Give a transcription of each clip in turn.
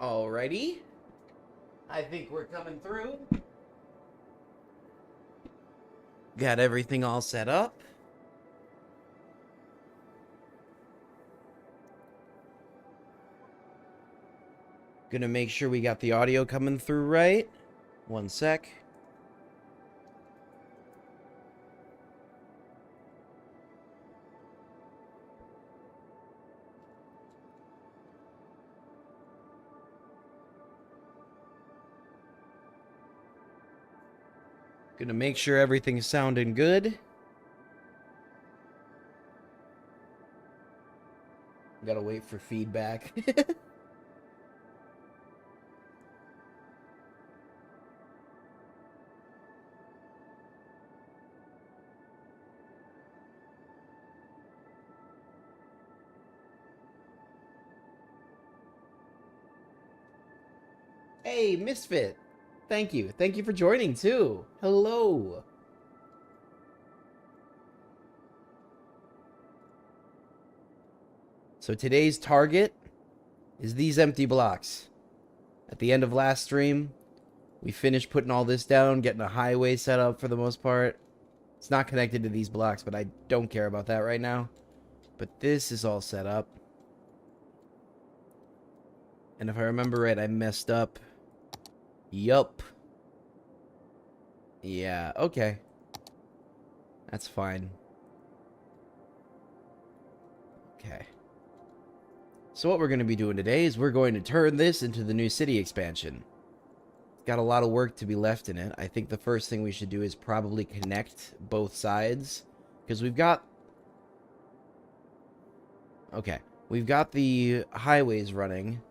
Alrighty. I think we're coming through. Got everything all set up. Gonna make sure we got the audio coming through right. One sec. Gonna make sure everything's sounding good. Gotta wait for feedback. Hey, Misfit. Thank you. Thank you for joining, too. Hello. So today's target is these empty blocks. At the end of last stream, we finished putting all this down, getting a highway set up for the most part. It's not connected to these blocks, but I don't care about that right now. But this is all set up. And if I remember right, I messed up. Yup. Yeah, okay. That's fine. Okay. So what we're going to be doing today is we're going to turn this into the new city expansion. It's got a lot of work to be left in it. I think the first thing we should do is probably connect both sides. Because we've got... Okay. We've got the highways running.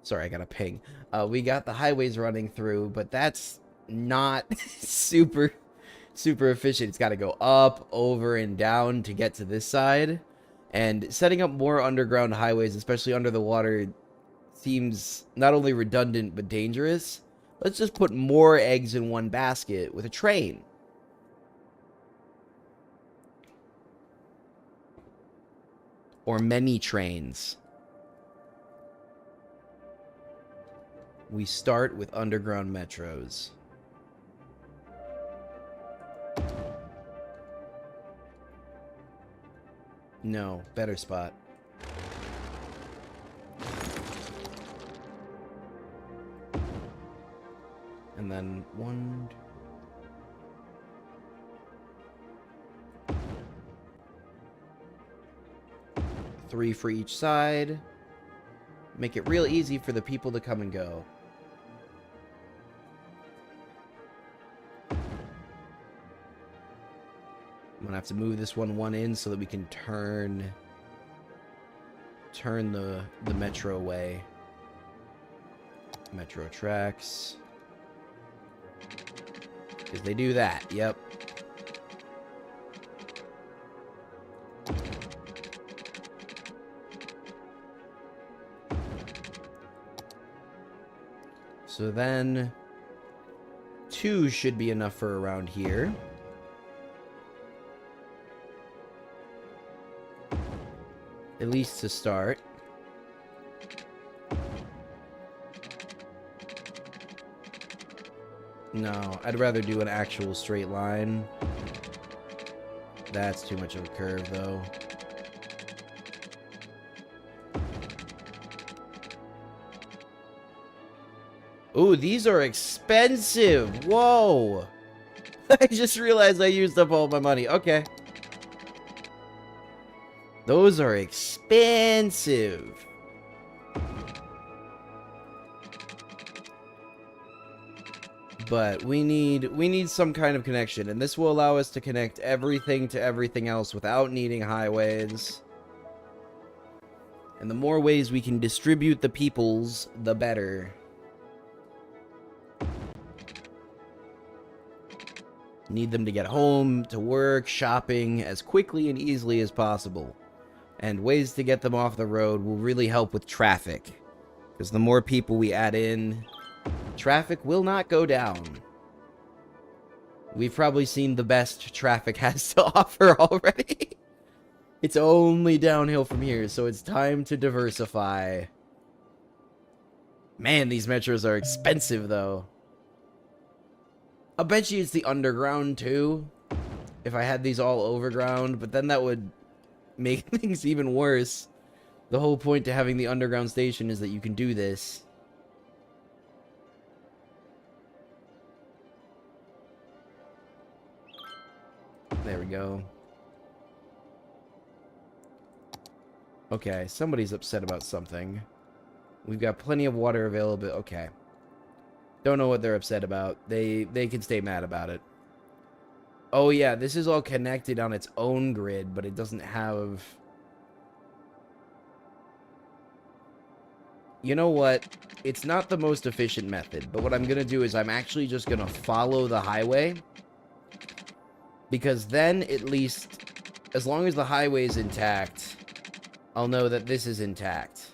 Sorry, I got a ping. We got the highways running through, but that's not super efficient. It's got to go up, over, and down to get to this side. And setting up more underground highways, especially under the water, seems not only redundant but dangerous. Let's just put more eggs in one basket with a train. Or many trains. We start with underground metros. No, better spot. And then 1, 3 for each side. Make it real easy for the people to come and go. I'm gonna have to move this one in so that we can turn the metro away. Metro tracks. Because they do that, yep. So then 2 should be enough for around here. At least to start. No, I'd rather do an actual straight line. That's too much of a curve, though. Ooh, these are expensive. Whoa. I just realized I used up all my money. Okay. Those are expensive. But we need some kind of connection, and this will allow us to connect everything to everything else without needing highways. And the more ways we can distribute the peoples, the better. Need them to get home, to work, shopping, as quickly and easily as possible. And ways to get them off the road will really help with traffic. Because the more people we add in, traffic will not go down. We've probably seen the best traffic has to offer already. It's only downhill from here, so it's time to diversify. Man, these metros are expensive, though. I bet you it's the underground, too. If I had these all overground, but then that would make things even worse. The whole point to having the underground station is that you can do this. There we go. Okay, somebody's upset about something. We've got plenty of water available. Okay. Don't know what they're upset about. They can stay mad about it. Oh yeah, this is all connected on its own grid, but it doesn't have... You know what? It's not the most efficient method, but what I'm going to do is I'm actually just going to follow the highway. Because then, at least, as long as the highway is intact, I'll know that this is intact.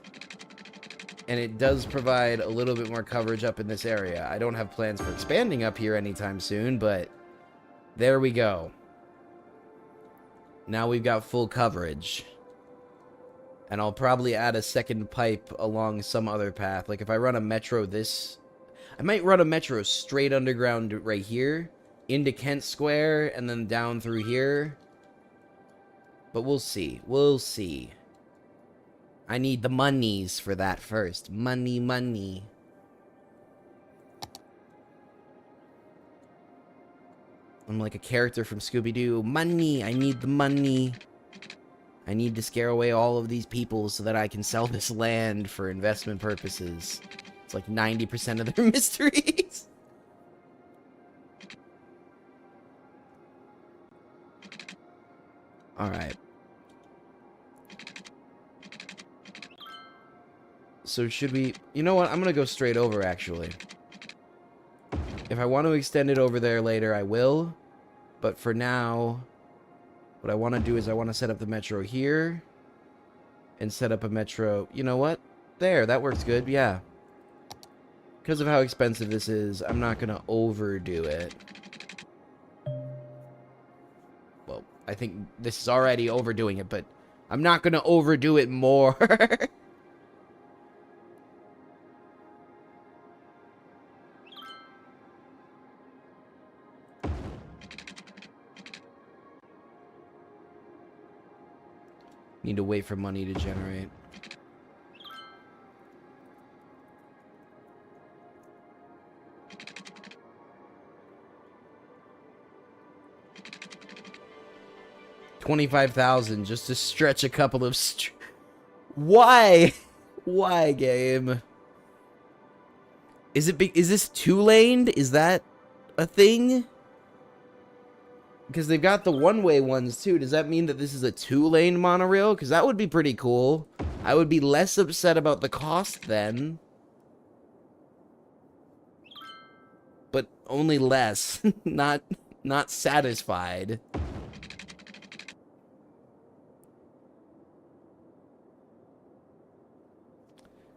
And it does provide a little bit more coverage up in this area. I don't have plans for expanding up here anytime soon, but there we go. Now we've got full coverage. And I'll probably add a second pipe along some other path. Like if I run a metro this... I might run a metro straight underground right here, into Kent Square, and then down through here. But we'll see. We'll see. I need the monies for that first. Money, money. I'm like a character from Scooby-Doo. Money! I need the money. I need to scare away all of these people so that I can sell this land for investment purposes. It's like 90% of their mysteries. Alright. So should we... You know what? I'm gonna go straight over, actually. If I want to extend it over there later, I will. But for now... What I want to do is I want to set up the metro here. And set up a metro... You know what? There, that works good, yeah. Because of how expensive this is, I'm not going to overdo it. Well, I think this is already overdoing it, but I'm not going to overdo it more. Need to wait for money to generate. $25,000 just to stretch a couple of... Why? Why, game? Is it is this two-laned? Is that a thing? Because they've got the one-way ones, too. Does that mean that this is a two-lane monorail? Because that would be pretty cool. I would be less upset about the cost then. But only less. not satisfied.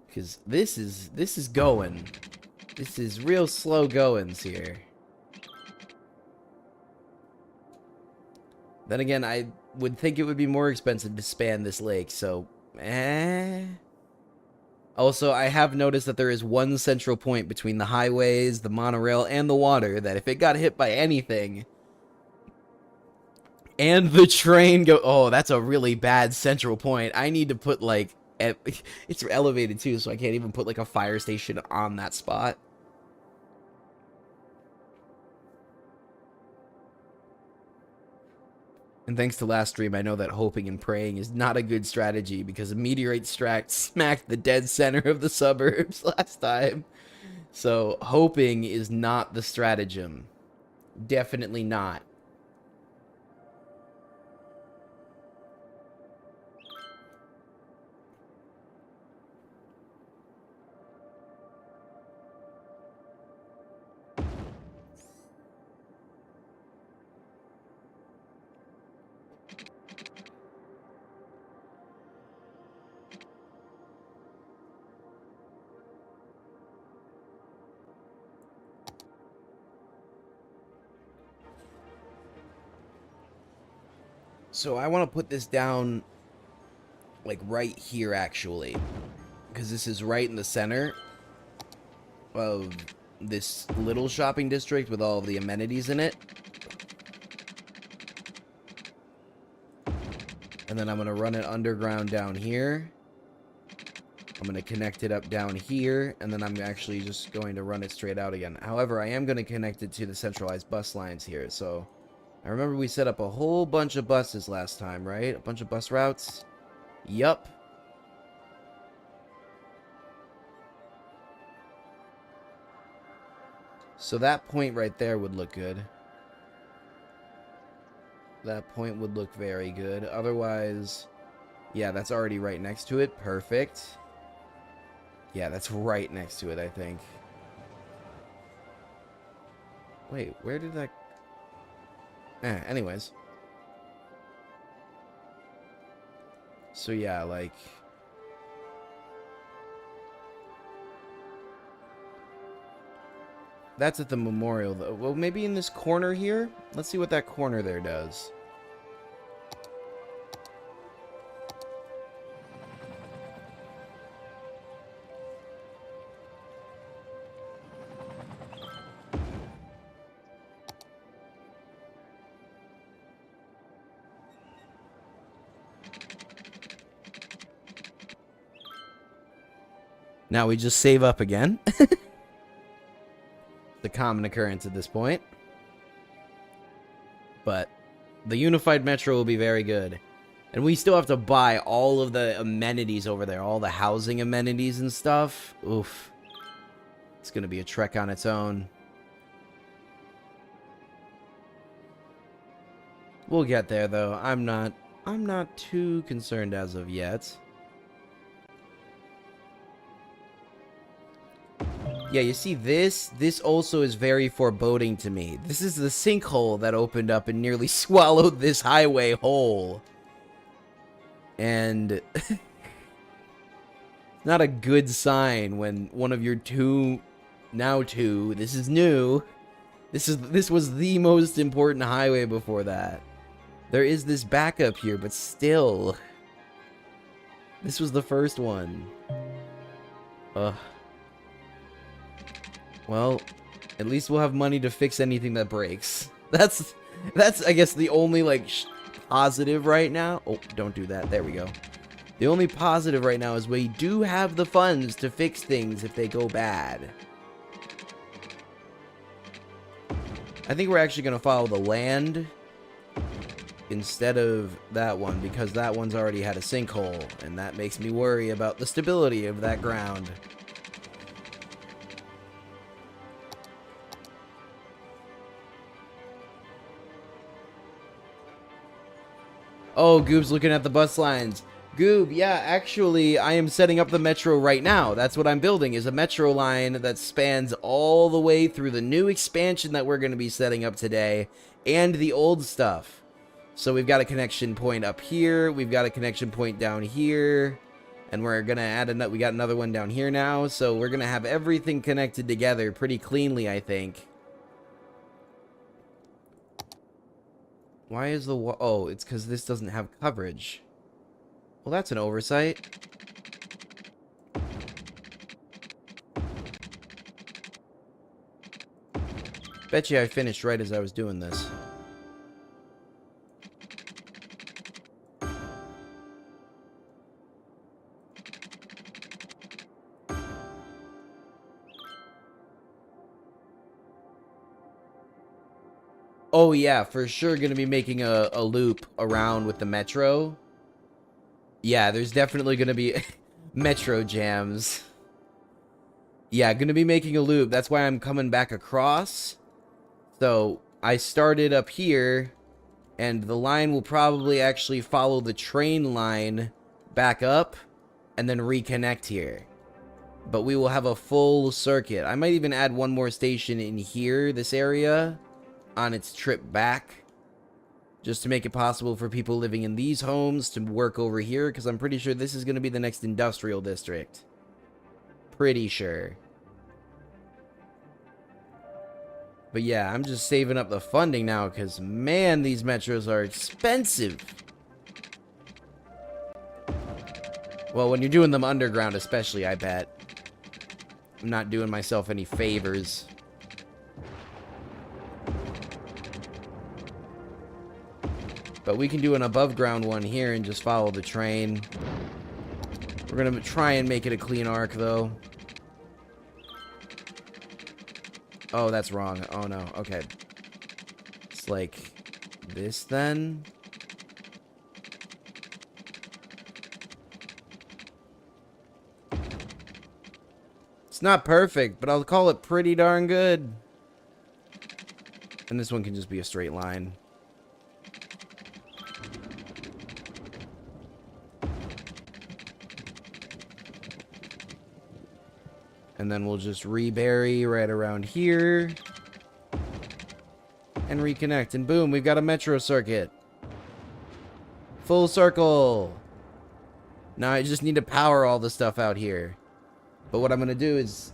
Because this is going. This is real slow goings here. Then again, I would think it would be more expensive to span this lake, so... Also, I have noticed that there is one central point between the highways, the monorail, and the water, that if it got hit by anything... And the train go... Oh, that's a really bad central point. I need to put, like... It's elevated, too, so I can't even put, like, a fire station on that spot. And thanks to last stream, I know that hoping and praying is not a good strategy because a meteorite smacked the dead center of the suburbs last time. So hoping is not the stratagem. Definitely not. So I want to put this down, like, right here, actually. Because this is right in the center. of this little shopping district with all of the amenities in it. And then I'm going to run it underground down here. I'm going to connect it up down here, and then I'm actually just going to run it straight out again. However, I am going to connect it to the centralized bus lines here. So I remember we set up a whole bunch of buses last time, right? A bunch of bus routes. Yup. So that point right there would look good. That point would look very good. Otherwise, yeah, that's already right next to it. Perfect. Yeah, that's right next to it, I think. Wait, where did that... anyways. So yeah, like... That's at the memorial, though. Well, maybe in this corner here? Let's see what that corner there does. Now we just save up again. The common occurrence at this point. But the unified metro will be very good. And we still have to buy all of the amenities over there. All the housing amenities and stuff. Oof. It's going to be a trek on its own. We'll get there, though. I'm not too concerned as of yet. Yeah, you see this? This also is very foreboding to me. This is the sinkhole that opened up and nearly swallowed this highway whole. And... not a good sign when one of your this is new. This was the most important highway before that. There is this backup here, but still. This was the first one. Ugh. Well, at least we'll have money to fix anything that breaks. That's I guess the only like positive right now. Oh, don't do that. There we go. The only positive right now is we do have the funds to fix things if they go bad. I think we're actually going to follow the land instead of that one because that one's already had a sinkhole, and that makes me worry about the stability of that ground. Oh, Goob's looking at the bus lines. Goob, yeah, actually, I am setting up the metro right now. That's what I'm building, is a metro line that spans all the way through the new expansion that we're going to be setting up today, and the old stuff. So we've got a connection point up here, we've got a connection point down here, and we're going to add we got another one down here now, so we're going to have everything connected together pretty cleanly, I think. Why is the oh, it's because this doesn't have coverage. Well, that's an oversight. Bet you I finished right as I was doing this. Oh yeah, for sure gonna be making a loop around with the metro. Yeah, there's definitely gonna be metro jams. Yeah, gonna be making a loop. That's why I'm coming back across. So I started up here, and the line will probably actually follow the train line back up and then reconnect here. But we will have a full circuit. I might even add one more station in here, this area, on its trip back, just to make it possible for people living in these homes to work over here, because I'm pretty sure this is going to be the next industrial district. Pretty sure. But yeah, I'm just saving up the funding now, because man, these metros are expensive. Well, when you're doing them underground especially, I bet. I'm not doing myself any favors. But we can do an above ground one here and just follow the train. We're gonna try and make it a clean arc, though. Oh, that's wrong. Oh, no. Okay. It's like this, then. It's not perfect, but I'll call it pretty darn good. And this one can just be a straight line. And then we'll just rebury right around here. And reconnect. And boom, we've got a metro circuit. Full circle. Now I just need to power all the stuff out here. But what I'm going to do is...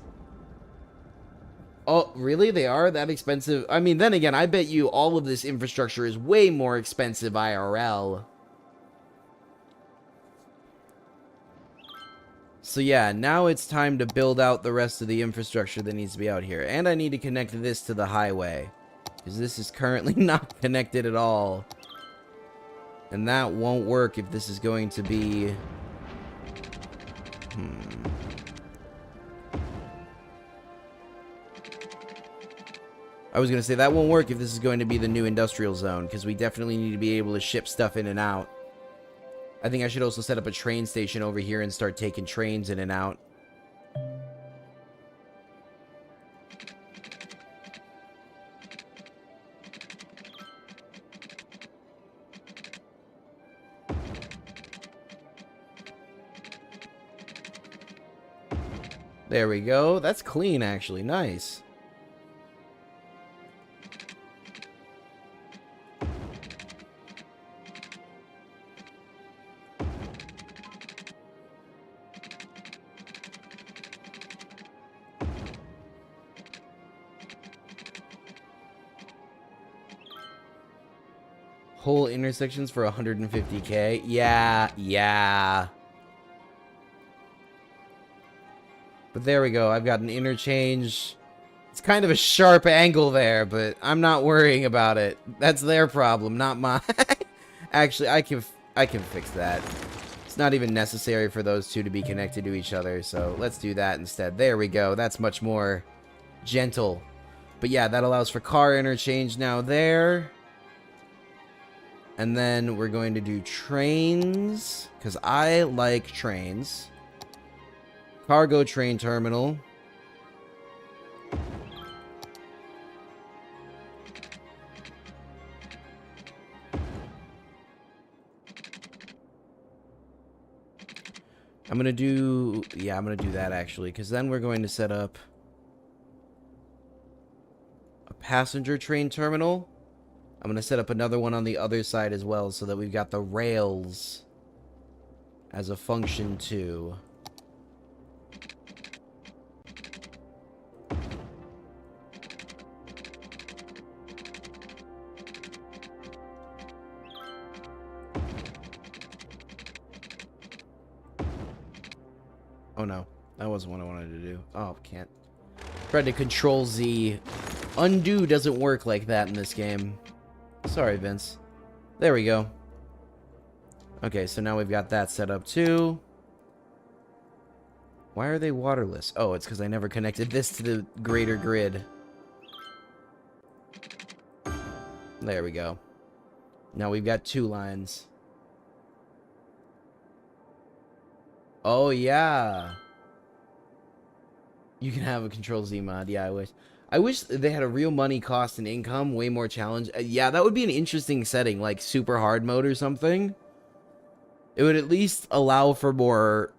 Oh, really? They are that expensive? I mean, then again, I bet you all of this infrastructure is way more expensive IRL. So yeah, now it's time to build out the rest of the infrastructure that needs to be out here. And I need to connect this to the highway. Because this is currently not connected at all. And that won't work if this is going to be... I was going to say, that won't work if this is going to be the new industrial zone, because we definitely need to be able to ship stuff in and out. I think I should also set up a train station over here and start taking trains in and out. There we go. That's clean, actually. Nice. Whole intersections for 150k. Yeah. But there we go. I've got an interchange. It's kind of a sharp angle there, but I'm not worrying about it. That's their problem, not mine. Actually, I can fix that. It's not even necessary for those two to be connected to each other, so let's do that instead. There we go. That's much more gentle. But yeah, that allows for car interchange now there. And then we're going to do trains, because I like trains. Cargo train terminal. I'm going to do... Yeah, I'm going to do that, actually, because then we're going to set up a passenger train terminal. I'm going to set up another one on the other side as well, so that we've got the rails as a function too. Oh no, that wasn't what I wanted to do. Oh, can't. Tried to Control Z. Undo doesn't work like that in this game. Sorry, Vince. There we go. Okay, so now we've got that set up too. Why are they waterless? Oh, it's because I never connected this to the greater grid. There we go. Now we've got 2 lines. Oh, yeah. You can have a Control Z mod. Yeah, I wish. I wish they had a real money cost and income, way more challenge. Yeah, that would be an interesting setting, like super hard mode or something. It would at least allow for more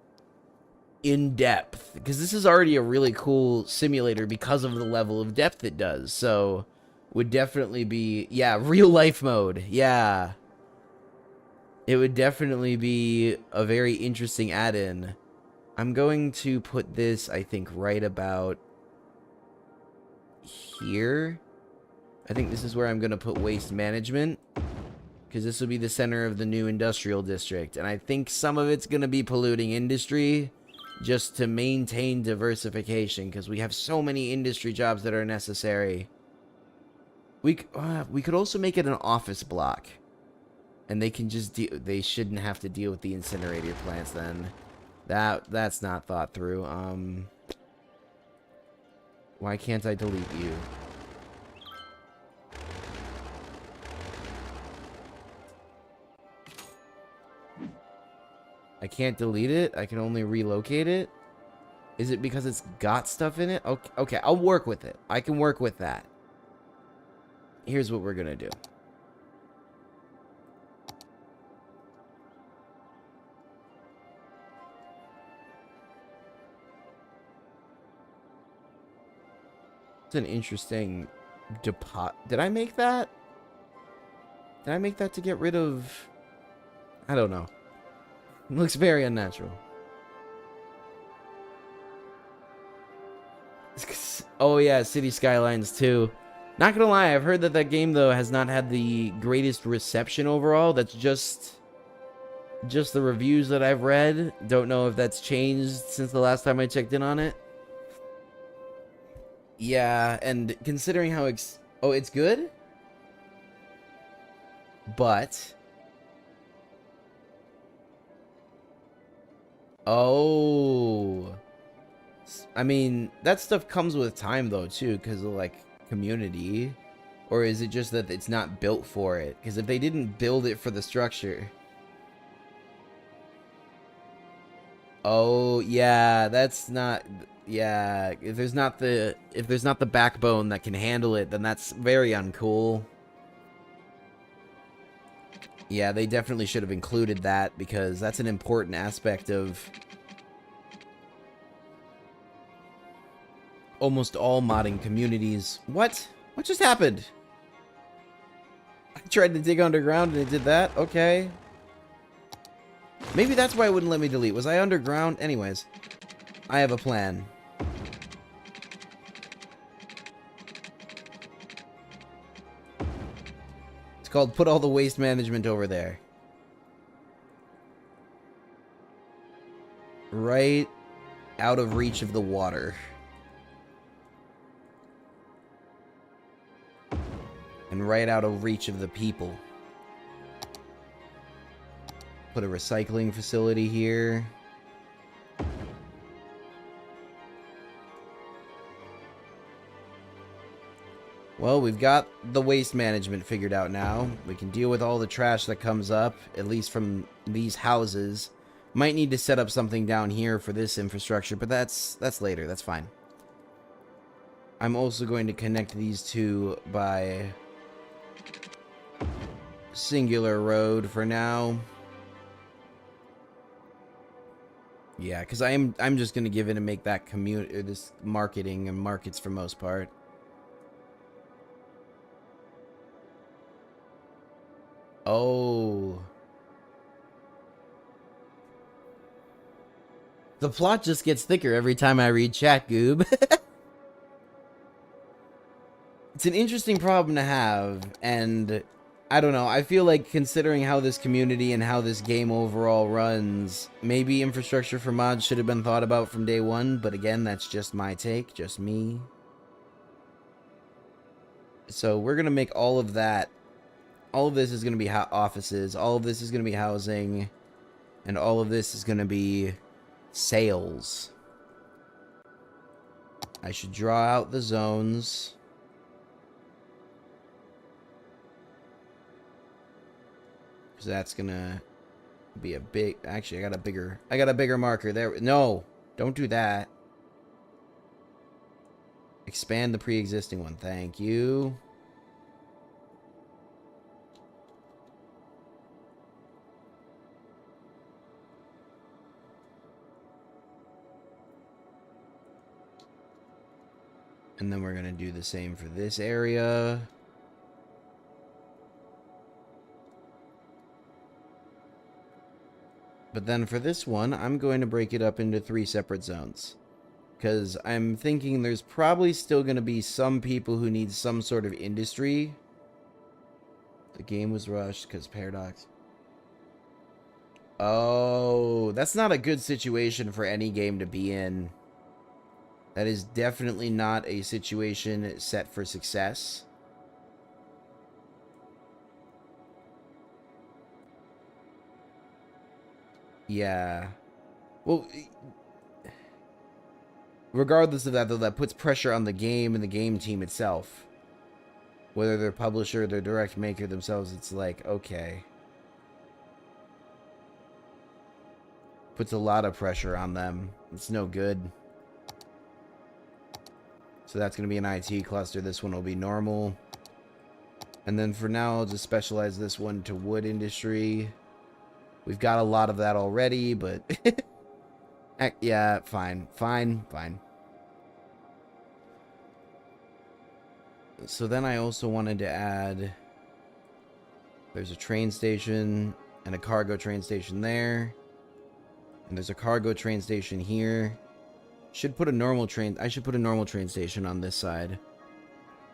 in-depth, because this is already a really cool simulator because of the level of depth it does. So, would definitely be, yeah, real life mode. Yeah. It would definitely be a very interesting add-in. I'm going to put this, I think, right about here. I think this is where I'm going to put waste management, because this will be the center of the new industrial district, and I think some of it's going to be polluting industry, just to maintain diversification, because we have so many industry jobs that are necessary. We could also make it an office block, and they can just they shouldn't have to deal with the incinerator plants then. That's not thought through. Why can't I delete you? I can't delete it? I can only relocate it? Is it because it's got stuff in it? Okay, okay, I'll work with it. I can work with that. Here's what we're gonna do. It's an interesting depot. Did I make that? Did I make that to get rid of... I don't know. It looks very unnatural. Oh yeah, City Skylines 2. Not gonna lie, I've heard that that game, though, has not had the greatest reception overall. That's just the reviews that I've read. Don't know if that's changed since the last time I checked in on it. Yeah, and considering how oh, it's good? But... Oh... I mean, that stuff comes with time, though, too, because of, like, community. Or is it just that it's not built for it? Because if they didn't build it for the structure... Oh, yeah, that's not... Yeah, if there's not the backbone that can handle it, then that's very uncool. Yeah, they definitely should have included that, because that's an important aspect of almost all modding communities. What? What just happened? I tried to dig underground and it did that? Okay. Maybe that's why it wouldn't let me delete. Was I underground? Anyways, I have a plan. It's called put all the waste management over there. Right out of reach of the water. And right out of reach of the people. Put a recycling facility here. Well, we've got the waste management figured out now. We can deal with all the trash that comes up, at least from these houses. Might need to set up something down here for this infrastructure, but that's later. That's fine. I'm also going to connect these two by singular road for now. Yeah, because I'm just gonna give in and make that this marketing and markets for most part. Oh. The plot just gets thicker every time I read chat, Goob. It's an interesting problem to have, and I don't know, I feel like considering how this community and how this game overall runs, maybe infrastructure for mods should have been thought about from day one, but again, that's just my take, just me. So we're going to make all of that, all of this is going to be offices, all of this is going to be housing, and all of this is going to be sales. I should draw out the zones. Because that's going to be a big... Actually, I got a bigger marker there. No, don't do that. Expand the pre-existing one. Thank you. And then we're going to do the same for this area. But then for this one, I'm going to break it up into 3 separate zones. Because I'm thinking there's probably still going to be some people who need some sort of industry. The game was rushed because Paradox. Oh, that's not a good situation for any game to be in. That is definitely not a situation set for success. Yeah. Well, regardless of that, though, that puts pressure on the game and the game team itself. Whether they're publisher, they're direct maker themselves, it's like, okay. Puts a lot of pressure on them. It's no good. So that's going to be an IT cluster. This one will be normal. And then for now, I'll just specialize this one to wood industry. We've got a lot of that already, but... yeah, fine. Fine. So then I also wanted to add... There's a train station and a cargo train station there. And there's a cargo train station here. Should put a normal train... I should put a normal train station on this side.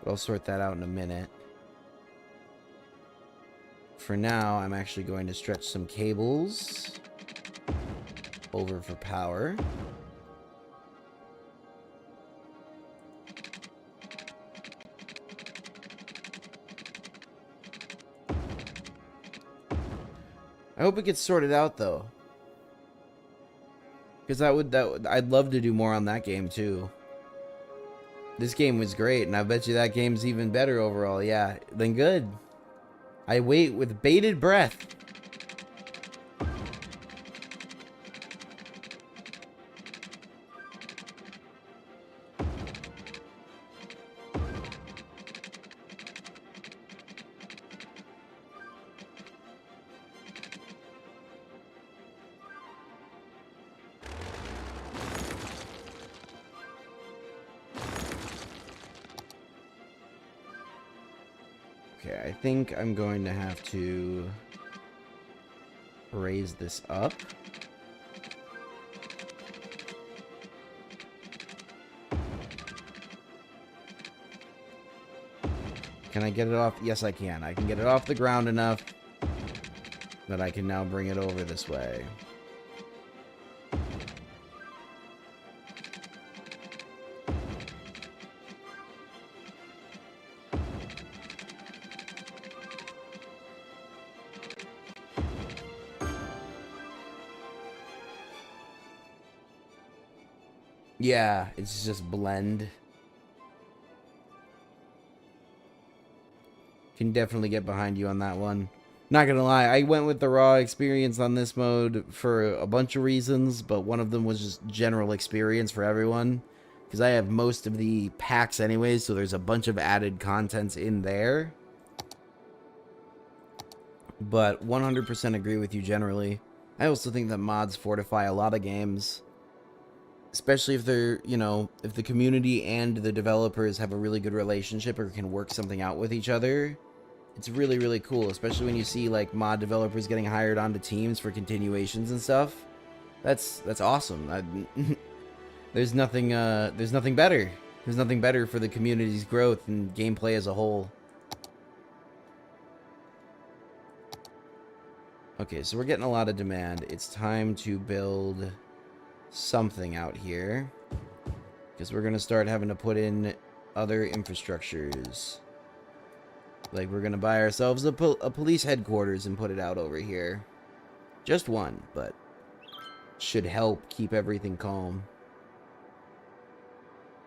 But I'll sort that out in a minute. For now, I'm actually going to stretch some cables over for power. I hope it gets sorted out, though. Because I'd love to do more on that game, too. This game was great, and I bet you that game's even better overall. Yeah, then good. I wait with bated breath. Okay, I think I'm going to have to raise this up. Can I get it off? Yes, I can. I can get it off the ground enough that I can now bring it over this way. Yeah, it's just blend. Can definitely get behind you on that one. Not gonna lie, I went with the raw experience on this mode for a bunch of reasons, but one of them was just general experience for everyone. Because I have most of the packs anyways, so there's a bunch of added contents in there. But 100% agree with you generally. I also think that mods fortify a lot of games. Especially if they're, you know, if the community and the developers have a really good relationship or can work something out with each other. It's really, really cool, especially when you see, like, mod developers getting hired onto teams for continuations and stuff. That's awesome. There's nothing better. There's nothing better for the community's growth and gameplay as a whole. Okay, so we're getting a lot of demand. It's time to build something out here. Because we're going to start having to put in other infrastructures. Like, we're going to buy ourselves a police headquarters and put it out over here. Just one, but should help keep everything calm.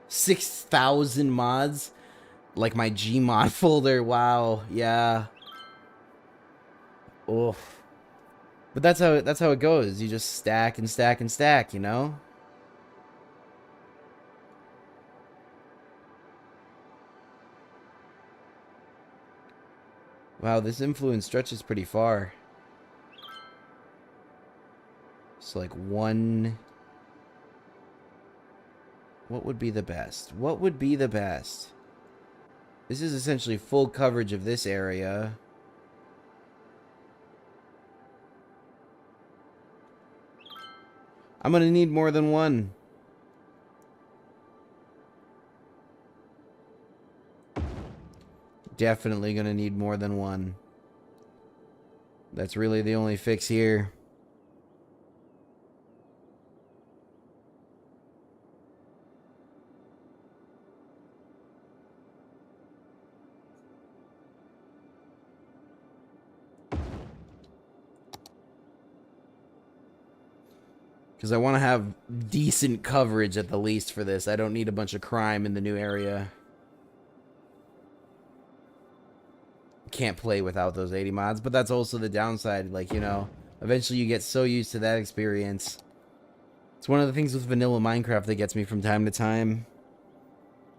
6,000 mods? Like my Gmod folder, wow, yeah. Oof. But that's how it goes. You just stack and stack and stack, you know? Wow, this influence stretches pretty far. It's like one... What would be the best? What would be the best? This is essentially full coverage of this area. I'm gonna need more than one. Definitely gonna need more than one. That's really the only fix here. Because I want to have decent coverage at the least for this. I don't need a bunch of crime in the new area. Can't play without those 80 mods, but that's also the downside. Like, you know, eventually you get so used to that experience. It's one of the things with vanilla Minecraft that gets me from time to time.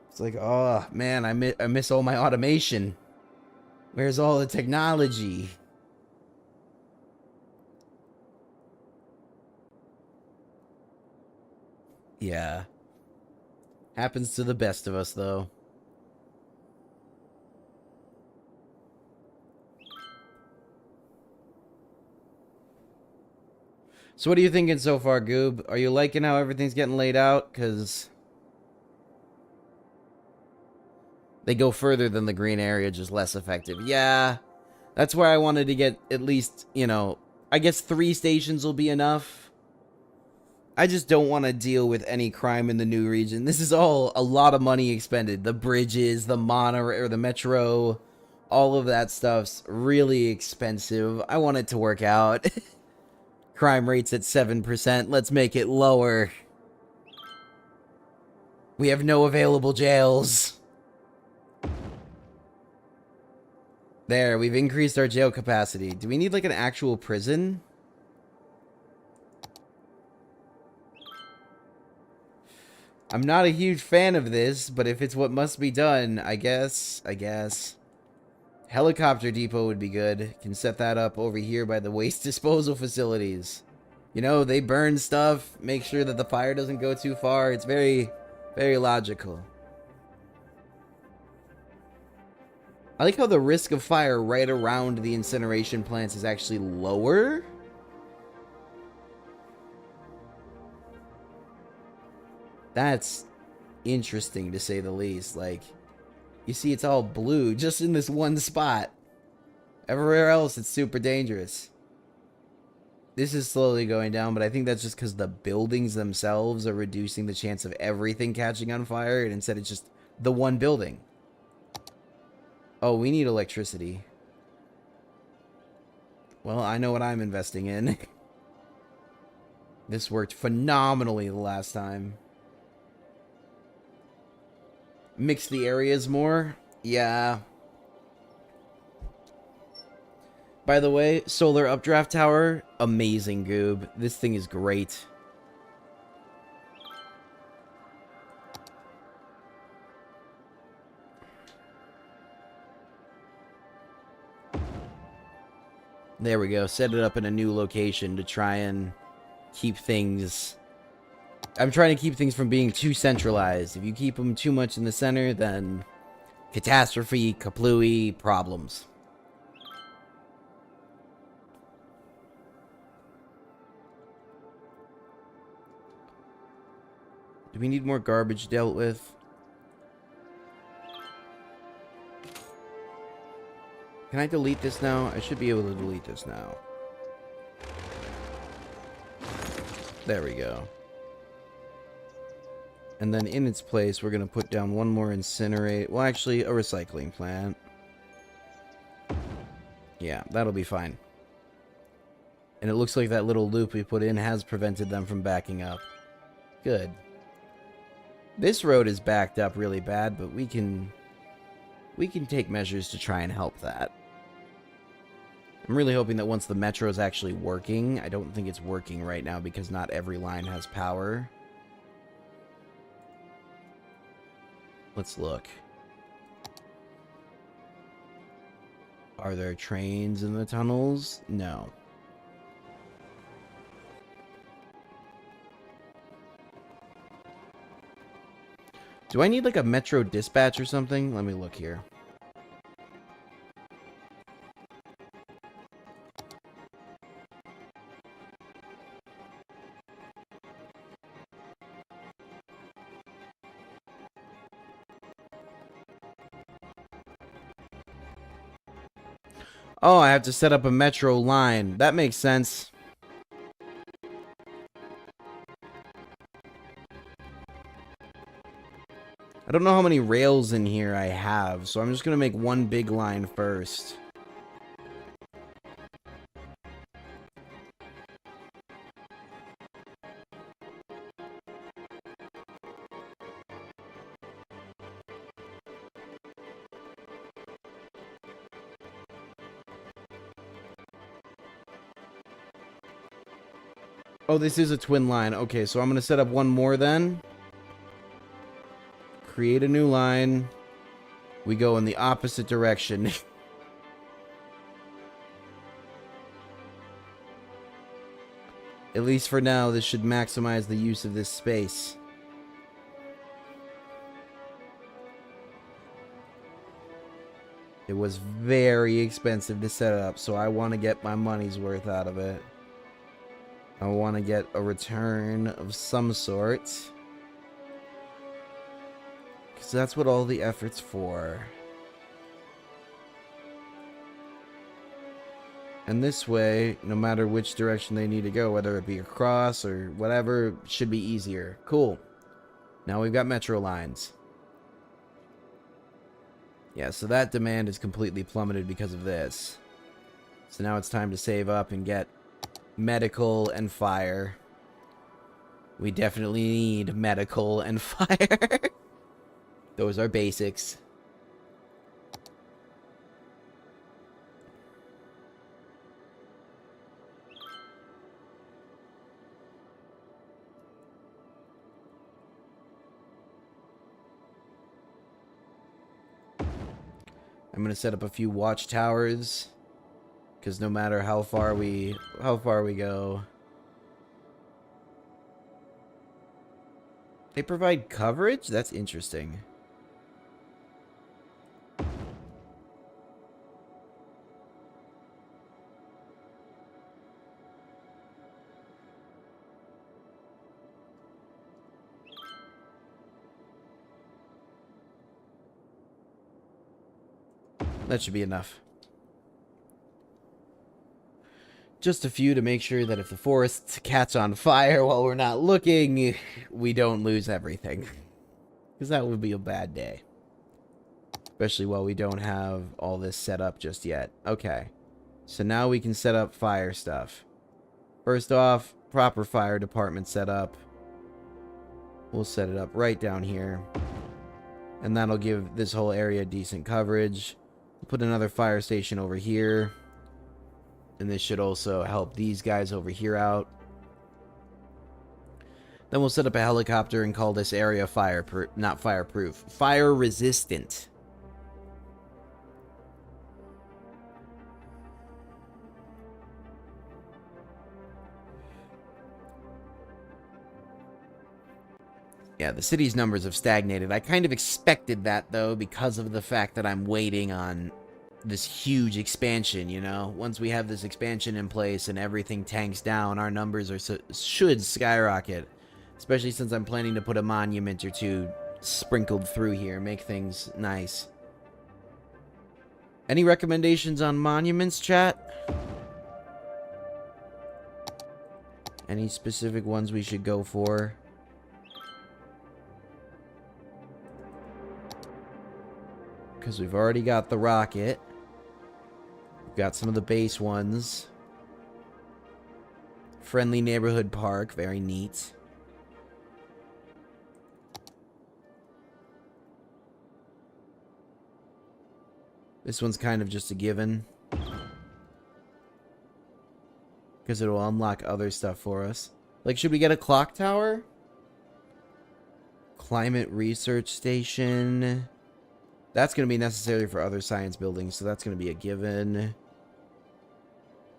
It's like, oh, man, I miss all my automation. Where's all the technology? Yeah. Happens to the best of us, though. So what are you thinking so far, Goob? Are you liking how everything's getting laid out? Because they go further than the green area, just less effective. Yeah, that's where I wanted to get at least, you know, I guess 3 stations will be enough. I just don't want to deal with any crime in the new region. This is all a lot of money expended. The bridges, the monorail, or the metro, all of that stuff's really expensive. I want it to work out. Crime rate's at 7%. Let's make it lower. We have no available jails. There, we've increased our jail capacity. Do we need like an actual prison? I'm not a huge fan of this, but if it's what must be done, I guess. Helicopter depot would be good. Can set that up over here by the waste disposal facilities. You know, they burn stuff, make sure that the fire doesn't go too far. It's very, very logical. I like how the risk of fire right around the incineration plants is actually lower. That's interesting to say the least. Like, you see it's all blue just in this one spot. Everywhere else it's super dangerous. This is slowly going down, but I think that's just because the buildings themselves are reducing the chance of everything catching on fire, and instead it's just the one building. Oh, we need electricity. Well, I know what I'm investing in. This worked phenomenally the last time. Mix the areas more? Yeah. By the way, solar updraft tower, amazing, Goob. This thing is great. There we go. Set it up in a new location to try and keep things... I'm trying to keep things from being too centralized. If you keep them too much in the center, then catastrophe, kaplooey, problems. Do we need more garbage dealt with? Can I delete this now? I should be able to delete this now. There we go. And then in its place, we're going to put down one more incinerate. Well, actually, a recycling plant. Yeah, that'll be fine. And it looks like that little loop we put in has prevented them from backing up. Good. This road is backed up really bad, but we can take measures to try and help that. I'm really hoping that once the metro is actually working, I don't think it's working right now because not every line has power. Let's look. Are there trains in the tunnels? No. Do I need like a metro dispatch or something? Let me look here. Oh, I have to set up a metro line. That makes sense. I don't know how many rails in here I have, so I'm just going to make one big line first. Oh, this is a twin line. Okay, so I'm going to set up one more then. Create a new line. We go in the opposite direction. At least for now, this should maximize the use of this space. It was very expensive to set up, so I want to get my money's worth out of it. I want to get a return of some sort. Because that's what all the effort's for. And this way, no matter which direction they need to go, whether it be across or whatever, should be easier. Cool. Now we've got metro lines. Yeah, so that demand is completely plummeted because of this. So now it's time to save up and get medical and fire. We definitely need medical and fire. Those are basics. I'm gonna set up a few watchtowers, because no matter how far we go, they provide coverage. That's interesting. That should be enough. Just a few to make sure that if the forest catch on fire while we're not looking, we don't lose everything. Because that would be a bad day. Especially while we don't have all this set up just yet. Okay. So now we can set up fire stuff. First off, proper fire department set up. We'll set it up right down here. And that'll give this whole area decent coverage. We'll put another fire station over here. And this should also help these guys over here out. Then we'll set up a helicopter and call this area fireproof. Not fireproof. Fire resistant. Yeah, the city's numbers have stagnated. I kind of expected that, though, because of the fact that I'm waiting on this huge expansion, you know? Once we have this expansion in place and everything tanks down, our numbers should skyrocket. Especially since I'm planning to put a monument or two sprinkled through here, make things nice. Any recommendations on monuments, chat? Any specific ones we should go for? Because we've already got the rocket. We've got some of the base ones. Friendly neighborhood park, very neat. This one's kind of just a given. Because it'll unlock other stuff for us. Like, should we get a clock tower? Climate research station. That's going to be necessary for other science buildings, so that's going to be a given.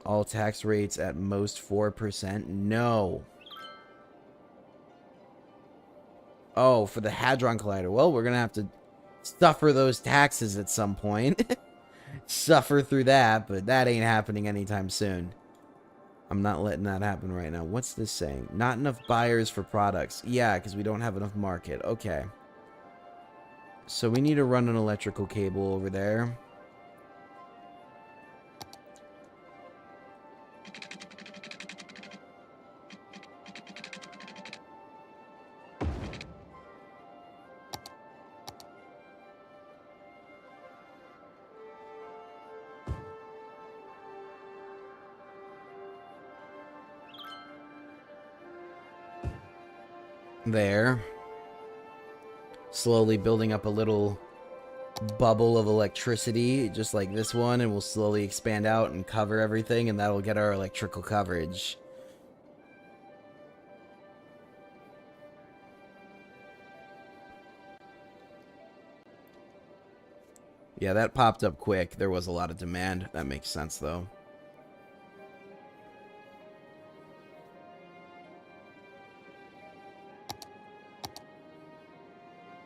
All tax rates at most 4%. No. Oh, for the Hadron Collider. Well, we're going to have to suffer those taxes at some point. Suffer through that, but that ain't happening anytime soon. I'm not letting that happen right now. What's this saying? Not enough buyers for products. Yeah, because we don't have enough market. Okay. So we need to run an electrical cable over there. There. Slowly building up a little bubble of electricity, just like this one, and we'll slowly expand out and cover everything, and that'll get our electrical coverage. Yeah, that popped up quick. There was a lot of demand. That makes sense, though.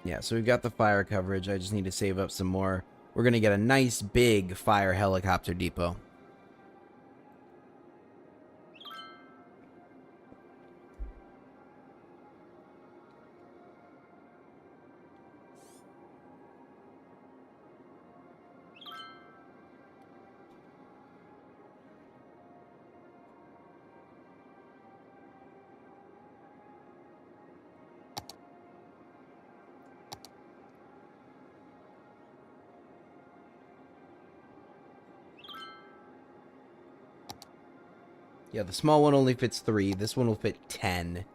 Yeah, so we've got the fire coverage. I just need to save up some more. We're going to get a nice big fire helicopter depot. Yeah, the small one only fits 3. This one will fit 10.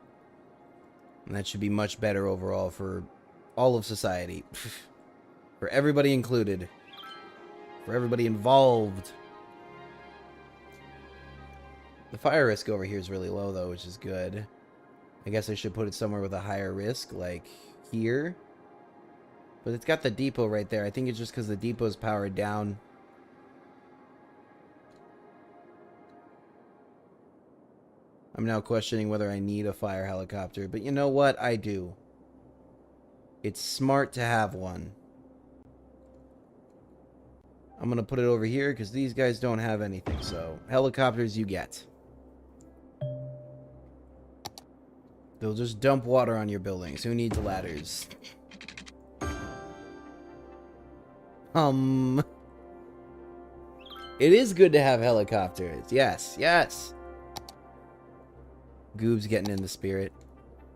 And that should be much better overall for all of society. For everybody included. For everybody involved. The fire risk over here is really low, though, which is good. I guess I should put it somewhere with a higher risk, like here. But it's got the depot right there. I think it's just because the depot's powered down. I'm now questioning whether I need a fire helicopter. But you know what? I do. It's smart to have one. I'm going to put it over here because these guys don't have anything. So, helicopters you get. They'll just dump water on your buildings. Who needs ladders? It is good to have helicopters. Yes, yes. Goob's getting in the spirit.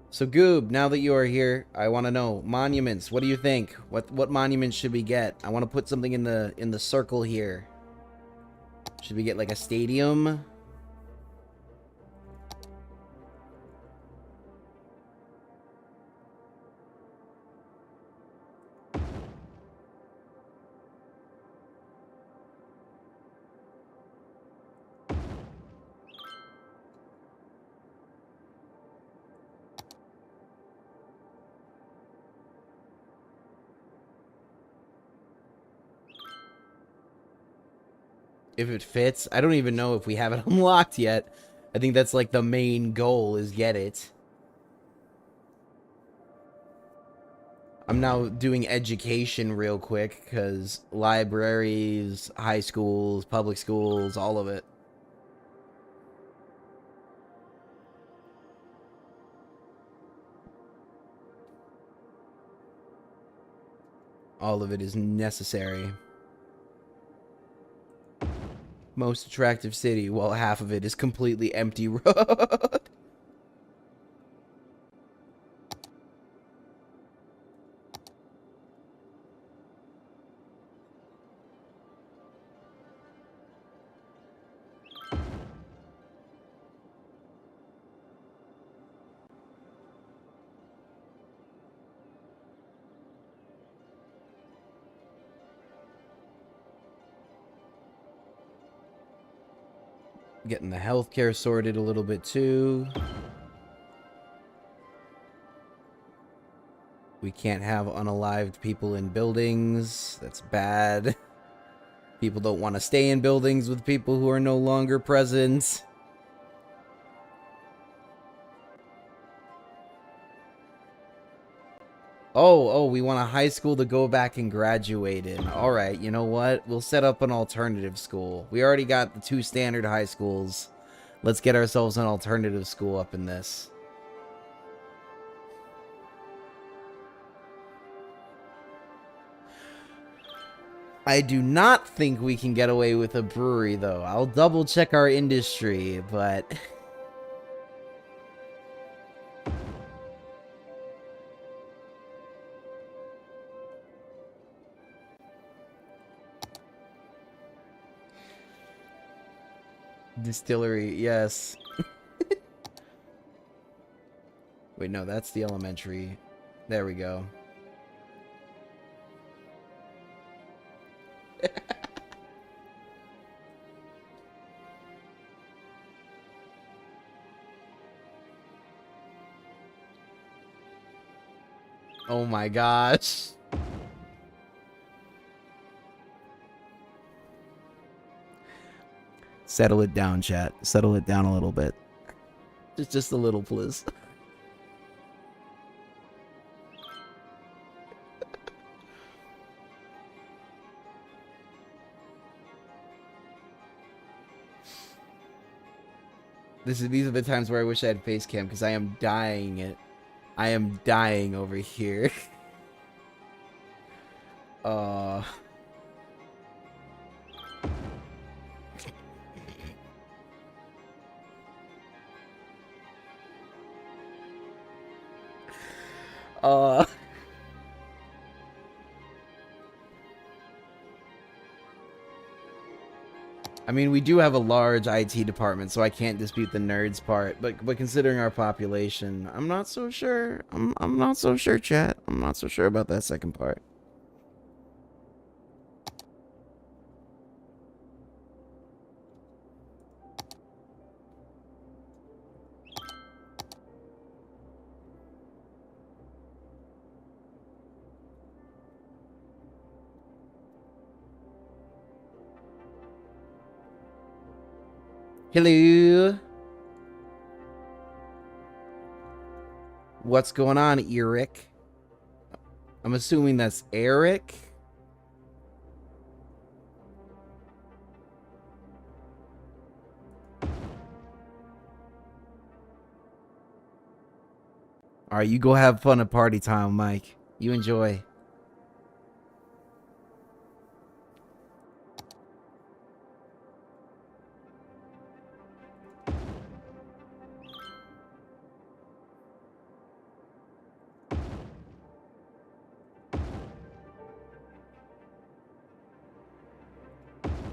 So Goob, now that you are here, I want to know monuments. What do you think? What monuments should we get? I want to put something in the circle here. Should we get like a stadium? If it fits. I don't even know if we have it unlocked yet. I think that's like the main goal is get it. I'm now doing education real quick because libraries, high schools, public schools, all of it. All of it is necessary. Most attractive city, while half of it is completely empty road. Getting the healthcare sorted a little bit too. We can't have unalived people in buildings. That's bad. People don't want to stay in buildings with people who are no longer present. Oh, we want a high school to go back and graduate in. Alright, you know what? We'll set up an alternative school. We already got the 2 standard high schools. Let's get ourselves an alternative school up in this. I do not think we can get away with a brewery, though. I'll double check our industry, but... Distillery, yes. Wait, no, that's the elementary. There we go. Oh my gosh. Settle it down, chat. Settle it down a little bit. Just a little, please. These are the times where I wish I had face cam, because I am dying it. I am dying over here. uh I mean, we do have a large IT department, so I can't dispute the nerds part. But considering our population, I'm not so sure. I'm not so sure, chat. I'm not so sure about that second part. Hello. What's going on, Eric? I'm assuming that's Eric. All right, you go have fun at party time, Mike. You enjoy.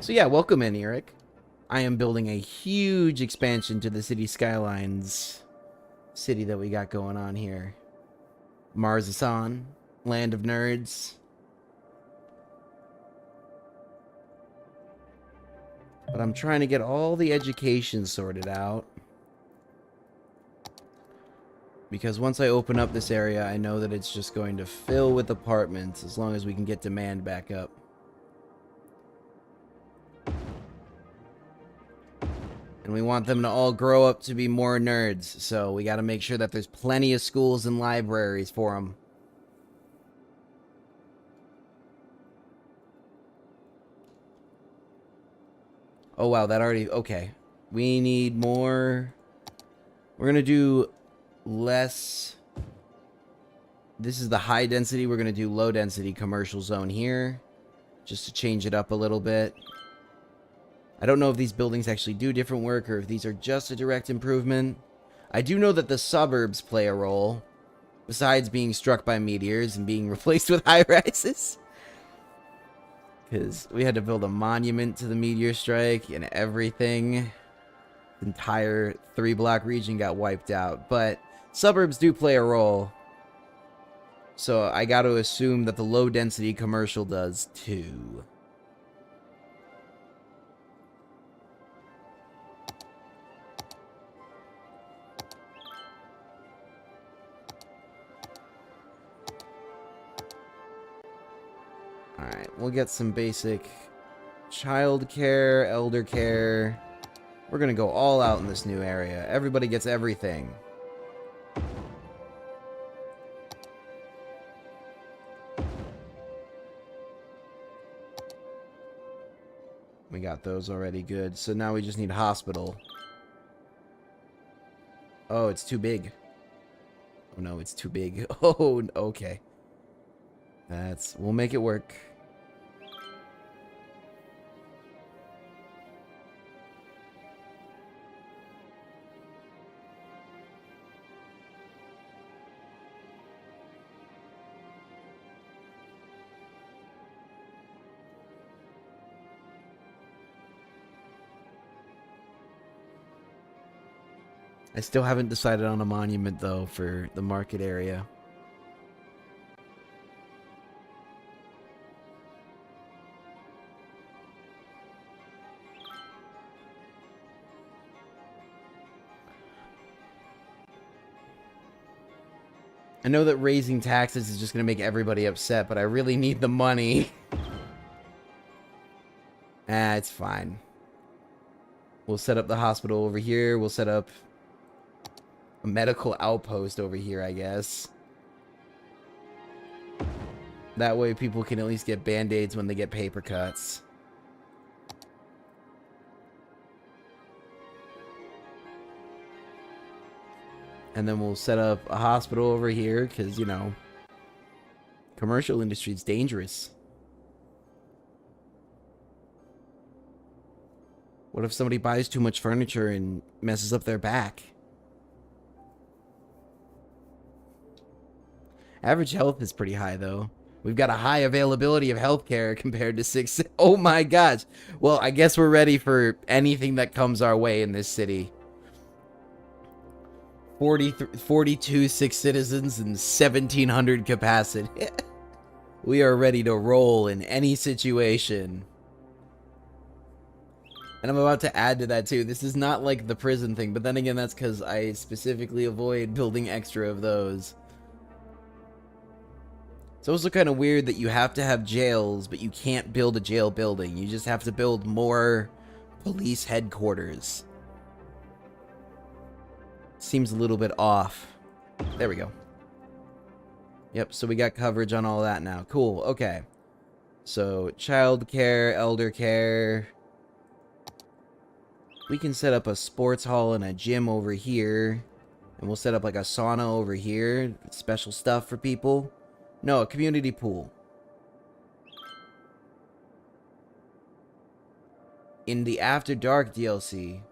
So yeah, welcome in, Eric. I am building a huge expansion to the city Skylines city that we got going on here. Marzasan, land of nerds. But I'm trying to get all the education sorted out. Because once I open up this area, I know that it's just going to fill with apartments as long as we can get demand back up. And we want them to all grow up to be more nerds, so we got to make sure that there's plenty of schools and libraries for them. Oh wow, that already... Okay. We need more... We're going to do less... This is the high density. We're going to do low density commercial zone here. Just to change it up a little bit. I don't know if these buildings actually do different work or if these are just a direct improvement. I do know that the suburbs play a role, besides being struck by meteors and being replaced with high-rises. Because we had to build a monument to the meteor strike and everything. The entire 3-block region got wiped out. But suburbs do play a role. So I got to assume that the low-density commercial does too. Alright, we'll get some basic child care, elder care. We're gonna go all out in this new area. Everybody gets everything. We got those already good. So now we just need hospital. Oh, it's too big. Oh no, it's too big. Oh, okay. We'll make it work. I still haven't decided on a monument, though, for the market area. I know that raising taxes is just going to make everybody upset, but I really need the money. It's fine. We'll set up the hospital over here. We'll set up a medical outpost over here, I guess. That way people can at least get band-aids when they get paper cuts. And then we'll set up a hospital over here because, you know, commercial industry is dangerous. What if somebody buys too much furniture and messes up their back? Average health is pretty high, though. We've got a high availability of healthcare compared to 6... Oh my gosh. Well, I guess we're ready for anything that comes our way in this city. 42 6 citizens and 1,700 capacity. We are ready to roll in any situation. And I'm about to add to that too. This is not like the prison thing, but then again, that's because I specifically avoid building extra of those. It's also kind of weird that you have to have jails, but you can't build a jail building. You just have to build more police headquarters. Seems a little bit off. There we go. Yep, so we got coverage on all that now. Cool, okay. So, child care, elder care. We can set up a sports hall and a gym over here. And we'll set up like a sauna over here. Special stuff for people. No, a community pool. In the After Dark DLC.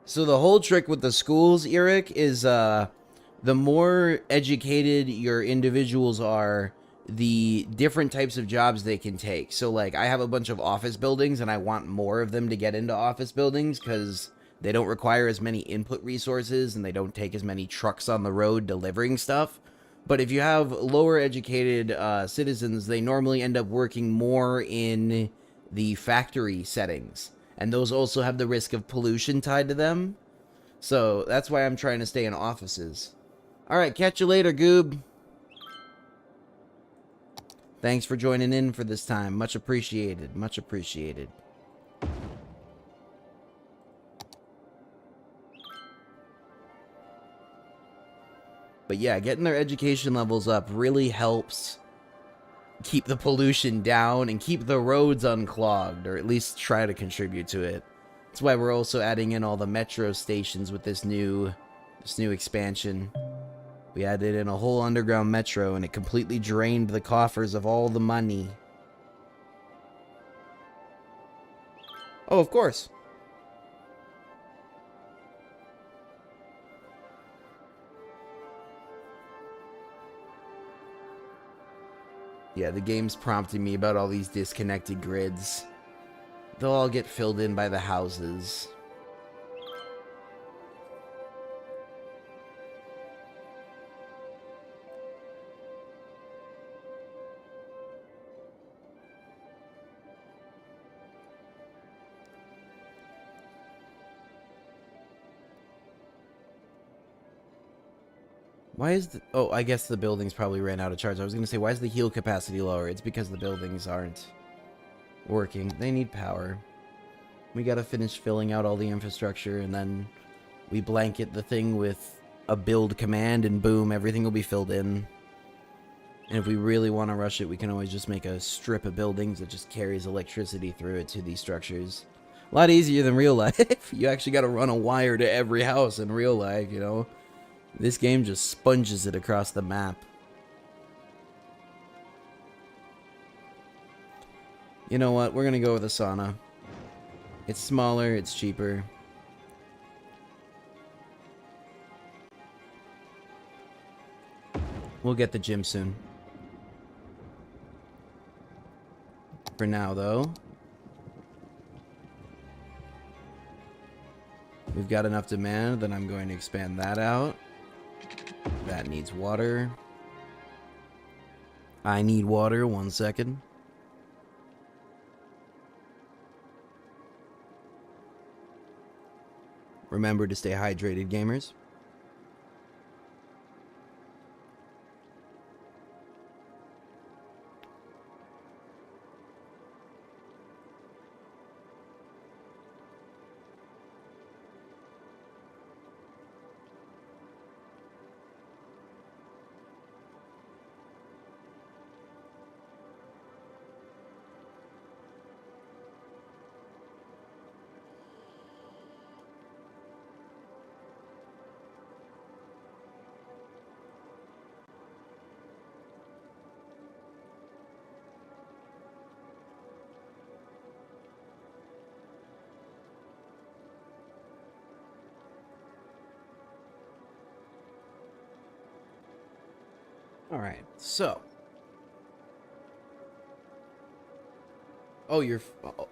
So the whole trick with the schools, Eric, is the more educated your individuals are, the different types of jobs they can take. So, like, I have a bunch of office buildings, and I want more of them to get into office buildings, because they don't require as many input resources, and they don't take as many trucks on the road delivering stuff. But if you have lower educated citizens, they normally end up working more in the factory settings. And those also have the risk of pollution tied to them. So that's why I'm trying to stay in offices. Alright, catch you later, Goob. Thanks for joining in for this time. Much appreciated. Much appreciated. But yeah, getting their education levels up really helps keep the pollution down and keep the roads unclogged, or at least try to contribute to it. That's why we're also adding in all the metro stations with this new expansion. We added in a whole underground metro, and it completely drained the coffers of all the money. Oh, of course. Yeah, the game's prompting me about all these disconnected grids. They'll all get filled in by the houses. Why is the... Oh, I guess the buildings probably ran out of charge. I was going to say, why is the heal capacity lower? It's because the buildings aren't working. They need power. We got to finish filling out all the infrastructure, and then we blanket the thing with a build command, and boom, everything will be filled in. And if we really want to rush it, we can always just make a strip of buildings that just carries electricity through it to these structures. A lot easier than real life. You actually got to run a wire to every house in real life, you know? This game just sponges it across the map. You know what? We're gonna go with a sauna. It's smaller, it's cheaper. We'll get the gym soon. For now, though, we've got enough demand that I'm going to expand that out. That needs water. I need water, 1 second. Remember to stay hydrated, gamers. Alright, so. Oh, you're... Oh.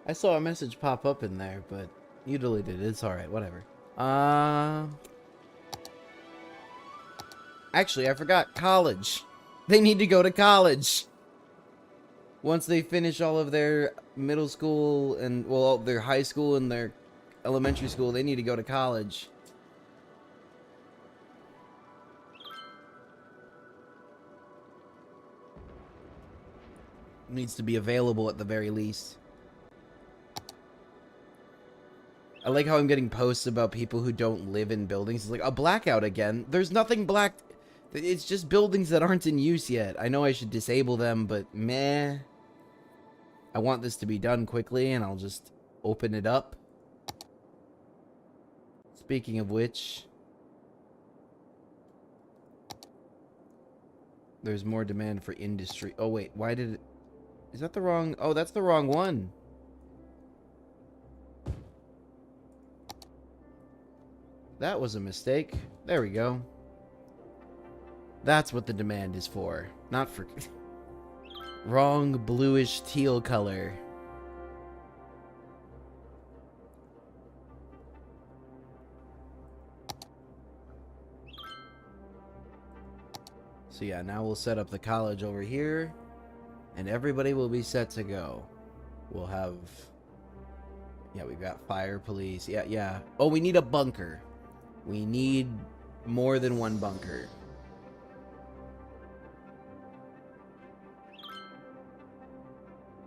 I saw a message pop up in there, but you deleted it. It's alright, whatever. Actually, I forgot. College. They need to go to college. Once they finish all of their middle school and, well, their high school and their elementary school, they need to go to college. Needs to be available at the very least. I like how I'm getting posts about people who don't live in buildings. It's like, a blackout again. There's nothing black. It's just buildings that aren't in use yet. I know I should disable them, but meh. I want this to be done quickly, and I'll just open it up. Speaking of which, there's more demand for industry. Oh, wait. Why did it... Is that the wrong... Oh, that's the wrong one. That was a mistake. There we go. That's what the demand is for. Not for... Wrong bluish teal color. So yeah, now we'll set up the college over here. And everybody will be set to go. We'll have... Yeah, we've got fire, police. Yeah. Oh, we need a bunker. We need more than one bunker.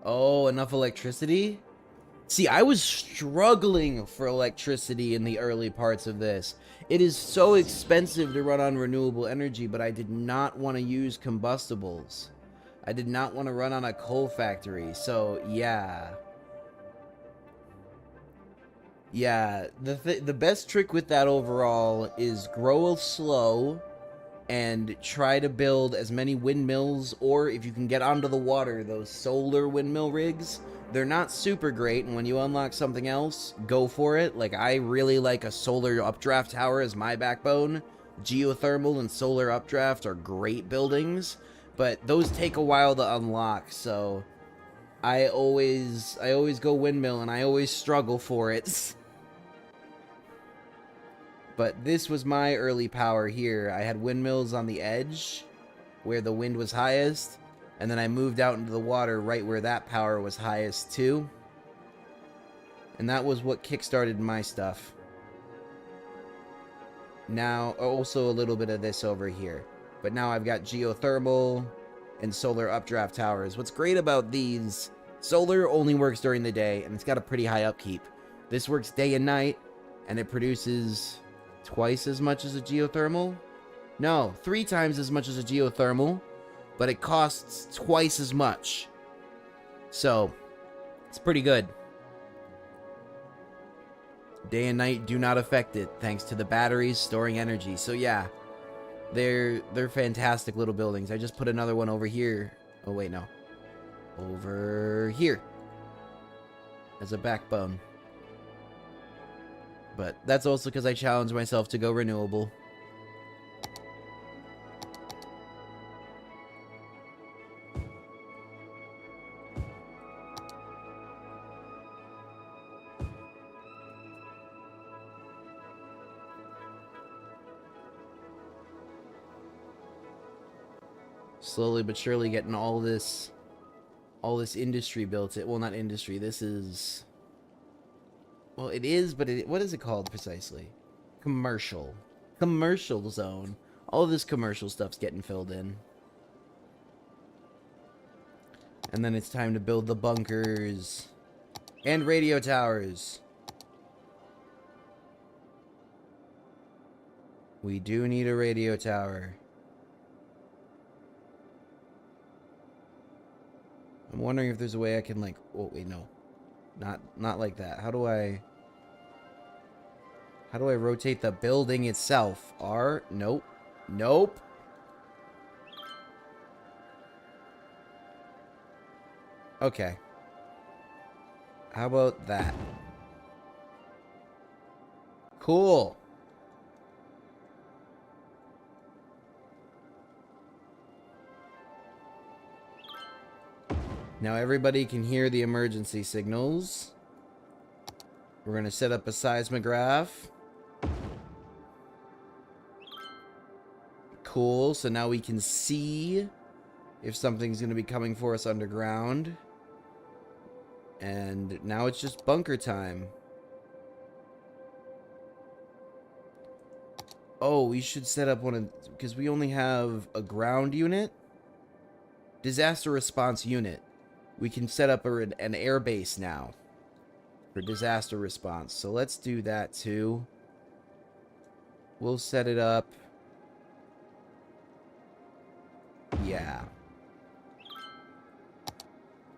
Oh, enough electricity? See, I was struggling for electricity in the early parts of this. It is so expensive to run on renewable energy, but I did not want to use combustibles. I did not want to run on a coal factory, so yeah. Yeah, the best trick with that overall is grow slow and try to build as many windmills, or if you can get onto the water, those solar windmill rigs. They're not super great, and when you unlock something else, go for it. Like, I really like a solar updraft tower as my backbone. Geothermal and solar updraft are great buildings, but those take a while to unlock, so I always go windmill, and I always struggle for it. But this was my early power here. I had windmills on the edge, where the wind was highest, and then I moved out into the water right where that power was highest too. And that was what kickstarted my stuff. Now, also a little bit of this over here. But now I've got geothermal and solar updraft towers. What's great about these, solar only works during the day, and it's got a pretty high upkeep. This works day and night, and it produces twice as much as a geothermal? No, 3 times as much as a geothermal, but it costs twice as much. So, it's pretty good. Day and night do not affect it, thanks to the batteries storing energy. So yeah, they're fantastic little buildings. I just put another one over here. Oh wait, no. Over here. As a backbone. But that's also because I challenged myself to go renewable. Slowly but surely getting all this industry built. Well, not industry. This is... Well, it is, but what is it called precisely? Commercial. Commercial zone. All of this commercial stuff's getting filled in. And then it's time to build the bunkers. And radio towers. We do need a radio tower. I'm wondering if there's a way I can, like... Oh, wait, no. Not like that. How do I rotate the building itself? R? Nope. Nope. Okay. How about that? Cool. Now everybody can hear the emergency signals. We're going to set up a seismograph. Cool. So now we can see if something's going to be coming for us underground. And now it's just bunker time. Oh, we should set up one of... because we only have a ground unit. Disaster response unit. We can set up an air base now for disaster response. So let's do that too. We'll set it up. Yeah.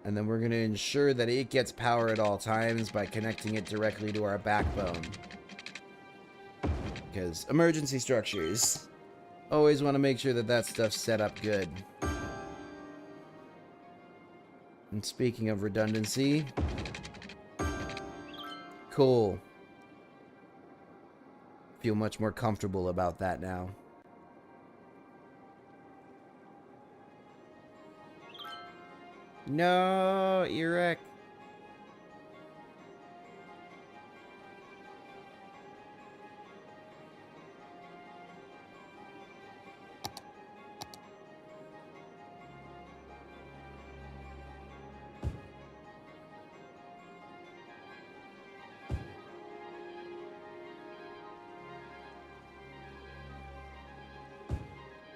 And then we're going to ensure that it gets power at all times by connecting it directly to our backbone. Because emergency structures. Always want to make sure that that stuff's set up good. And speaking of redundancy... Cool. Feel much more comfortable about that now. No, Eric.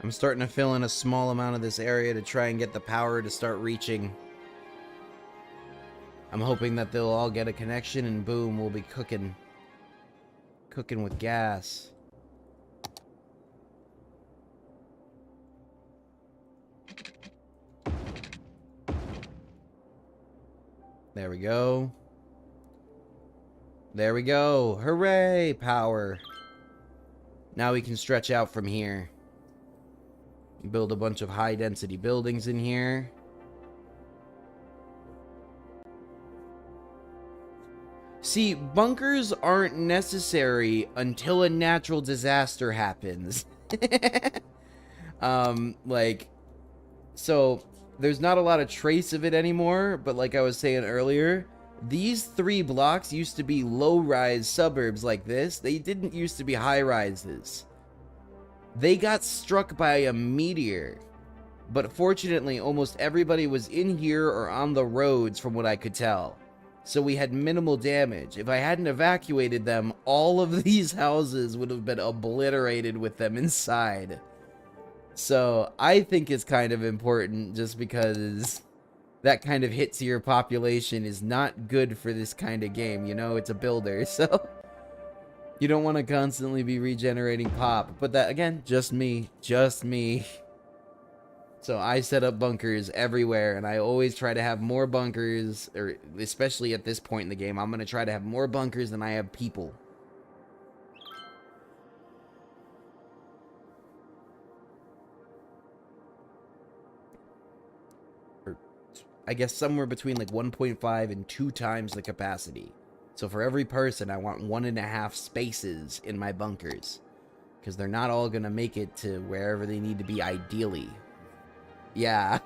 I'm starting to fill in a small amount of this area to try and get the power to start reaching. I'm hoping that they'll all get a connection and boom, we'll be cooking. Cooking with gas. There we go. There we go. Hooray, power. Now we can stretch out from here. Build a bunch of high-density buildings in here. See, bunkers aren't necessary until a natural disaster happens. So, there's not a lot of trace of it anymore, but like I was saying earlier, these 3 blocks used to be low-rise suburbs like this. They didn't used to be high-rises. They got struck by a meteor, but fortunately almost everybody was in here or on the roads from what I could tell. So we had minimal damage. If I hadn't evacuated them, all of these houses would have been obliterated with them inside. So I think it's kind of important just because that kind of hit to your population is not good for this kind of game. You know, it's a builder, so... You don't want to constantly be regenerating pop. But that, again, just me. Just me. So I set up bunkers everywhere, and I always try to have more bunkers, or especially at this point in the game, I'm going to try to have more bunkers than I have people. Or, I guess somewhere between like 1.5 and 2 times the capacity. So for every person, I want 1.5 spaces in my bunkers. Because they're not all going to make it to wherever they need to be ideally. Yeah.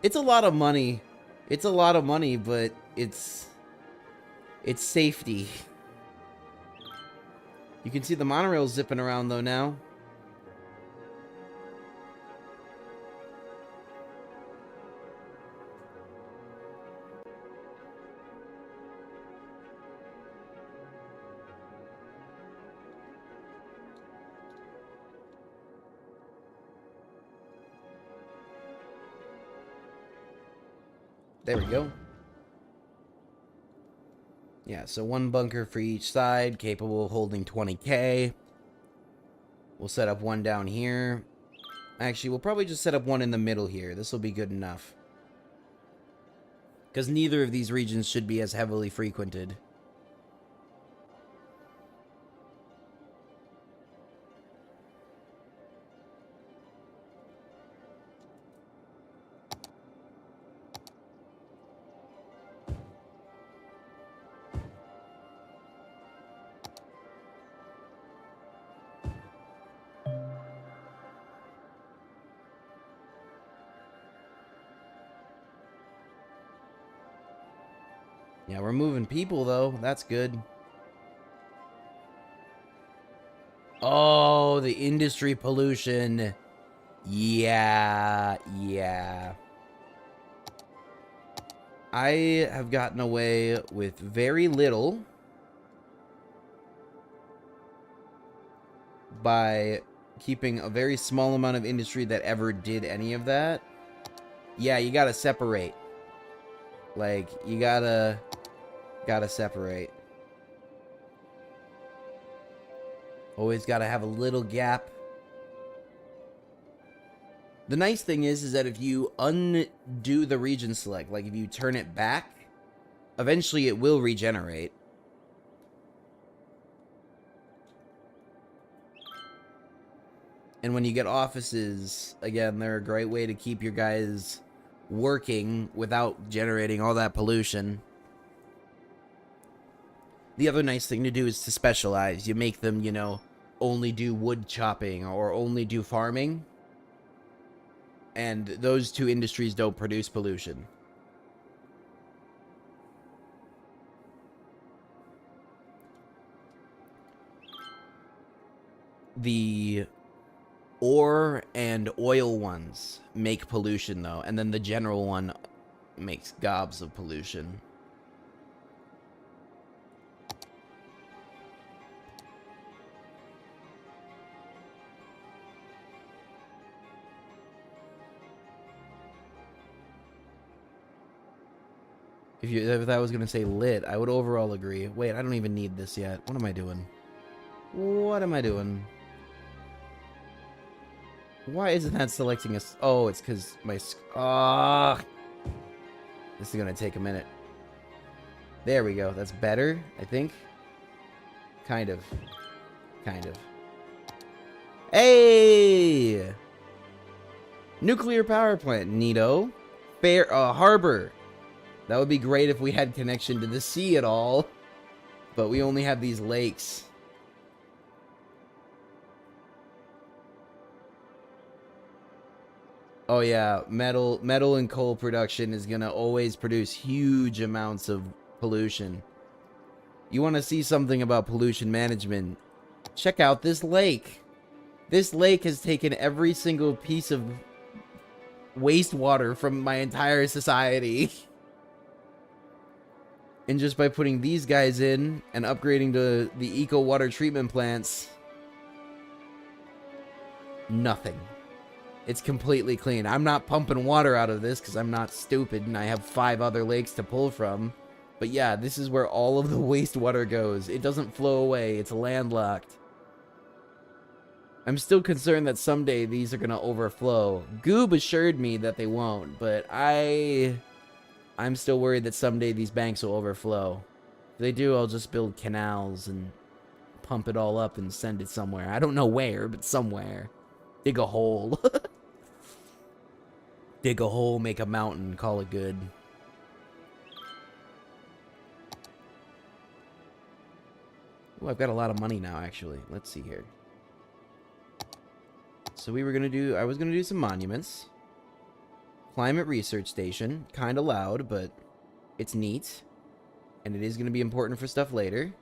It's a lot of money. It's a lot of money, but it's safety. You can see the monorail zipping around though now. There we go. Yeah, so 1 bunker for each side, capable of holding 20k. We'll set up 1 down here. Actually, we'll probably just set up 1 in the middle here. This will be good enough. Because neither of these regions should be as heavily frequented. Yeah, we're moving people, though. That's good. Oh, the industry pollution. Yeah, yeah. I have gotten away with very little by keeping a very small amount of industry that ever did any of that. Yeah, you gotta separate. Like, you gotta separate. Always gotta have a little gap. The nice thing is that if you undo the region select, like if you turn it back, eventually it will regenerate. And when you get offices, again, they're a great way to keep your guys working without generating all that pollution. The other nice thing to do is to specialize. You make them, you know, only do wood chopping or only do farming. And those two industries don't produce pollution. The ore and oil ones make pollution, though, and then the general one makes gobs of pollution. If that was going to say lit, I would overall agree. Wait, I don't even need this yet. What am I doing? What am I doing? Why isn't that selecting us? Oh, it's because my... Ah! This is going to take a minute. There we go. That's better, I think. Kind of. Kind of. Hey! Nuclear power plant, neato. Fair, harbor. That would be great if we had connection to the sea at all. But we only have these lakes. Oh yeah, metal and coal production is gonna always produce huge amounts of pollution. You want to see something about pollution management? Check out this lake. This lake has taken every single piece of wastewater from my entire society. And just by putting these guys in and upgrading to the eco water treatment plants, nothing. It's completely clean. I'm not pumping water out of this because I'm not stupid and I have 5 other lakes to pull from. But yeah, this is where all of the wastewater goes. It doesn't flow away. It's landlocked. I'm still concerned that someday these are going to overflow. Goob assured me that they won't, but I'm still worried that someday these banks will overflow. If they do, I'll just build canals and pump it all up and send it somewhere. I don't know where, but somewhere. Dig a hole. Dig a hole, make a mountain, call it good. Ooh, I've got a lot of money now, actually. Let's see here. So I was gonna do some monuments. Climate research station, kind of loud, but it's neat. And it is gonna be important for stuff later.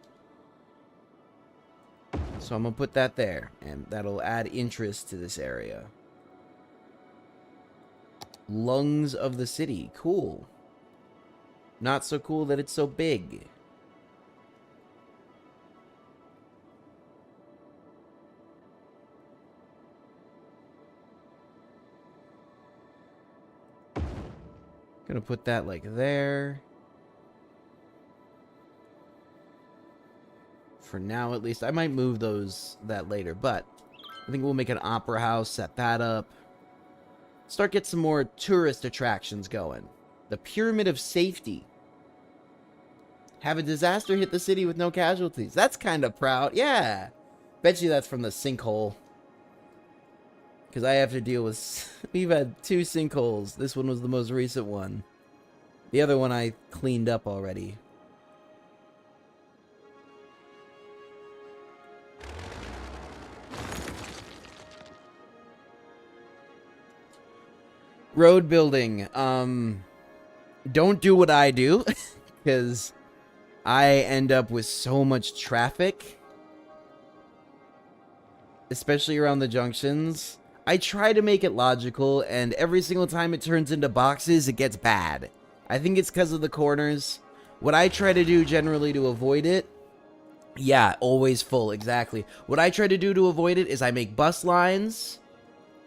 So I'm gonna put that there, and that'll add interest to this area. Lungs of the city, cool. Not so cool that it's so big. Gonna put that like there. For now, at least. I might move that later, but I think we'll make an opera house, set that up. Start get some more tourist attractions going. The Pyramid of Safety. Have a disaster hit the city with no casualties. That's kind of proud. Yeah. Bet you that's from the sinkhole. Because I have to deal with... We've had 2 sinkholes. This one was the most recent one. The other one I cleaned up already. Road building. Don't do what I do. Because I end up with so much traffic, especially around the junctions. I try to make it logical, and every single time it turns into boxes, it gets bad. I think it's because of the corners. What I try to do generally to avoid it, yeah, always full, exactly. What I try to do to avoid it is I make bus lines,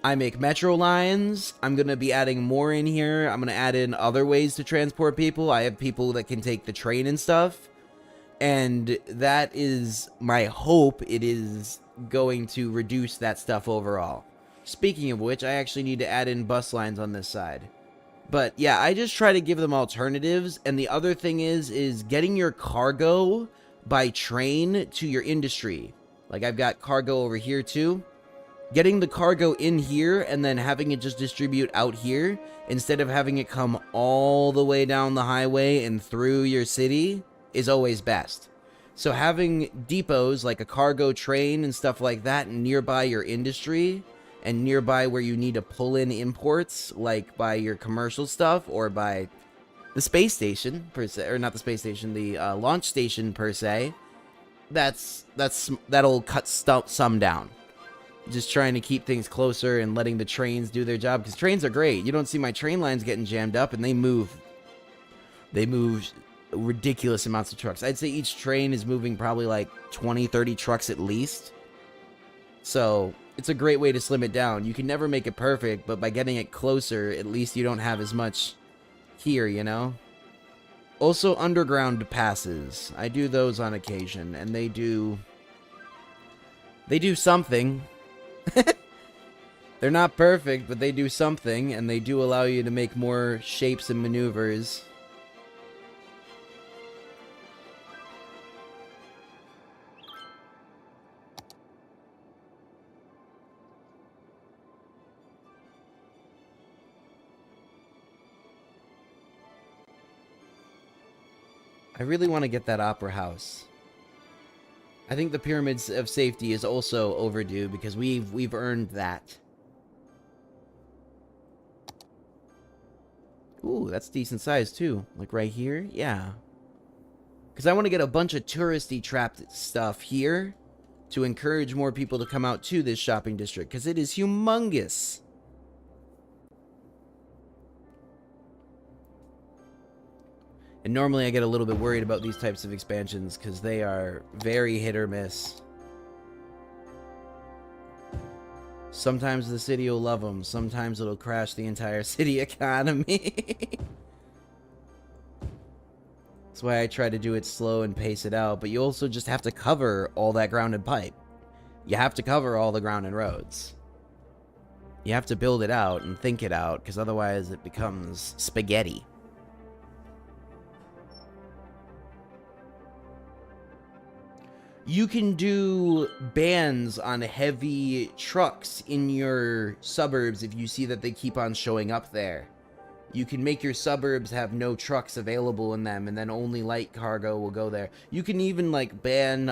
I make metro lines. I'm going to be adding more in here. I'm going to add in other ways to transport people. I have people that can take the train and stuff. And that is my hope. It is going to reduce that stuff overall. Speaking of which, I actually need to add in bus lines on this side. But yeah, I just try to give them alternatives. And the other thing is getting your cargo by train to your industry. Like I've got cargo over here too. Getting the cargo in here and then having it just distribute out here instead of having it come all the way down the highway and through your city is always best. So having depots like a cargo train and stuff like that nearby your industry and nearby where you need to pull in imports, like by your commercial stuff or by the space station per se, or not the space station, the launch station per se, that'll cut some down. Just trying to keep things closer and letting the trains do their job, because trains are great. You don't see my train lines getting jammed up, and they move ridiculous amounts of trucks. I'd say each train is moving probably like 20, 30 trucks at least. So it's a great way to slim it down. You can never make it perfect, but by getting it closer, at least you don't have as much here, you know? Also, underground passes. I do those on occasion, and they do something. They're not perfect, but they do something, and they do allow you to make more shapes and maneuvers. I really want to get that opera house. I think the pyramids of safety is also overdue because we've earned that. Ooh, that's decent size too. Like right here, yeah. Because I want to get a bunch of touristy trapped stuff here to encourage more people to come out to this shopping district because it is humongous. And normally I get a little bit worried about these types of expansions because they are very hit or miss. Sometimes the city will love them. Sometimes it'll crash the entire city economy. That's why I try to do it slow and pace it out. But you also just have to cover all that ground and pipe. You have to cover all the ground and roads. You have to build it out and think it out because otherwise it becomes spaghetti. You can do bans on heavy trucks in your suburbs if you see that they keep on showing up there. You can make your suburbs have no trucks available in them, and then only light cargo will go there. You can even like ban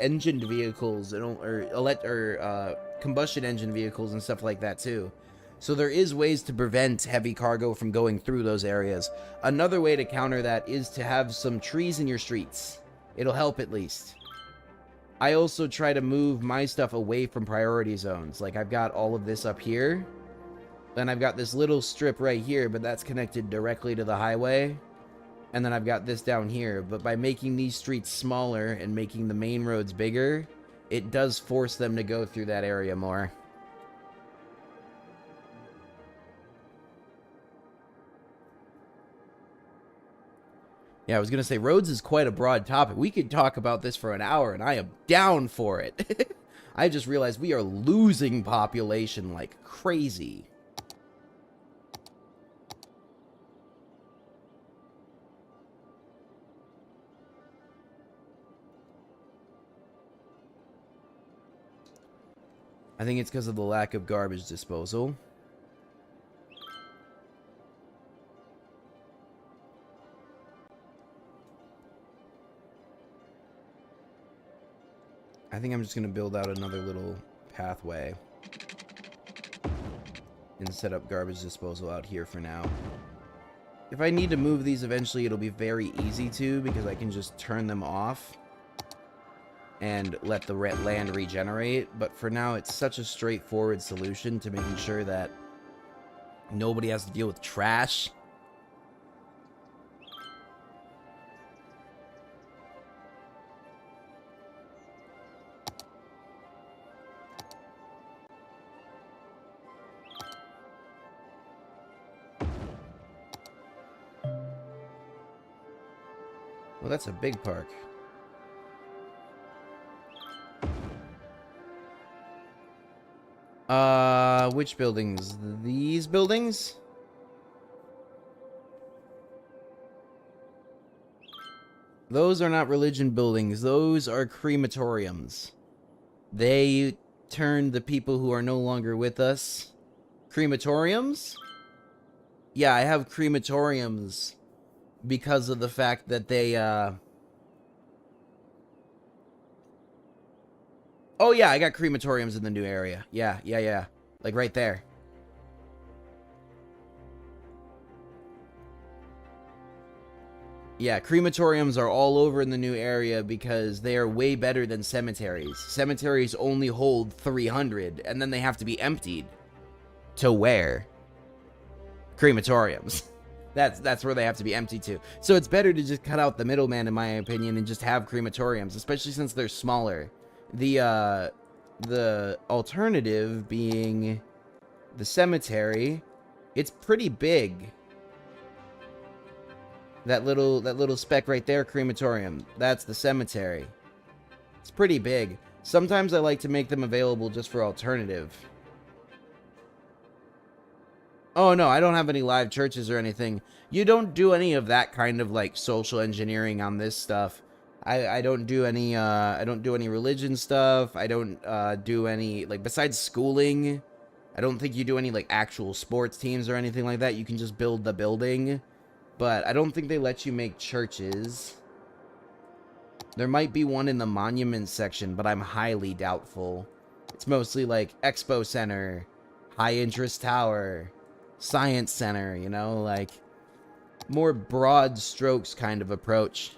engined vehicles or combustion engine vehicles and stuff like that too. So there is ways to prevent heavy cargo from going through those areas. Another way to counter that is to have some trees in your streets. It'll help at least. I also try to move my stuff away from priority zones. Like, I've got all of this up here. Then I've got this little strip right here, but that's connected directly to the highway. And then I've got this down here. But by making these streets smaller and making the main roads bigger, it does force them to go through that area more. Yeah, I was going to say, roads is quite a broad topic. We could talk about this for an hour, and I am down for it. I just realized we are losing population like crazy. I think it's because of the lack of garbage disposal. I think I'm just going to build out another little pathway and set up garbage disposal out here for now. If I need to move these eventually, it'll be very easy to, because I can just turn them off and let the land regenerate. But for now, it's such a straightforward solution to making sure that nobody has to deal with trash. Well, that's a big park. Which buildings? These buildings? Those are not religion buildings. Those are crematoriums. They turn the people who are no longer with us. Crematoriums? Yeah, I have crematoriums because of the fact that they, Oh, yeah, I got crematoriums in the new area. Yeah. Like, right there. Yeah, crematoriums are all over in the new area because they are way better than cemeteries. Cemeteries only hold 300, and then they have to be emptied. To where? Crematoriums. That's where they have to be emptied to. So it's better to just cut out the middleman, in my opinion, and just have crematoriums, especially since they're smaller. The alternative being the cemetery, it's pretty big. That little speck right there, crematorium, that's the cemetery. It's pretty big. Sometimes I like to make them available just for alternative. Oh no, I don't have any live churches or anything. You don't do any of that kind of like social engineering on this stuff. I don't do any religion stuff. I don't do any, like, besides schooling, I don't think you do any like actual sports teams or anything like that. You can just build the building. But I don't think they let you make churches. There might be one in the monuments section, but I'm highly doubtful. It's mostly like Expo Center, High Interest Tower, Science Center, you know, like more broad strokes kind of approach.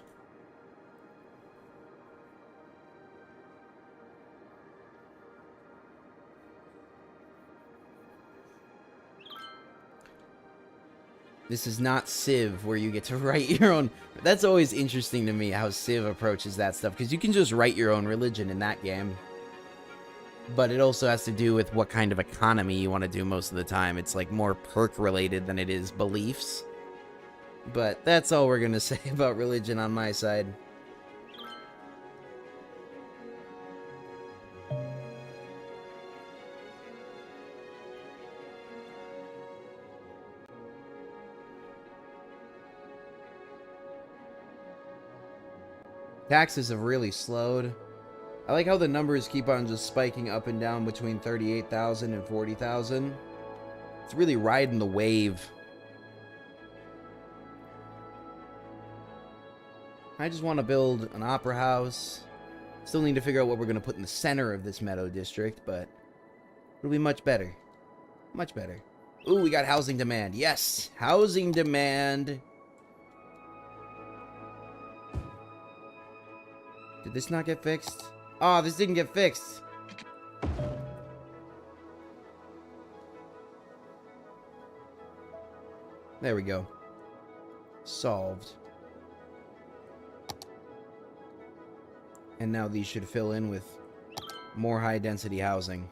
This is not Civ, where you get to write your own. That's always interesting to me, how Civ approaches that stuff, because you can just write your own religion in that game. But it also has to do with what kind of economy you want to do most of the time. It's like more perk related than it is beliefs. But that's all we're going to say about religion on my side. Taxes have really slowed. I like how the numbers keep on just spiking up and down between 38,000 and 40,000. It's really riding the wave. I just want to build an opera house. Still need to figure out what we're going to put in the center of this meadow district, but it'll be much better. Much better. Ooh, we got housing demand. Yes, housing demand. Did this not get fixed? Oh, this didn't get fixed. There we go. Solved. And now these should fill in with more high-density housing.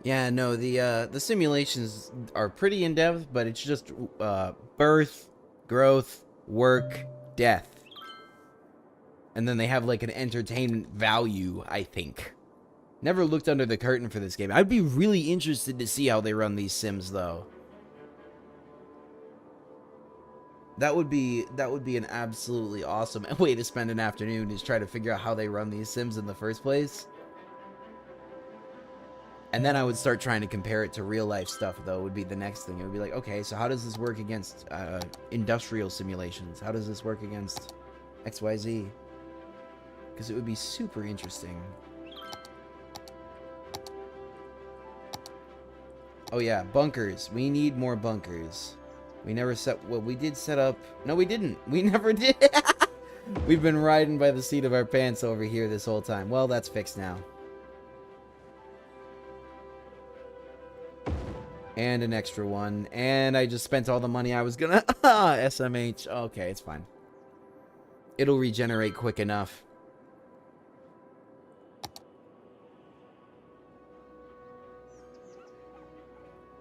Yeah, no, the simulations are pretty in-depth, but it's just birth, growth, work, death. And then they have like an entertainment value, I think. Never looked under the curtain for this game. I'd be really interested to see how they run these sims, though. That would be an absolutely awesome way to spend an afternoon, is try to figure out how they run these sims in the first place. And then I would start trying to compare it to real life stuff, though, would be the next thing. It would be like, okay, so how does this work against industrial simulations? How does this work against XYZ? Because it would be super interesting. Oh yeah, bunkers. We need more bunkers. We never set... Well, we did set up... No, we didn't. We never did. We've been riding by the seat of our pants over here this whole time. Well, that's fixed now. And an extra one. And I just spent all the money I was gonna... SMH. Okay, it's fine. It'll regenerate quick enough.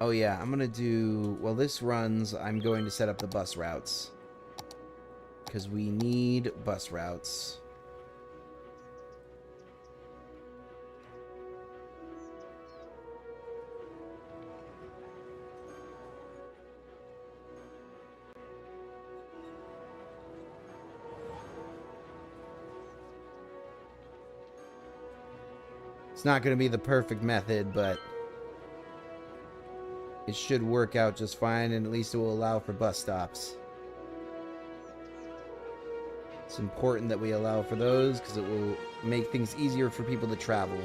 Oh yeah, I'm gonna do... Well, this runs, I'm going to set up the bus routes. Because we need bus routes. It's not going to be the perfect method, but it should work out just fine, and at least it will allow for bus stops. It's important that we allow for those, because it will make things easier for people to travel.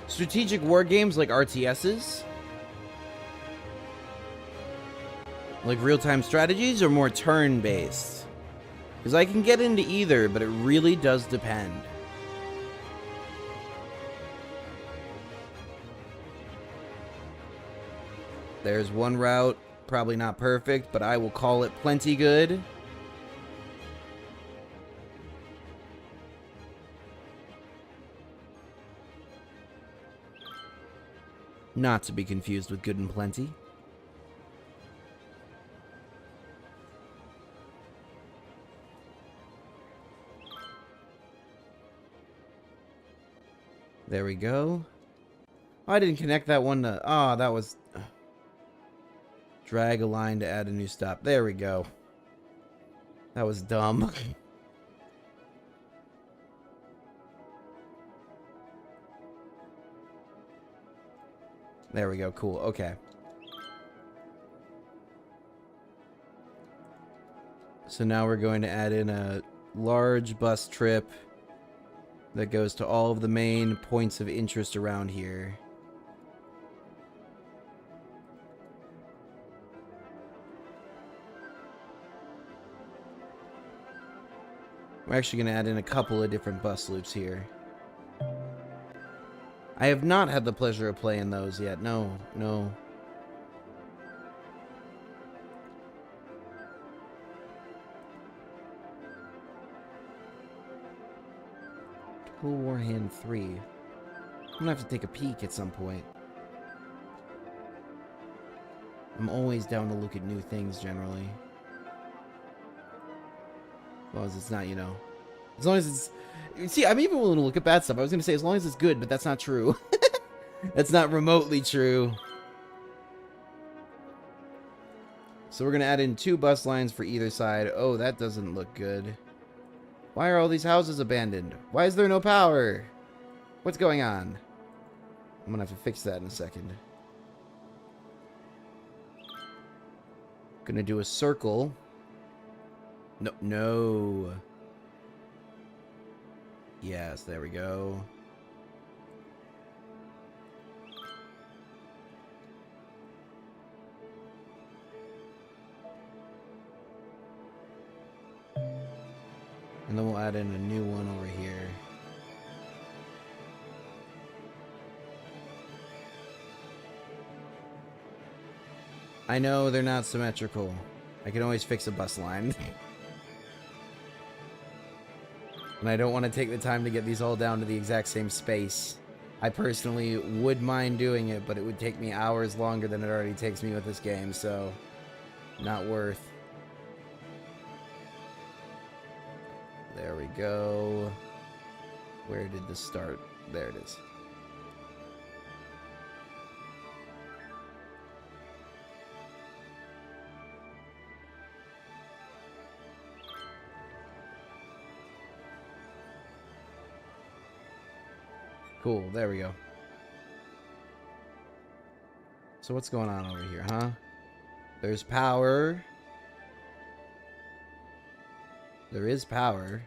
Strategic war games like RTSs? Like real-time strategies or more turn-based? Because I can get into either, but it really does depend. There's one route, probably not perfect, but I will call it plenty good. Not to be confused with good and plenty. There we go. Oh, I didn't connect that one to... Oh, that was... Drag a line to add a new stop. There we go. That was dumb. There we go. Cool. Okay. So now we're going to add in a large bus trip that goes to all of the main points of interest around here. We're actually going to add in a couple of different bus loops here. I have not had the pleasure of playing those yet. No, no. Total War Hand 3. I'm gonna have to take a peek at some point. I'm always down to look at new things, generally. As long as it's not, you know... As long as it's... See, I'm even willing to look at bad stuff. I was going to say, as long as it's good, but that's not true. That's not remotely true. So we're going to add in 2 bus lines for either side. Oh, that doesn't look good. Why are all these houses abandoned? Why is there no power? What's going on? I'm going to have to fix that in a second. Going to do a circle. No, no. Yes, there we go. And then we'll add in a new one over here. I know they're not symmetrical. I can always fix a bus line. And I don't want to take the time to get these all down to the exact same space. I personally would mind doing it, but it would take me hours longer than it already takes me with this game, so not worth. There we go. Where did this start? There it is. Cool, there we go. So what's going on over here, huh? There's power. There is power.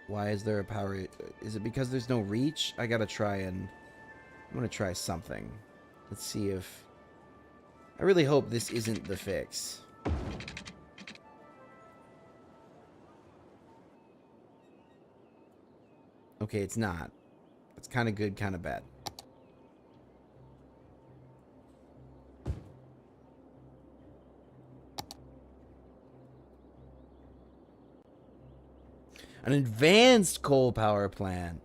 Why is there a power? Is it because there's no reach? I gotta try and... I'm gonna try something. Let's see if... I really hope this isn't the fix. Okay, it's not. It's kind of good, kind of bad. An advanced coal power plant.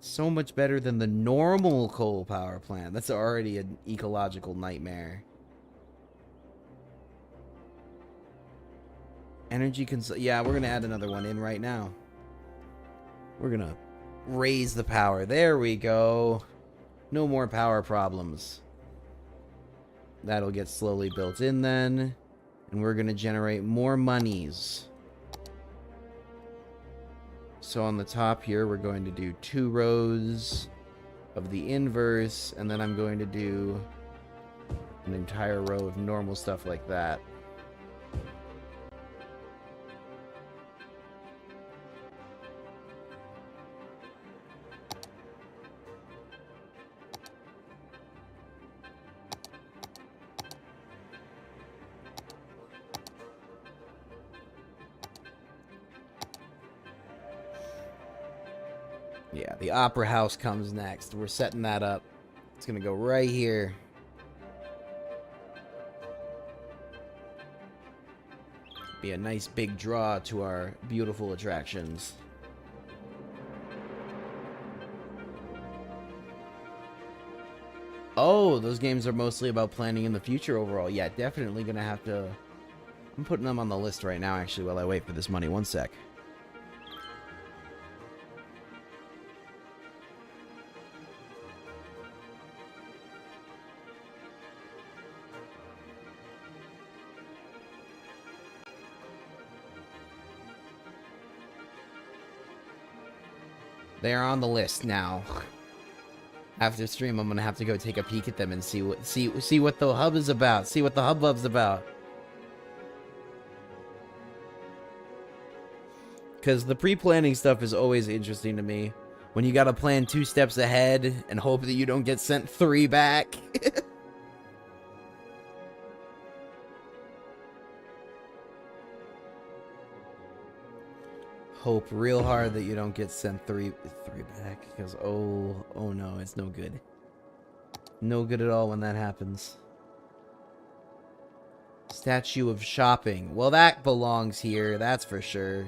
So much better than the normal coal power plant. That's already an ecological nightmare. Energy yeah, we're going to add another one in right now. We're going to raise the power. There we go. No more power problems. That'll get slowly built in then. And we're going to generate more monies. So on the top here, we're going to do 2 rows of the inverse, and then I'm going to do an entire row of normal stuff like that. Yeah, the Opera House comes next. We're setting that up. It's going to go right here. Be a nice big draw to our beautiful attractions. Oh, those games are mostly about planning in the future overall. Yeah, definitely going to have to... I'm putting them on the list right now, actually, while I wait for this money. One sec. They are on the list now. After stream, I'm gonna have to go take a peek at them and see what the hub is about. See what the hubbub's about. Because the pre-planning stuff is always interesting to me. When you gotta plan 2 steps ahead and hope that you don't get sent 3 back. Hope real hard that you don't get sent three back, because oh no, it's no good. No good at all when that happens. Statue of shopping. Well, that belongs here, that's for sure.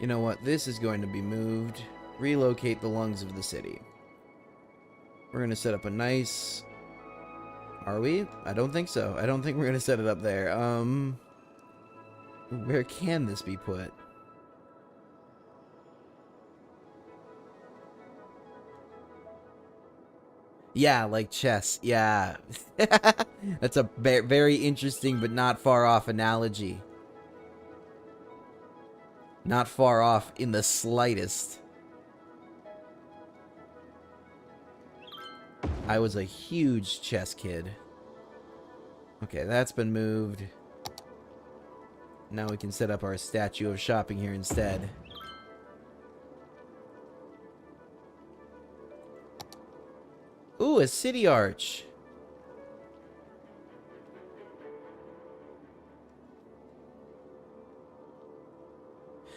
You know what? This is going to be moved. Relocate the lungs of the city. We're going to set up a nice... Are we? I don't think so. I don't think we're going to set it up there. Where can this be put? Yeah, like chess. Yeah. That's a very interesting but not far off analogy. Not far off in the slightest. I was a huge chess kid. Okay, that's been moved. Now we can set up our statue of shopping here instead. Ooh, a city arch.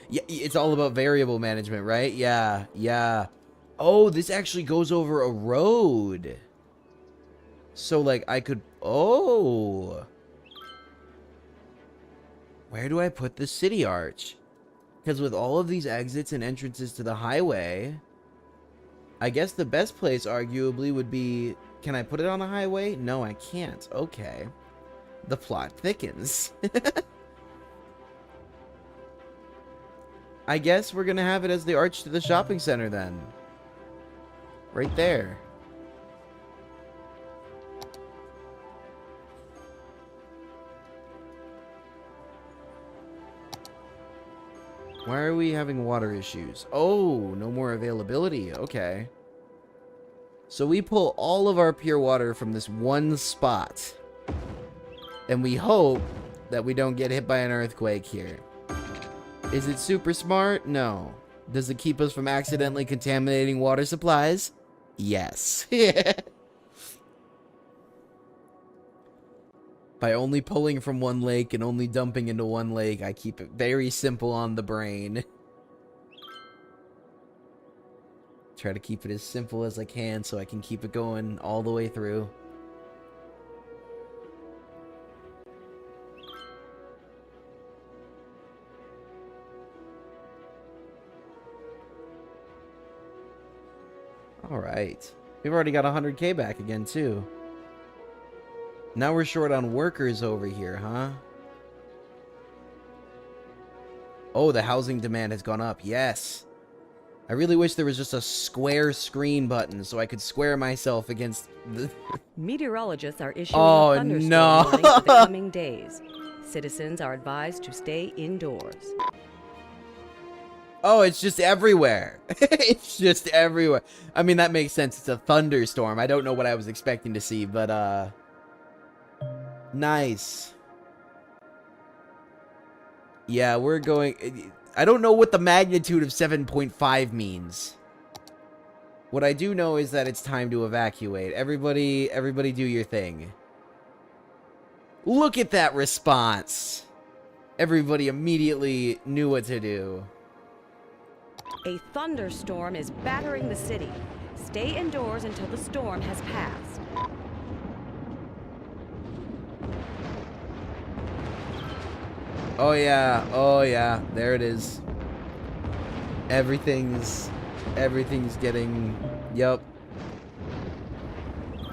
Yeah, it's all about variable management, right? Yeah, yeah. Oh, this actually goes over a road. So, like, I could... Oh! Where do I put the city arch? Because with all of these exits and entrances to the highway, I guess the best place, arguably, would be... Can I put it on the highway? No, I can't. Okay. The plot thickens. I guess we're gonna have it as the arch to the shopping center, then. Right there. Why are we having water issues? Oh, no more availability. Okay. So we pull all of our pure water from this one spot. And we hope that we don't get hit by an earthquake here. Is it super smart? No. Does it keep us from accidentally contaminating water supplies? Yes. By only pulling from one lake and only dumping into one lake, I keep it very simple on the brain. Try to keep it as simple as I can so I can keep it going all the way through. Alright. We've already got 100k back again, too. Now we're short on workers over here, huh? Oh, the housing demand has gone up. Yes. I really wish there was just a square screen button so I could square myself against the... Meteorologists are issuing a thunderstorm warning for the coming days. Citizens are advised to stay indoors. Oh, it's just everywhere. It's just everywhere. I mean, that makes sense. It's a thunderstorm. I don't know what I was expecting to see, but, nice. Yeah, we're going... I don't know what the magnitude of 7.5 means. What I do know is that it's time to evacuate. Everybody do your thing. Look at that response. Everybody immediately knew what to do. A thunderstorm is battering the city. Stay indoors until the storm has passed. Oh yeah, there it is. Everything's getting, yep.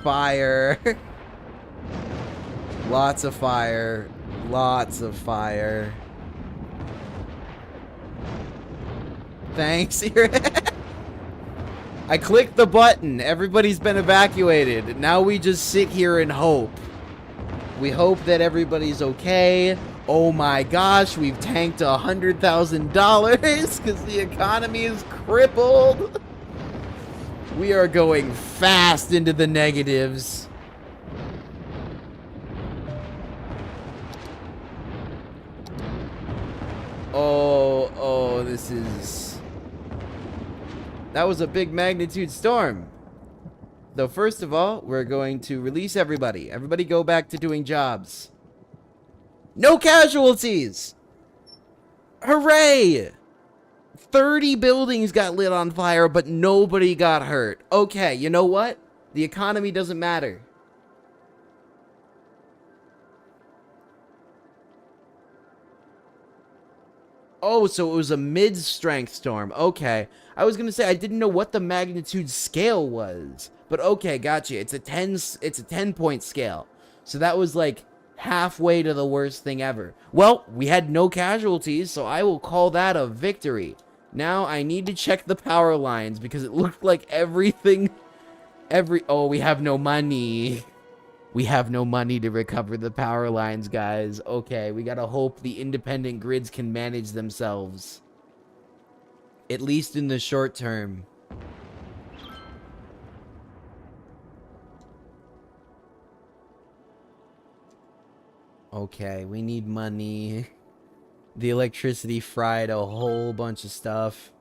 Fire. Lots of fire. Lots of fire. Thanks. I clicked the button. Everybody's been evacuated. Now we just sit here and hope. We hope that everybody's okay. Oh my gosh, we've tanked $100,000 because the economy is crippled. We are going fast into the negatives. Oh, this is... That was a big magnitude storm. Though first of all, we're going to release everybody. Everybody go back to doing jobs. No casualties! Hooray! 30 buildings got lit on fire, but nobody got hurt. Okay, you know what? The economy doesn't matter. Oh, so it was a mid-strength storm. Okay. I was going to say, I didn't know what the magnitude scale was. But okay, gotcha. It's a 10-point scale. So that was like halfway to the worst thing ever. Well, we had no casualties, so I will call that a victory. Now I need to check the power lines because it looked like everything... Oh, we have no money. We have no money to recover the power lines, guys. Okay, we gotta hope the independent grids can manage themselves. At least in the short term. Okay, we need money. The electricity fried a whole bunch of stuff.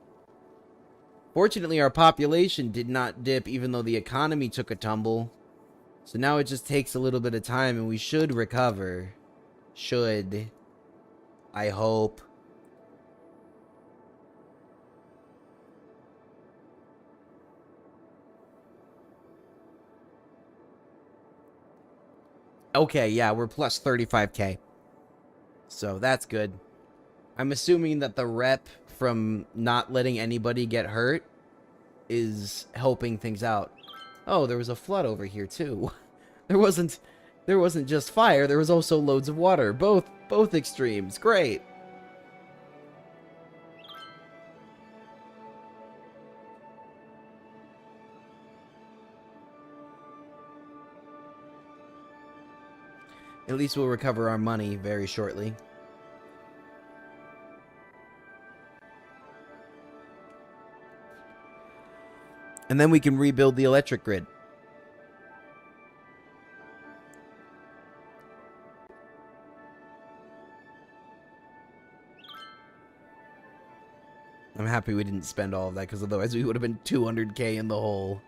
Fortunately, our population did not dip even though the economy took a tumble. So now it just takes a little bit of time and we should recover. Should. I hope. Okay, yeah, we're plus 35k. So that's good. I'm assuming that the rep from not letting anybody get hurt is helping things out. Oh, there was a flood over here too. There wasn't just fire, there was also loads of water. Both extremes. Great. At least we'll recover our money very shortly. And then we can rebuild the electric grid. I'm happy we didn't spend all of that, because otherwise we would have been 200k in the hole.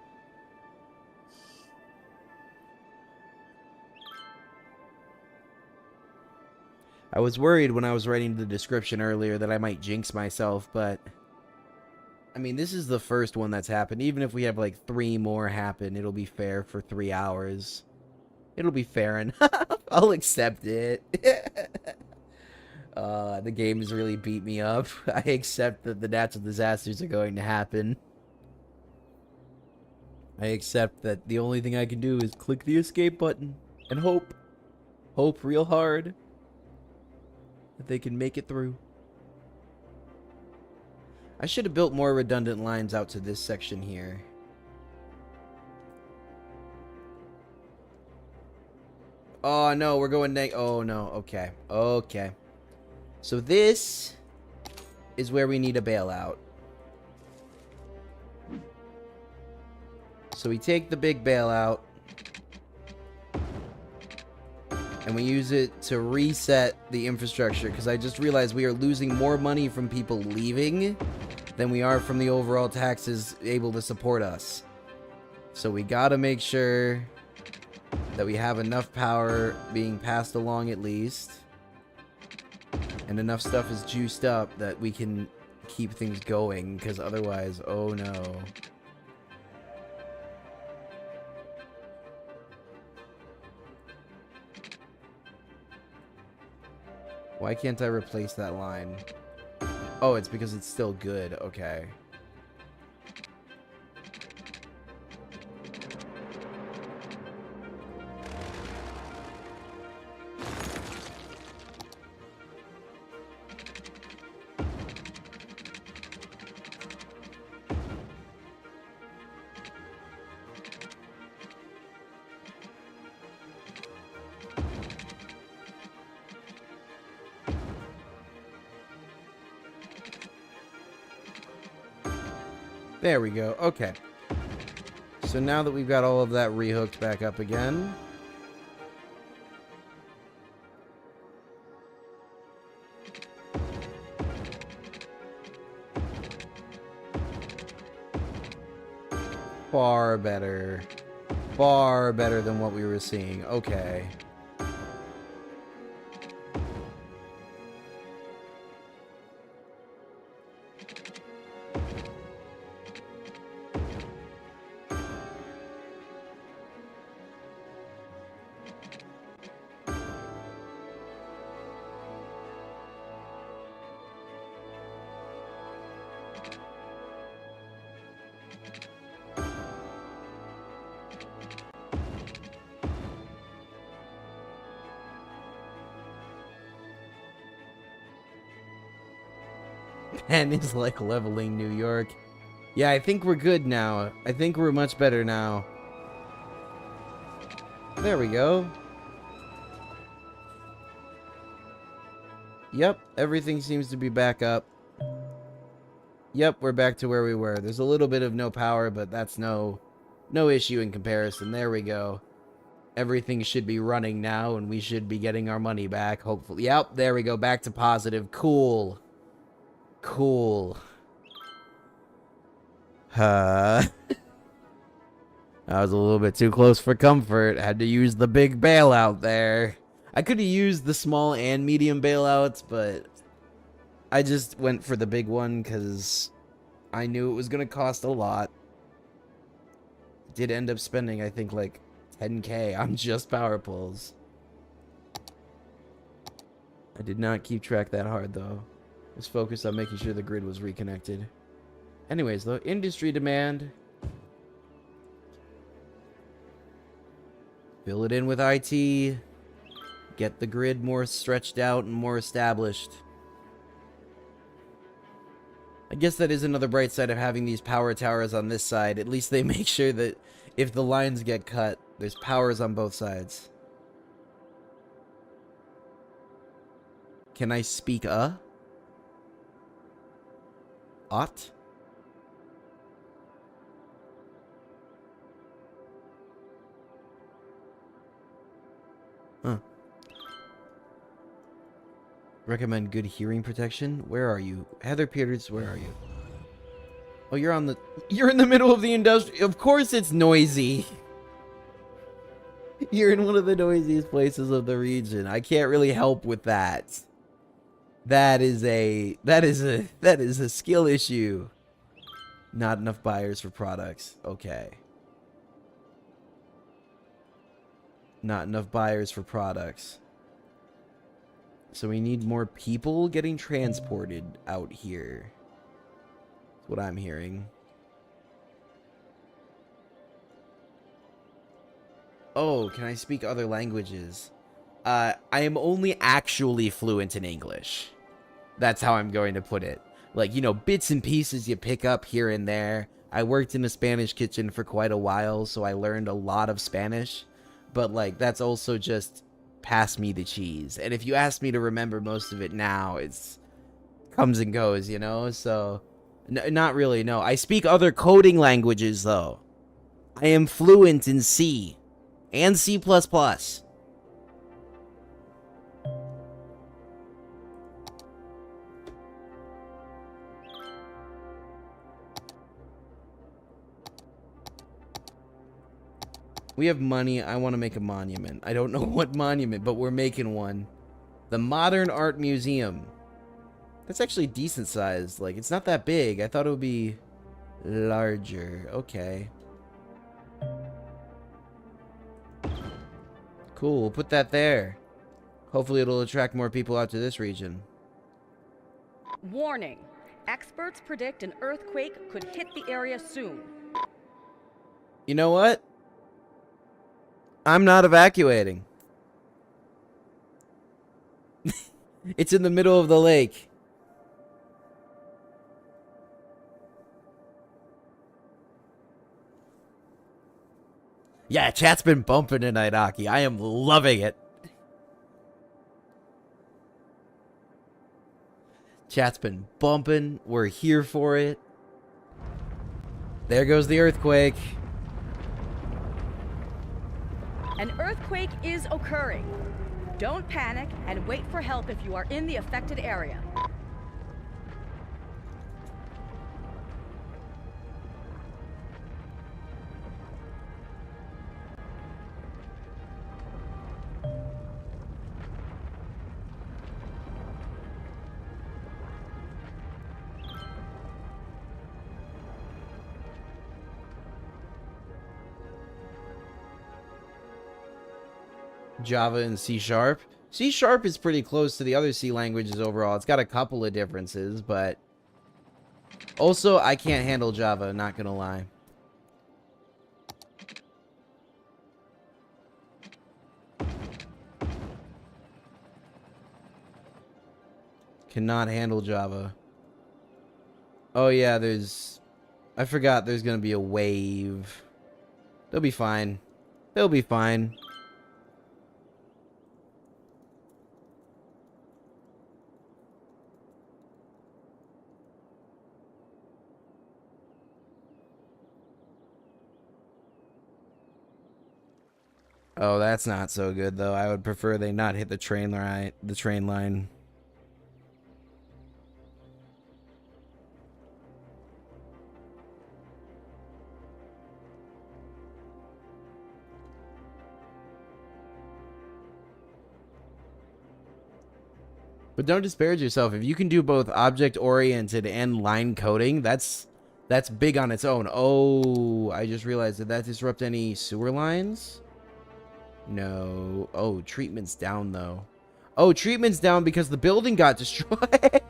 I was worried when I was writing the description earlier that I might jinx myself, but... I mean, this is the first one that's happened. Even if we have, like, 3 more happen, it'll be fair for 3 hours. It'll be fair, and I'll accept it. The game has really beat me up. I accept that the natural disasters are going to happen. I accept that the only thing I can do is click the escape button and hope. Hope real hard that they can make it through. I should have built more redundant lines out to this section here. Oh no, we're going oh no, okay. Okay. So this is where we need a bailout. So we take the big bailout and we use it to reset the infrastructure, because I just realized we are losing more money from people leaving than we are from the overall taxes able to support us. So we gotta make sure that we have enough power being passed along at least, and enough stuff is juiced up that we can keep things going, because otherwise, oh no. Why can't I replace that line? Oh, it's because it's still good. Okay. There we go. Okay. So now that we've got all of that rehooked back up again, far better. Far better than what we were seeing. Okay. Penn is like leveling New York. Yeah, I think we're good now. I think we're much better now. There we go. Yep, everything seems to be back up. Yep, we're back to where we were. There's a little bit of no power, but that's no issue in comparison. There we go. Everything should be running now, and we should be getting our money back, hopefully. Yep, there we go. Back to positive. Cool. Cool. That was a little bit too close for comfort. Had to use the big bailout there. I could have used the small and medium bailouts, but I just went for the big one because I knew it was going to cost a lot. Did end up spending, I think, like 10k on just power pulls. I did not keep track that hard, though. I was focused on making sure the grid was reconnected. Anyways, though, industry demand. Fill it in with IT. Get the grid more stretched out and more established. I guess that is another bright side of having these power towers on this side. At least they make sure that if the lines get cut, there's powers on both sides. Can I speak Ought? Huh. Recommend good hearing protection? Where are you? Heather Peters, where are you? Oh, you're in the middle of the industry. Of course it's noisy. You're in one of the noisiest places of the region. I can't really help with that. That is a skill issue. Not enough buyers for products. Okay. Not enough buyers for products. So we need more people getting transported out here. That's what I'm hearing. Oh, can I speak other languages? I am only actually fluent in English. That's how I'm going to put it. Like, you know, bits and pieces you pick up here and there. I worked in a Spanish kitchen for quite a while, so I learned a lot of Spanish. But, like, that's also just pass me the cheese. And if you ask me to remember most of it now, it's comes and goes, you know? So, not really, no. I speak other coding languages, though. I am fluent in C and C++. We have money. I want to make a monument. I don't know what monument, but we're making one. The Modern Art Museum. That's actually decent sized. Like, it's not that big. I thought it would be larger. Okay. Cool. We'll put that there. Hopefully it'll attract more people out to this region. Warning. Experts predict an earthquake could hit the area soon. You know what? I'm not evacuating. It's in the middle of the lake. Yeah, chat's been bumping tonight, Aki. I am loving it. Chat's been bumping. We're here for it. There goes the earthquake. An earthquake is occurring. Don't panic and wait for help if you are in the affected area. Java and C Sharp. C Sharp is pretty close to the other C languages overall. It's got a couple of differences, but also I can't handle Java, not gonna lie. Cannot handle Java. Oh yeah, I forgot there's gonna be a wave. They'll be fine. They'll be fine. Oh, that's not so good though. I would prefer they not hit the train line. But don't disparage yourself. If you can do both object-oriented and line coding, that's big on its own. Oh, I just realized, did that disrupt any sewer lines? No. Oh, treatment's down, though. Oh, treatment's down because the building got destroyed.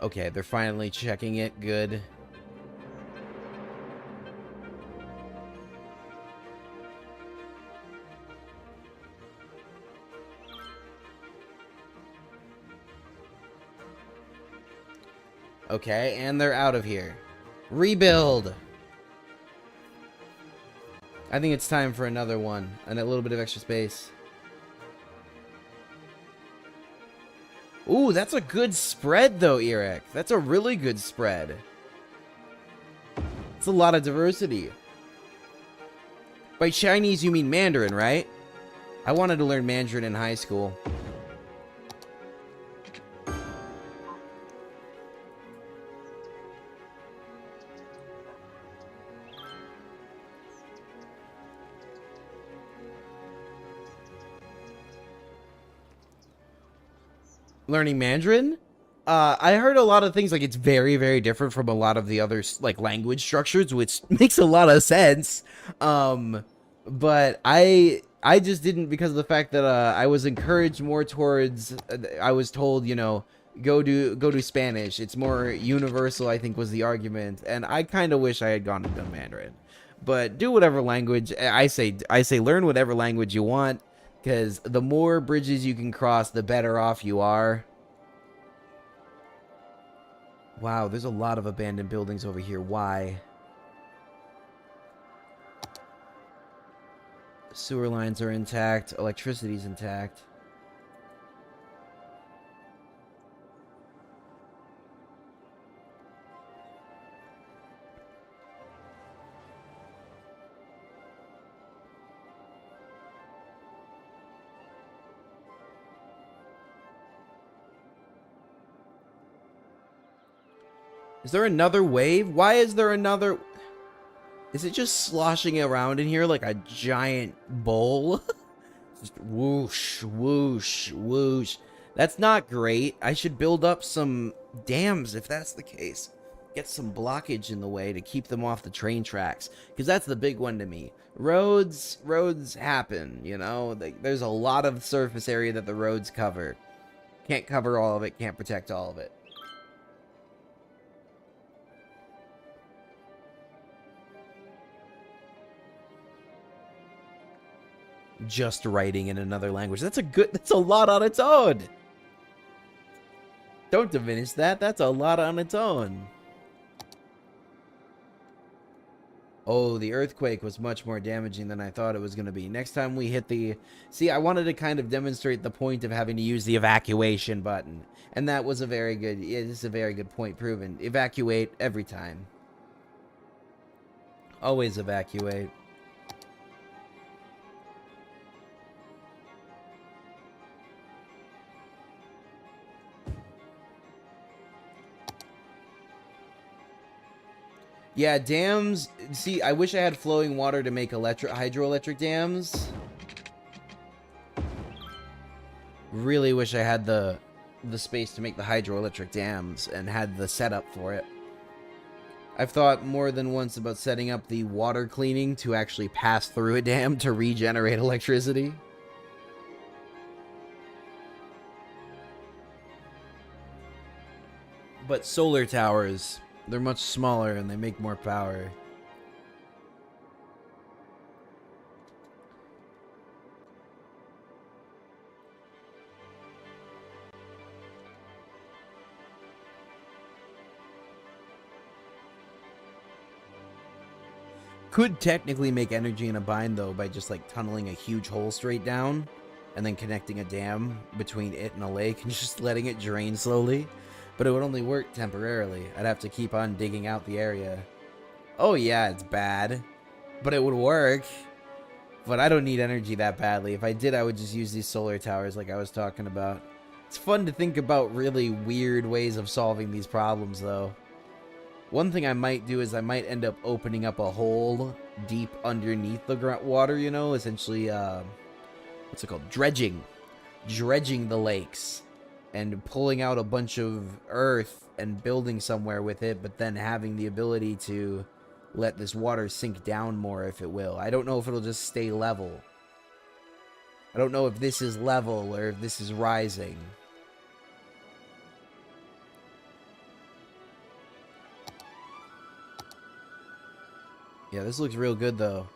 Okay, they're finally checking it. Good. Okay, and they're out of here. Rebuild. I think it's time for another one and a little bit of extra space. Ooh, that's a good spread though, Eric. That's a really good spread. It's a lot of diversity. By Chinese, you mean Mandarin, right? I wanted to learn Mandarin in high school. Learning Mandarin? I heard a lot of things like it's very, very different from a lot of the other like language structures, which makes a lot of sense. But I just didn't because of the fact that I was encouraged more towards. I was told, you know, go to Spanish. It's more universal, I think, was the argument, and I kind of wish I had gone and done Mandarin. But do whatever language I say. Learn whatever language you want, because the more bridges you can cross, the better off you are. Wow, there's a lot of abandoned buildings over here. Why? Sewer lines are intact. Electricity's intact. Is there another wave? Why is there another... Is it just sloshing around in here like a giant bowl? Just whoosh, whoosh, whoosh. That's not great. I should build up some dams if that's the case. Get some blockage in the way to keep them off the train tracks. Because that's the big one to me. Roads happen, you know? There's a lot of surface area that the roads cover. Can't cover all of it, can't protect all of it. Just writing in another language. That's a lot on its own. Don't diminish that. That's a lot on its own. Oh, the earthquake was much more damaging than I thought it was going to be. Next time we hit the... See, I wanted to kind of demonstrate the point of having to use the evacuation button. And that was a very good... Yeah, this is a very good point proven. Evacuate every time. Always evacuate. Yeah, dams... See, I wish I had flowing water to make hydroelectric dams. Really wish I had the space to make the hydroelectric dams and had the setup for it. I've thought more than once about setting up the water cleaning to actually pass through a dam to regenerate electricity. But solar towers... They're much smaller and they make more power. Could technically make energy in a bind though by just like tunneling a huge hole straight down and then connecting a dam between it and a lake and just letting it drain slowly. But it would only work temporarily. I'd have to keep on digging out the area. Oh yeah, it's bad. But it would work. But I don't need energy that badly. If I did, I would just use these solar towers like I was talking about. It's fun to think about really weird ways of solving these problems, though. One thing I might do is I might end up opening up a hole deep underneath the water, you know? Essentially, what's it called? Dredging. Dredging the lakes. And pulling out a bunch of earth and building somewhere with it, but then having the ability to let this water sink down more if it will. I don't know if it'll just stay level. I don't know if this is level or if this is rising. Yeah, this looks real good though.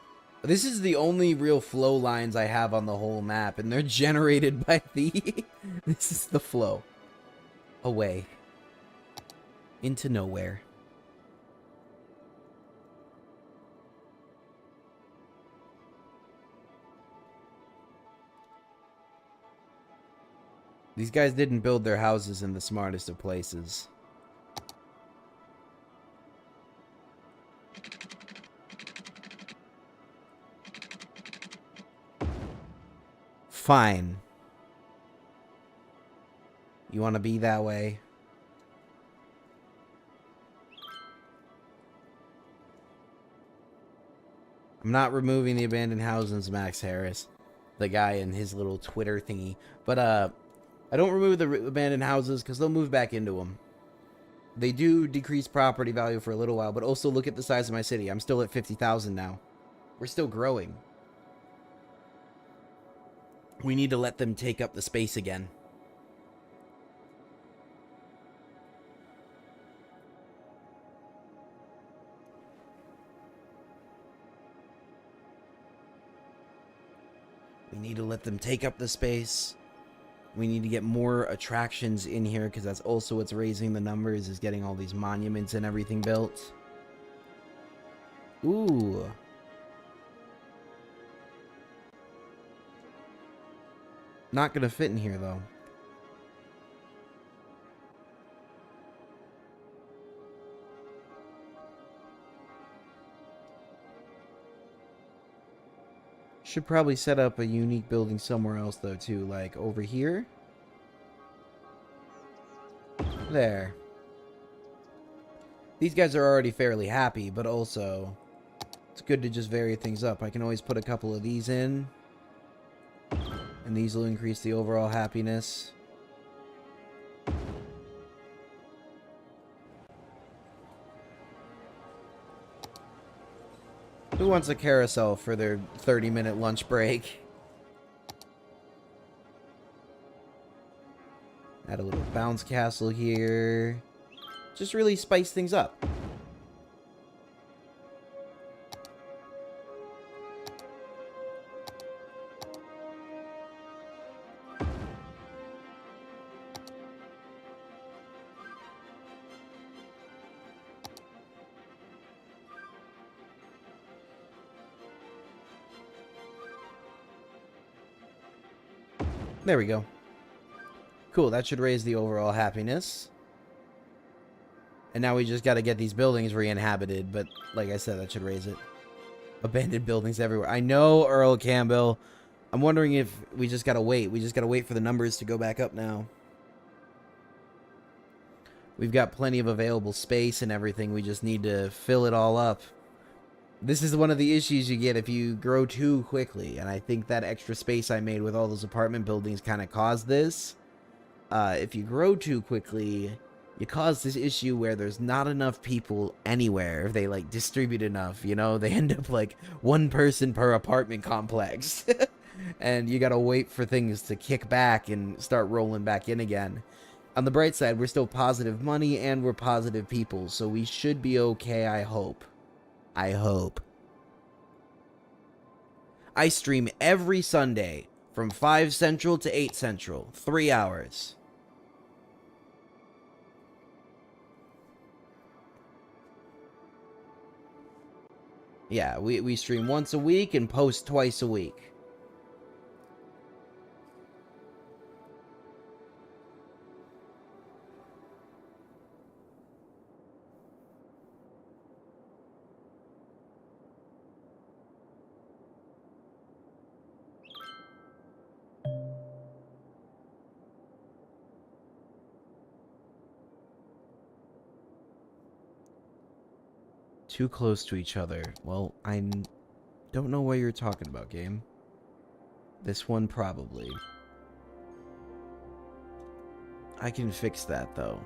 This is the only real flow lines I have on the whole map, and they're generated by the... This is the flow. Away. Into nowhere. These guys didn't build their houses in the smartest of places. Fine. You want to be that way? I'm not removing the abandoned houses, Max Harris. The guy in his little Twitter thingy. But, I don't remove the abandoned houses because they'll move back into them. They do decrease property value for a little while, but also look at the size of my city. I'm still at 50,000 now. We're still growing. We need to let them take up the space again. We need to let them take up the space. We need to get more attractions in here because that's also what's raising the numbers, is getting all these monuments and everything built. Ooh. Not gonna fit in here though. Should probably set up a unique building somewhere else though too, like over here. There. These guys are already fairly happy, but also it's good to just vary things up. I can always put a couple of these in, and these will increase the overall happiness. Who wants a carousel for their 30-minute lunch break? Add a little bounce castle here. Just really spice things up. There we go. Cool, that should raise the overall happiness. And now we just gotta get these buildings re-inhabited, but like I said, that should raise it. Abandoned buildings everywhere. I know, Earl Campbell. I'm wondering if we just gotta wait. We just gotta wait for the numbers to go back up now. We've got plenty of available space and everything. We just need to fill it all up. This is one of the issues you get if you grow too quickly, and I think that extra space I made with all those apartment buildings kind of caused this. If you grow too quickly, you cause this issue where there's not enough people anywhere. If they, like, distribute enough, you know? They end up, like, one person per apartment complex. And you gotta wait for things to kick back and start rolling back in again. On the bright side, we're still positive money and we're positive people, so we should be okay, I hope. I hope. I stream every Sunday from 5 Central to 8 Central. 3 hours. Yeah, we stream once a week and post twice a week. Too close to each other. Well, don't know what you're talking about, game. This one probably. I can fix that, though.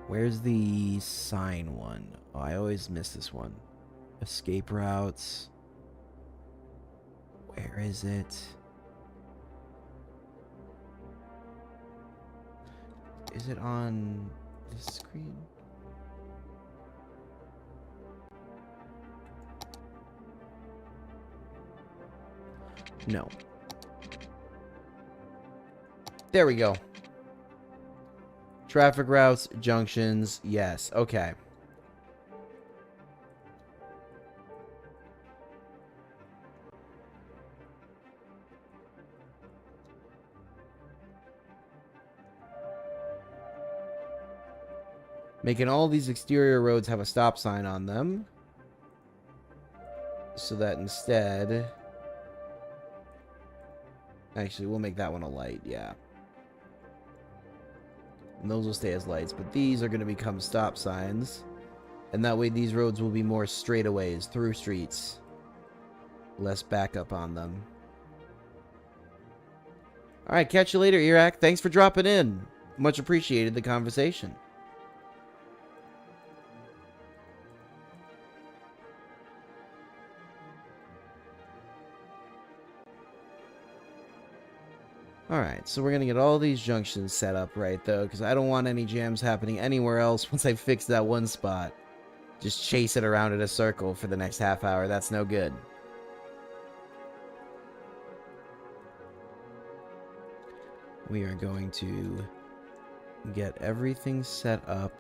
Where's the sign one? Oh, I always miss this one. Escape routes. Where is it? Is it on this screen? No. There we go. Traffic routes, junctions, yes. Okay. Making all these exterior roads have a stop sign on them. So that instead... Actually, we'll make that one a light, yeah. And those will stay as lights, but these are going to become stop signs. And that way these roads will be more straightaways, through streets. Less backup on them. Alright, catch you later, Iraq. Thanks for dropping in. Much appreciated the conversation. Alright, so we're going to get all these junctions set up right, though, because I don't want any jams happening anywhere else once I fix that one spot. Just chase it around in a circle for the next half hour. That's no good. We are going to get everything set up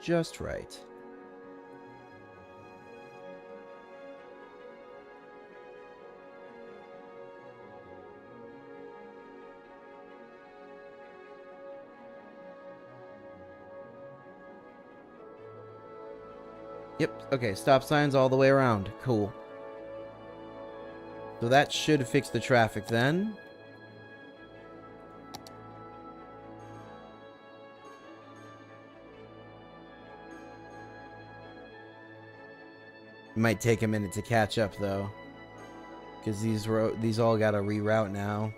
just right. Yep, okay, stop signs all the way around. Cool. So that should fix the traffic then. It might take a minute to catch up though, because these all gotta reroute now.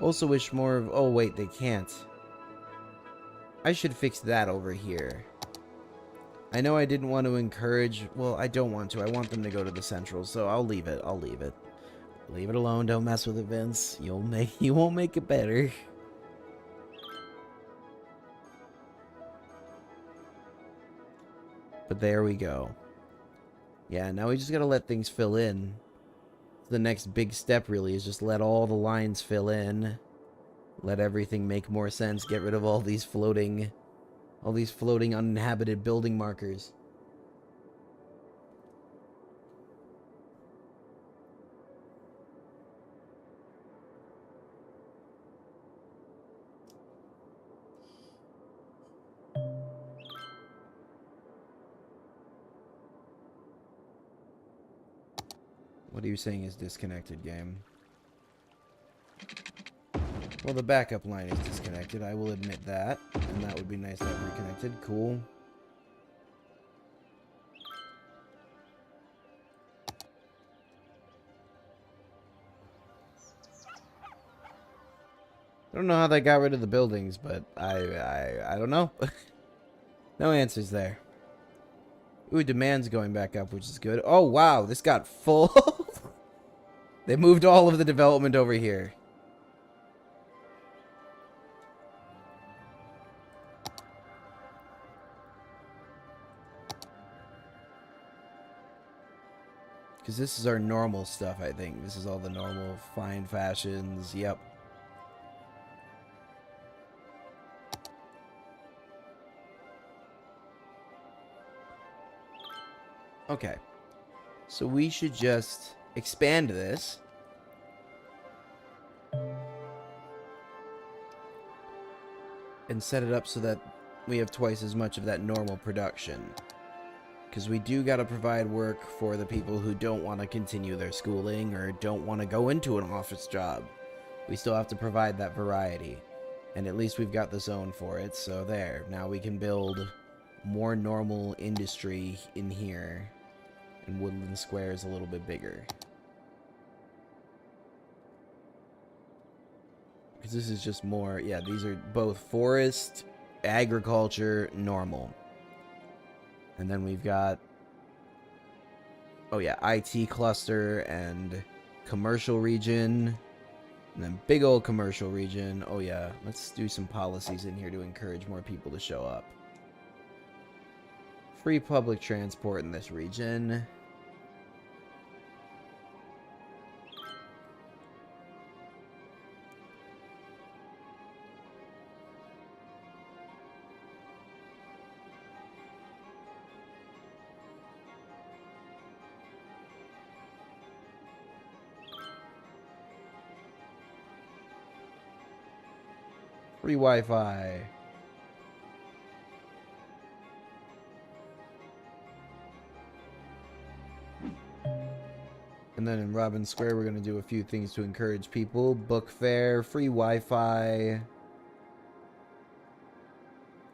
Also wish more of... Oh, wait, they can't. I should fix that over here. I know I didn't want to encourage... Well, I don't want to. I want them to go to the central, so I'll leave it. I'll leave it. Leave it alone. Don't mess with it, Vince. You won't make it better. But there we go. Yeah, now we just gotta let things fill in. The next big step really is just let all the lines fill in. Let everything make more sense. Get rid of all these floating uninhabited building markers. What are you saying is disconnected, game? Well, the backup line is disconnected. I will admit that. And that would be nice to have reconnected. Cool. I don't know how they got rid of the buildings, but I don't know. No answers there. Ooh, demand's going back up, which is good. Oh, wow, this got full. They moved all of the development over here. Because this is our normal stuff, I think. This is all the normal fine fashions. Yep. Okay. So we should just expand this. And set it up so that we have twice as much of that normal production. Because we do got to provide work for the people who don't want to continue their schooling or don't want to go into an office job. We still have to provide that variety. And at least we've got the zone for it, so there. Now we can build more normal industry in here. And Woodland Square is a little bit bigger. Because this is just more, yeah, these are both forest, agriculture, normal. And then we've got, oh yeah, IT cluster and commercial region. And then big old commercial region. Oh yeah, let's do some policies in here to encourage more people to show up. Free public transport in this region. Free Wi-Fi. And then in Robin Square, we're going to do a few things to encourage people. Book fair, free Wi-Fi,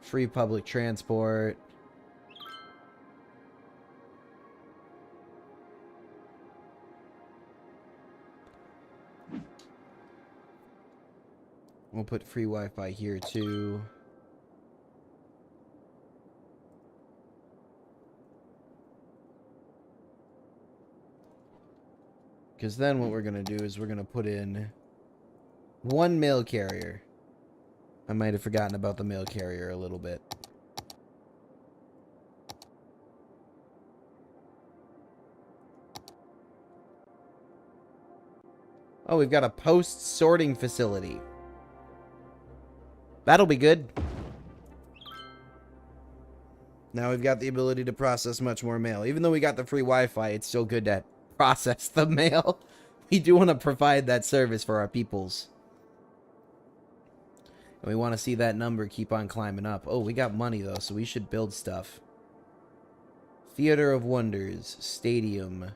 free public transport. We'll put free Wi-Fi here too. Because then what we're going to do is we're going to put in one mail carrier. I might have forgotten about the mail carrier a little bit. Oh, we've got a post sorting facility. That'll be good. Now we've got the ability to process much more mail. Even though we got the free Wi-Fi, it's still good to process the mail. We do want to provide that service for our peoples. And we want to see that number keep on climbing up. Oh, we got money though, so we should build stuff. Theater of Wonders. Stadium.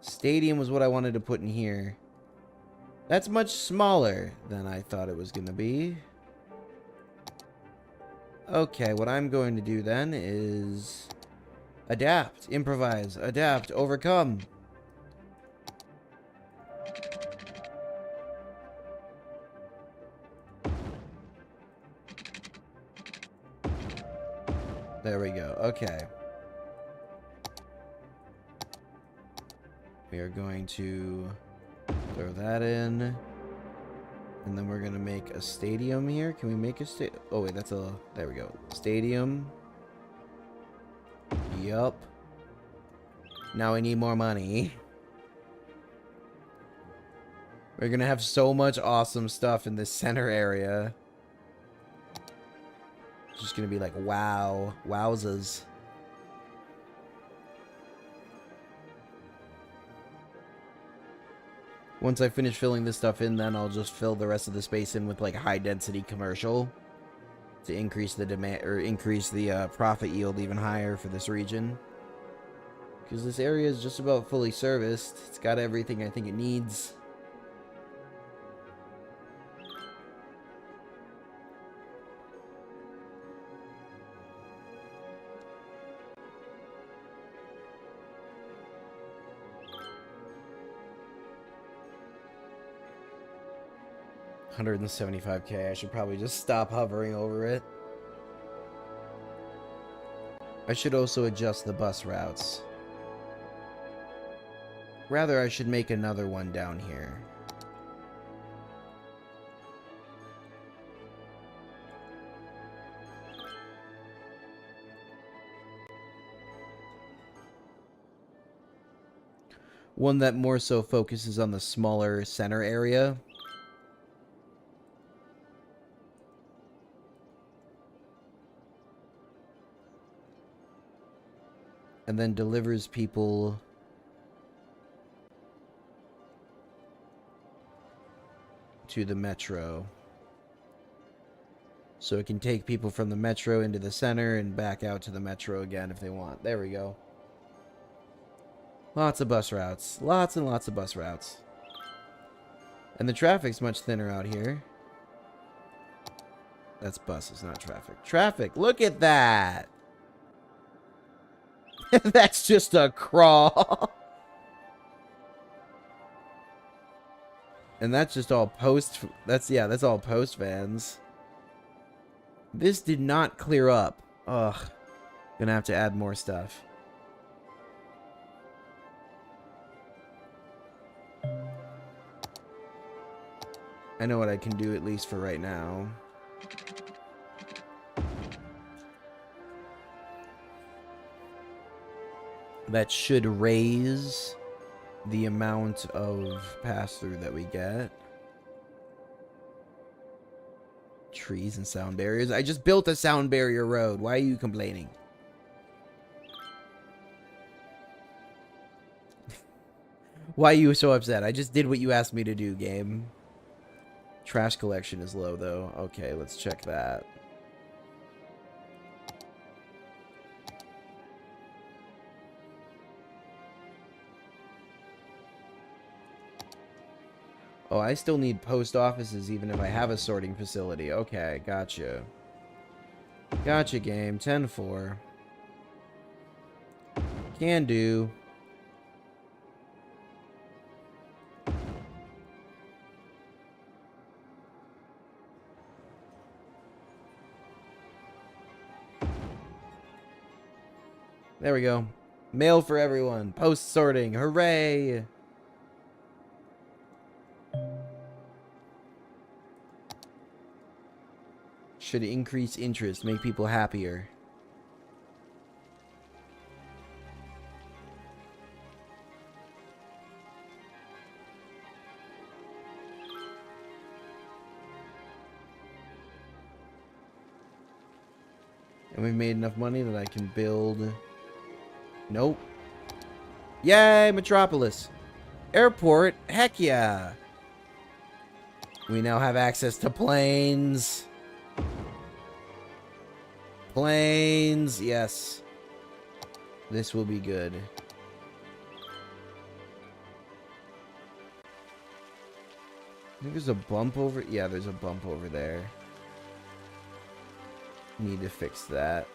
Stadium was what I wanted to put in here. That's much smaller than I thought it was going to be. Okay, what I'm going to do then is adapt, improvise, adapt, overcome. There we go. Okay. We are going to throw that in. And then we're going to make a stadium here. Can we make a stadium? Oh, wait, that's a... There we go. Stadium. Yup. Now we need more money. We're going to have so much awesome stuff in this center area. It's just going to be like, wow. Wowzers. Once I finish filling this stuff in, then I'll just fill the rest of the space in with like high density commercial to increase the demand or increase the profit yield even higher for this region. Because this area is just about fully serviced. It's got everything I think it needs. $175K. I should probably just stop hovering over it. I should also adjust the bus routes. Rather, I should make another one down here. One that more so focuses on the smaller center area. And then delivers people to the metro. So it can take people from the metro into the center and back out to the metro again if they want. There we go. Lots of bus routes. Lots and lots of bus routes. And the traffic's much thinner out here. That's buses, not traffic. Traffic, look at that! That's just a crawl. And that's just all post... that's all post vans. This did not clear up. Ugh. Gonna have to add more stuff. I know what I can do, at least for right now. That should raise the amount of pass-through that we get. Trees and sound barriers. I just built a sound barrier road. Why are you complaining? Why are you so upset? I just did what you asked me to do, game. Trash collection is low, though. Okay, let's check that. Oh, I still need post offices even if I have a sorting facility. Okay, gotcha. Gotcha, game. 10-4. Can do. There we go. Mail for everyone. Post sorting. Hooray! Should increase interest, make people happier. And we've made enough money that I can build... Nope. Yay, Metropolis. Airport, heck yeah. We now have access to planes. Planes, yes. This will be good. I think there's a bump over... Yeah, there's a bump over there. Need to fix that.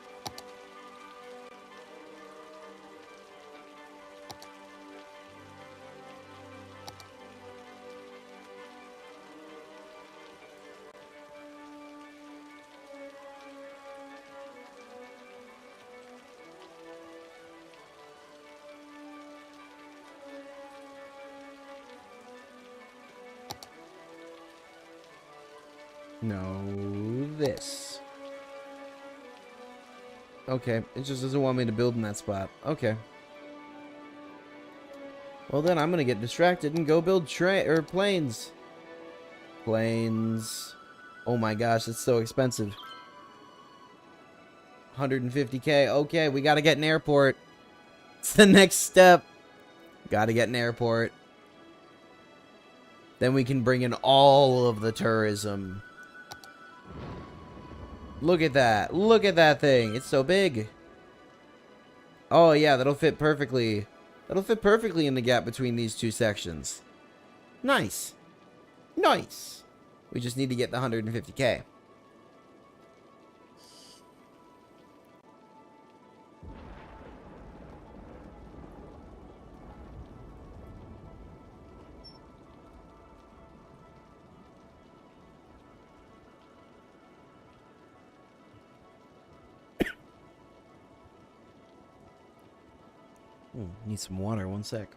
No, this. Okay, it just doesn't want me to build in that spot. Okay. Well then, I'm gonna get distracted and go build planes. Planes. Oh my gosh, it's so expensive. 150k. Okay, we gotta get an airport. It's the next step. Gotta get an airport. Then we can bring in all of the tourism. Look at that. Look at that thing. It's so big. Oh, yeah, that'll fit perfectly. That'll fit perfectly in the gap between these two sections. Nice. Nice. We just need to get the 150k. Need some water, one sec.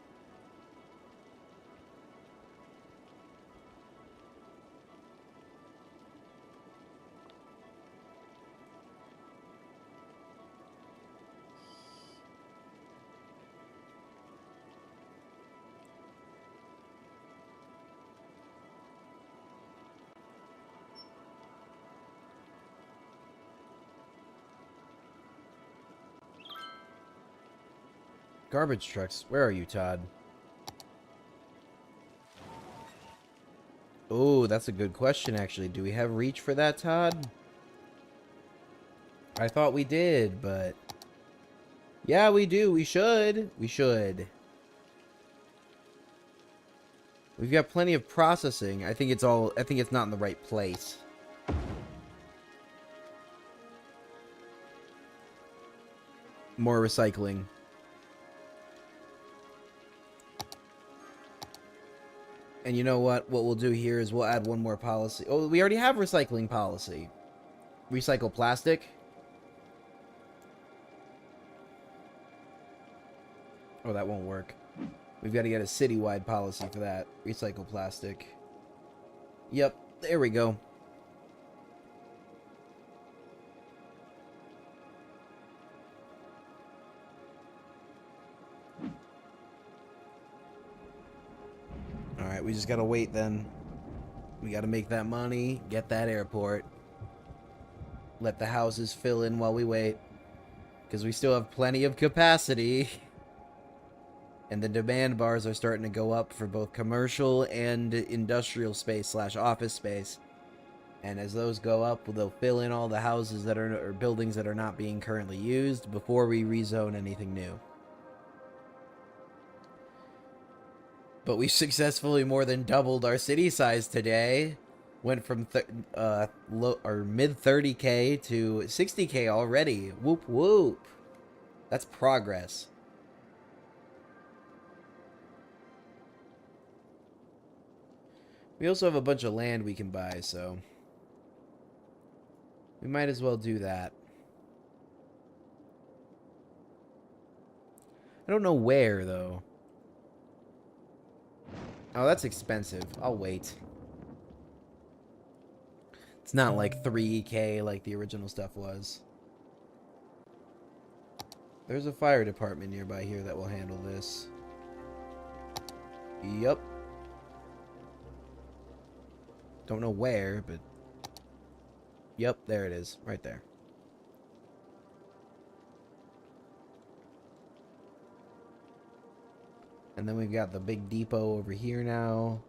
Garbage trucks. Where are you, Todd? Oh, that's a good question, actually. Do we have reach for that, Todd? I thought we did, but... Yeah, we do. We should. We should. We've got plenty of processing. I think it's not in the right place. More recycling. And you know what? What we'll do here is we'll add one more policy. Oh, we already have recycling policy. Recycle plastic. Oh, that won't work. We've got to get a citywide policy for that. Recycle plastic. Yep, there we go. Alright, we just gotta wait then. We gotta make that money, get that airport. Let the houses fill in while we wait. Because we still have plenty of capacity. And the demand bars are starting to go up for both commercial and industrial space / office space. And as those go up, they'll fill in all the houses that are, or buildings that are not being currently used before we rezone anything new. But we successfully more than doubled our city size today. Went from mid 30k to 60k already. Whoop whoop. That's progress. We also have a bunch of land we can buy, so we might as well do that. I don't know where, though. Oh, that's expensive. I'll wait. It's not like 3k like the original stuff was. There's a fire department nearby here that will handle this. Yup. Don't know where, but... Yep, there it is. Right there. And then we've got the big depot over here now.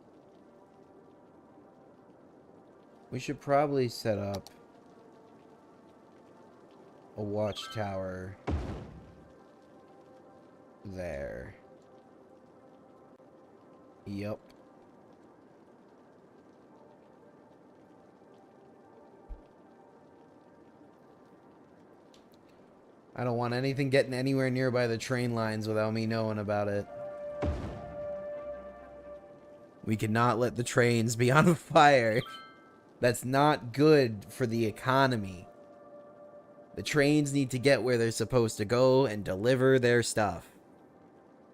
We should probably set up a watchtower there. Yep. I don't want anything getting anywhere nearby the train lines without me knowing about it. We cannot let the trains be on fire. That's not good for the economy. The trains need to get where they're supposed to go and deliver their stuff.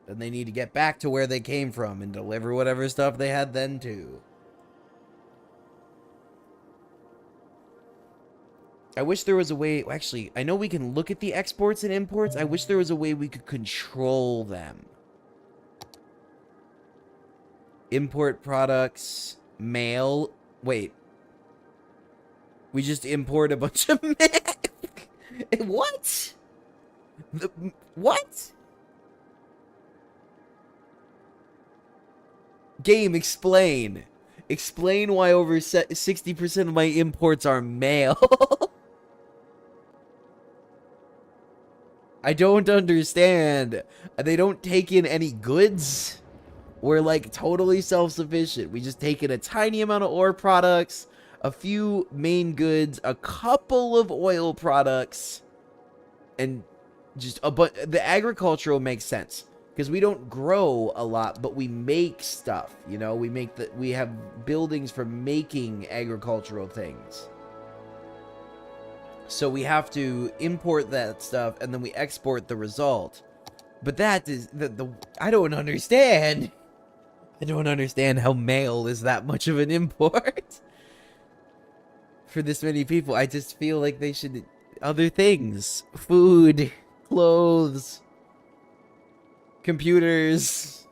Then they need to get back to where they came from and deliver whatever stuff they had then too. I wish there was a way... Actually, I know we can look at the exports and imports. I wish there was a way we could control them. Import products, mail. Wait. We just import a bunch of mail. What? What? Game, explain. Explain why over 60% of my imports are mail. I don't understand. They don't take in any goods. We're like totally self-sufficient. We just take in a tiny amount of ore products, a few main goods, a couple of oil products, and just a bunch. The agricultural makes sense because we don't grow a lot, but we make stuff. You know, we have buildings for making agricultural things. So we have to import that stuff and then we export the result. But that is I don't understand. I don't understand how mail is that much of an import for this many people. I just feel like they should other things, food, clothes, computers,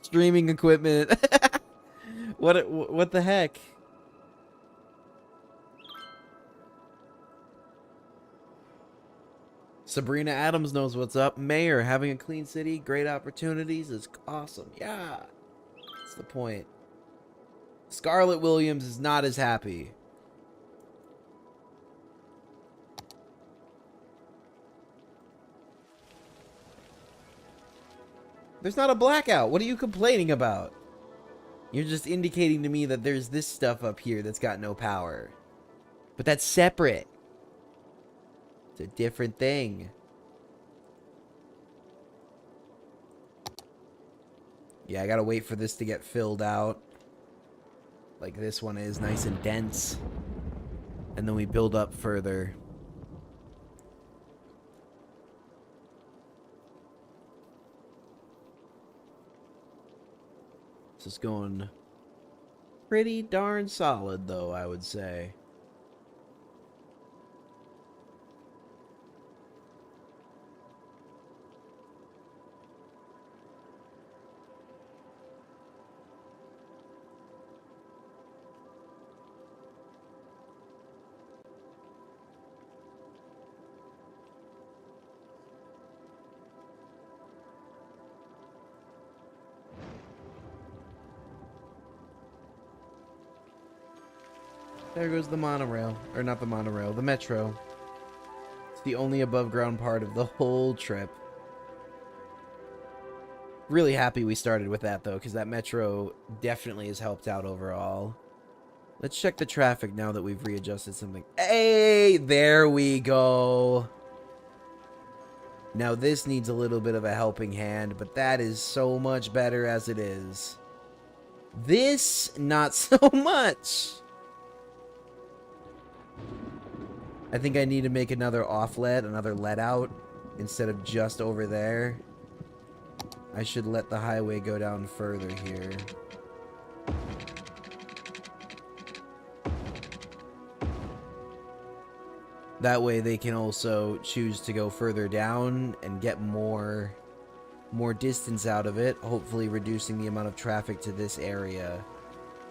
streaming equipment. What the heck? Sabrina Adams knows what's up. Mayor, having a clean city, great opportunities is awesome. Yeah. That's the point. Scarlett Williams is not as happy. There's not a blackout. What are you complaining about? You're just indicating to me that there's this stuff up here that's got no power. But that's separate. It's a different thing. Yeah, I gotta wait for this to get filled out. Like this one is, nice and dense. And then we build up further. This is going pretty darn solid, though, I would say. There goes the monorail. Or not the monorail, the metro. It's the only above ground part of the whole trip. Really happy we started with that, though, because that metro definitely has helped out overall. Let's check the traffic now that we've readjusted something. Hey, there we go. Now this needs a little bit of a helping hand, but that is so much better as it is. This, not so much. I think I need to make another offlet, another let out, instead of just over there. I should let the highway go down further here. That way they can also choose to go further down and get more distance out of it, hopefully reducing the amount of traffic to this area.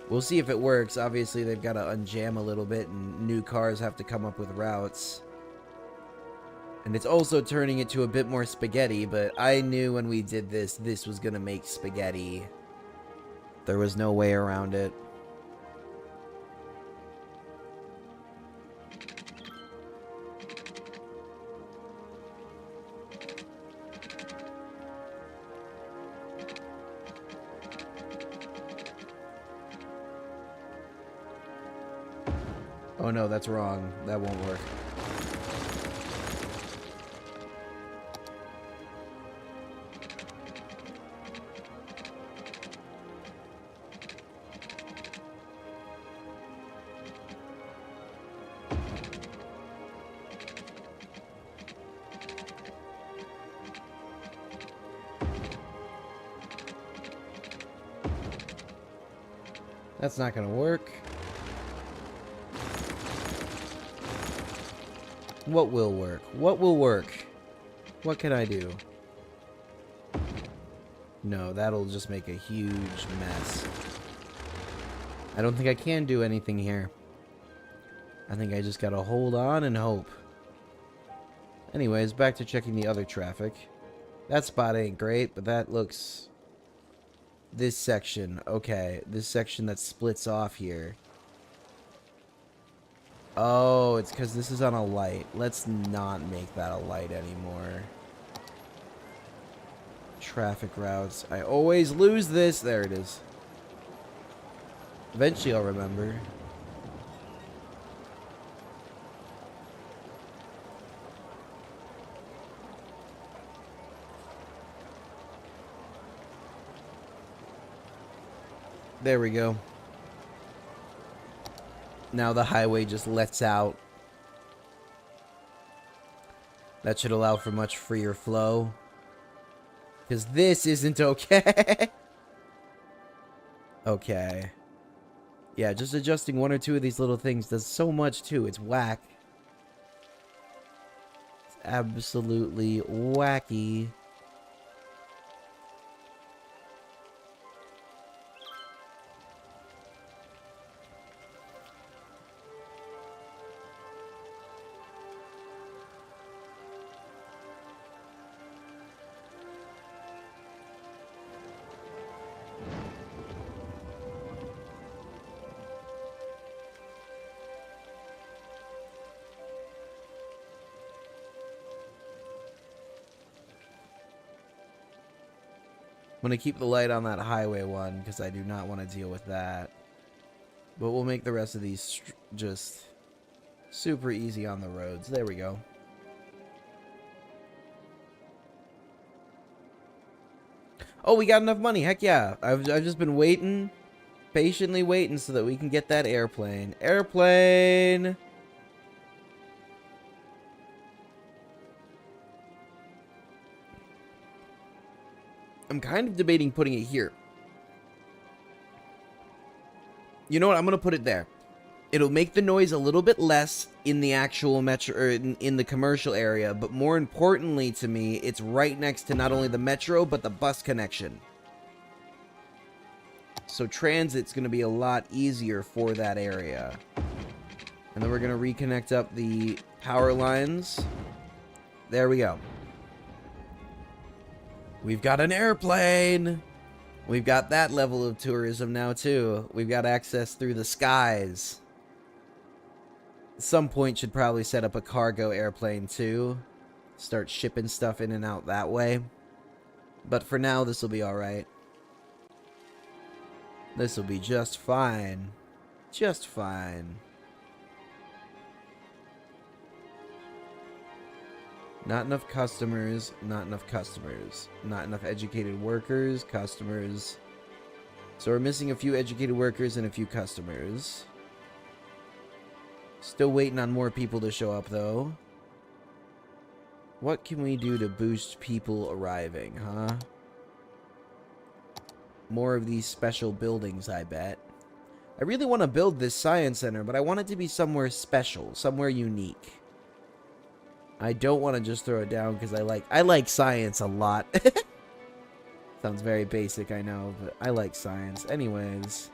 We'll see if it works. Obviously, they've got to unjam a little bit, and new cars have to come up with routes. And it's also turning it to a bit more spaghetti, but I knew when we did this, this was going to make spaghetti. There was no way around it. Oh no, that's wrong. That won't work. That's not gonna work. What will work? What will work? What can I do? No, that'll just make a huge mess. I don't think I can do anything here. I think I just gotta hold on and hope. Anyways, back to checking the other traffic. That spot ain't great, but that looks... This section, okay. This section that splits off here. Oh, it's because this is on a light. Let's not make that a light anymore. Traffic routes. I always lose this. There it is. Eventually I'll remember. There we go. Now the highway just lets out. That should allow for much freer flow. Because this isn't okay. Okay. Yeah, just adjusting one or two of these little things does so much too. It's whack. It's absolutely wacky. going to keep the light on that highway one because I do not want to deal with that. But we'll make the rest of these just super easy on the roads. There we go. Oh, we got enough money. Heck yeah. I've just been waiting, patiently waiting so that we can get that airplane. Airplane! I'm kind of debating putting it here. You know what? I'm going to put it there. It'll make the noise a little bit less in the actual metro, or in the commercial area, but more importantly to me, it's right next to not only the metro, but the bus connection. So transit's going to be a lot easier for that area. And then we're going to reconnect up the power lines. There we go. We've got an airplane! We've got that level of tourism now, too. We've got access through the skies. At some point, should probably set up a cargo airplane, too. Start shipping stuff in and out that way. But for now, this will be alright. This will be just fine. Just fine. Not enough customers, not enough customers. Not enough educated workers, customers. So we're missing a few educated workers and a few customers. Still waiting on more people to show up, though. What can we do to boost people arriving, huh? More of these special buildings, I bet. I really want to build this science center, but I want it to be somewhere special, somewhere unique. I don't want to just throw it down because I like science a lot. Sounds very basic, I know, but I like science. Anyways.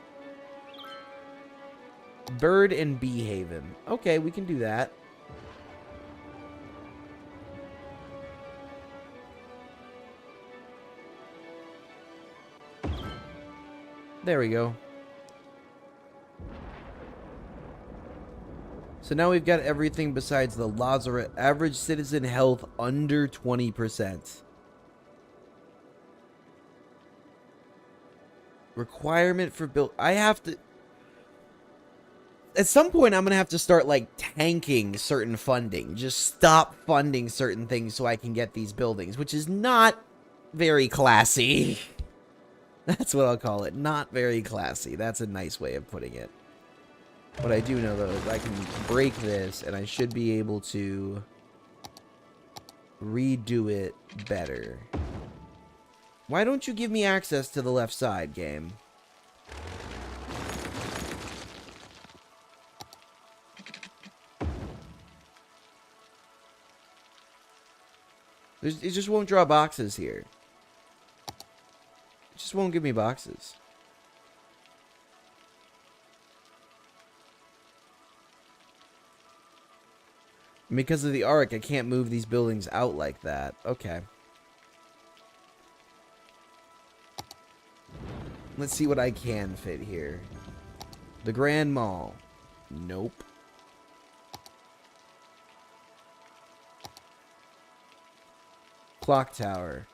Bird and Bee Haven. Okay, we can do that. There we go. So now we've got everything besides the Lazaret. Average citizen health under 20%. Requirement for build. I have to... At some point, I'm going to have to start, like, tanking certain funding. Just stop funding certain things so I can get these buildings, which is not very classy. That's what I'll call it. Not very classy. That's a nice way of putting it. What I do know, though, is I can break this, and I should be able to redo it better. Why don't you give me access to the left side, game? It just won't draw boxes here. It just won't give me boxes. Because of the arc, I can't move these buildings out like that. Okay. Let's see what I can fit here. The Grand Mall. Nope. Clock Tower.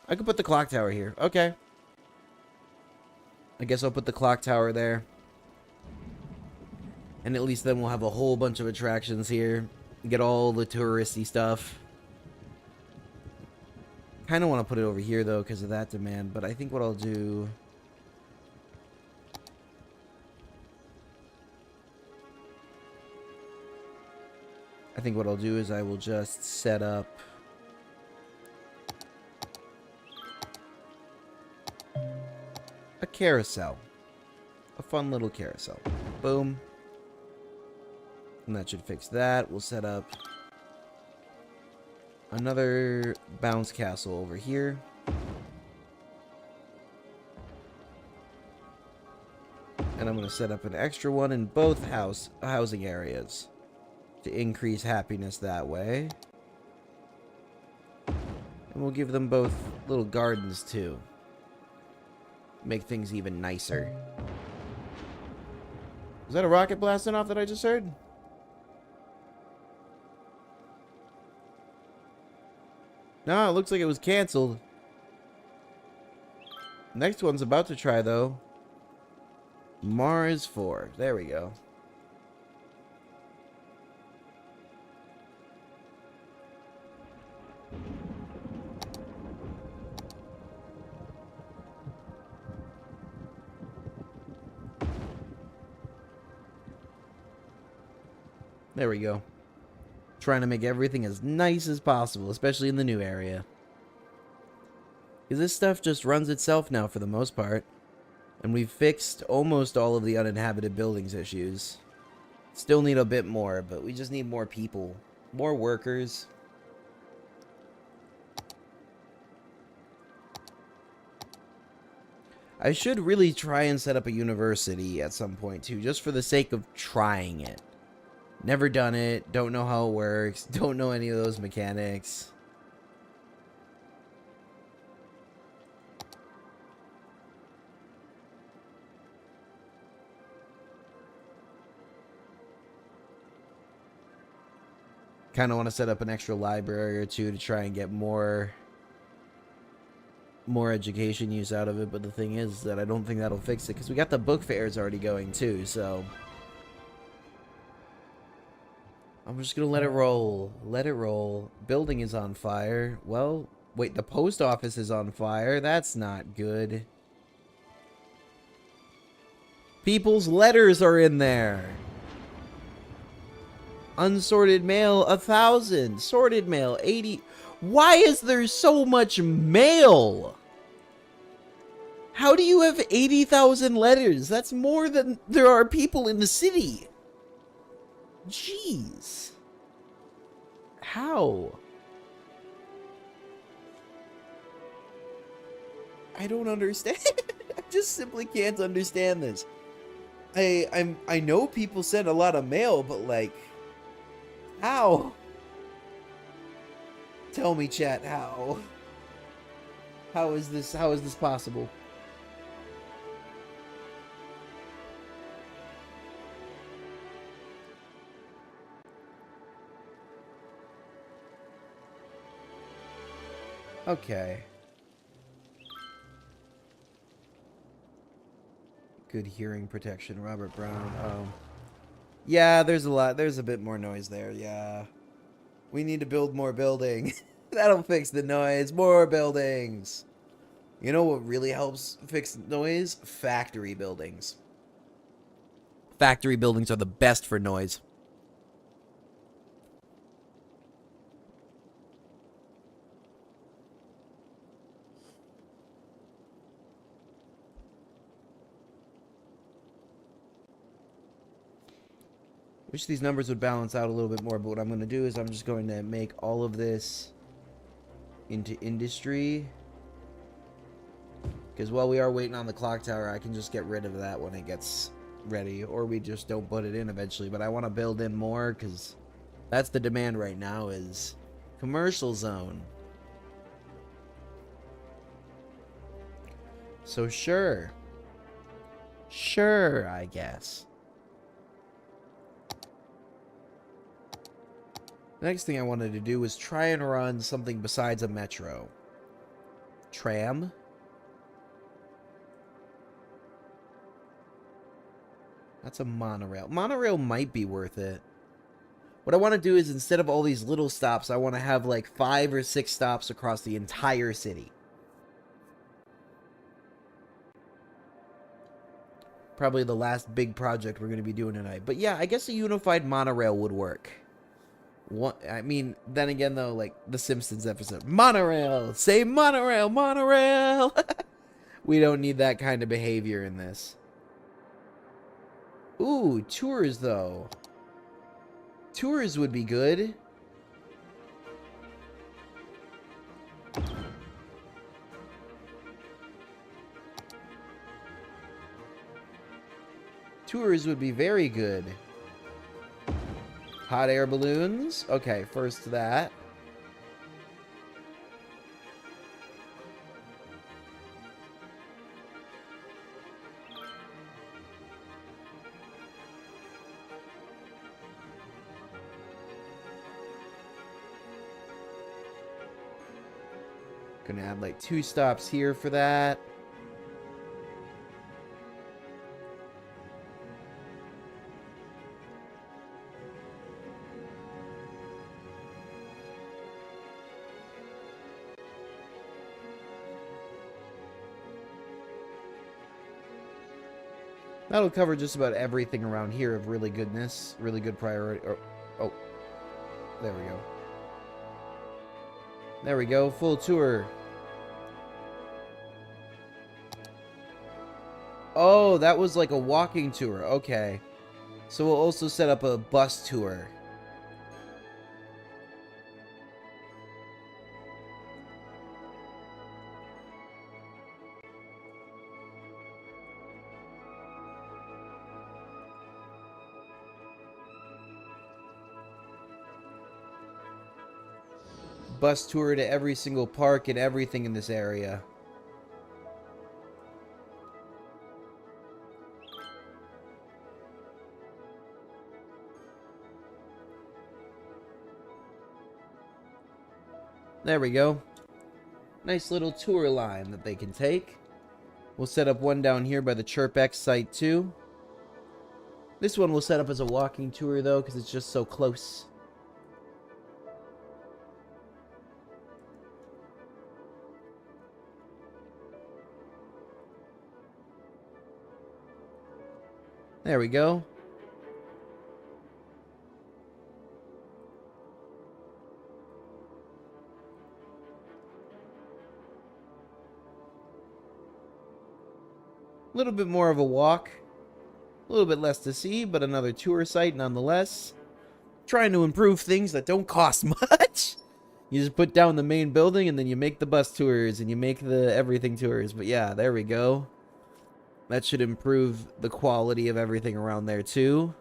I could put the clock tower here. Okay. I guess I'll put the clock tower there. And at least then we'll have a whole bunch of attractions here. Get all the touristy stuff. Kind of want to put it over here, though, because of that demand. But I think what I'll do... is I will just set up... a carousel. A fun little carousel. Boom. And that should fix that. We'll set up another bounce castle over here. And I'm going to set up an extra one in both housing areas to increase happiness that way. And we'll give them both little gardens too. Make things even nicer. Was that a rocket blasting off that I just heard? No, it looks like it was canceled. Next one's about to try, though. Mars 4. There we go. There we go. Trying to make everything as nice as possible, especially in the new area. Because this stuff just runs itself now for the most part. And we've fixed almost all of the uninhabited buildings issues. Still need a bit more, but we just need more people. More workers. I should really try and set up a university at some point too, just for the sake of trying it. Never done it, don't know how it works, don't know any of those mechanics. Kind of want to set up an extra library or two to try and get more education use out of it, but the thing is that I don't think that'll fix it, because we got the book fairs already going too, so I'm just gonna let it roll. Let it roll. Building is on fire. Well, wait, the post office is on fire. That's not good. People's letters are in there. Unsorted mail, 1,000. Sorted mail, 80. Why is there so much mail? How do you have 80,000 letters? That's more than there are people in the city. Jeez. How? I don't understand. I just simply can't understand this. I know people send a lot of mail, but like, how? Tell me, chat, how? How is this possible? Okay. Good hearing protection, Robert Brown. Oh. Yeah, there's a bit more noise there, yeah. We need to build more buildings. That'll fix the noise. More buildings. You know what really helps fix noise? Factory buildings. Factory buildings are the best for noise. Wish these numbers would balance out a little bit more, but what I'm going to do is I'm just going to make all of this into industry. Because while we are waiting on the clock tower, I can just get rid of that when it gets ready. Or we just don't put it in eventually. But I want to build in more, because that's the demand right now, is commercial zone. So sure. Sure, I guess. The next thing I wanted to do was try and run something besides a metro. Tram? That's a monorail. Monorail might be worth it. What I want to do is, instead of all these little stops, I want to have like 5 or 6 stops across the entire city. Probably the last big project we're going to be doing tonight. But yeah, I guess a unified monorail would work. I mean, then again, though, like the Simpsons episode, monorail, say monorail, monorail. We don't need that kind of behavior in this. Ooh, tours, though. Tours would be good. Tours would be very good. Hot air balloons. Okay, first that. Gonna add like 2 stops here for that. That'll cover just about everything around here of really goodness, really good priority. Oh, there we go. There we go, full tour. Oh, that was like a walking tour. Okay. So we'll also set up a bus tour. Bus tour to every single park and everything in this area. There we go. Nice little tour line that they can take. We'll set up one down here by the ChirpX site too. This one we'll set up as a walking tour though, because it's just so close. There we go. A little bit more of a walk. A little bit less to see, but another tour site nonetheless. Trying to improve things that don't cost much. You just put down the main building and then you make the bus tours and you make the everything tours. But yeah, there we go. That should improve the quality of everything around there too.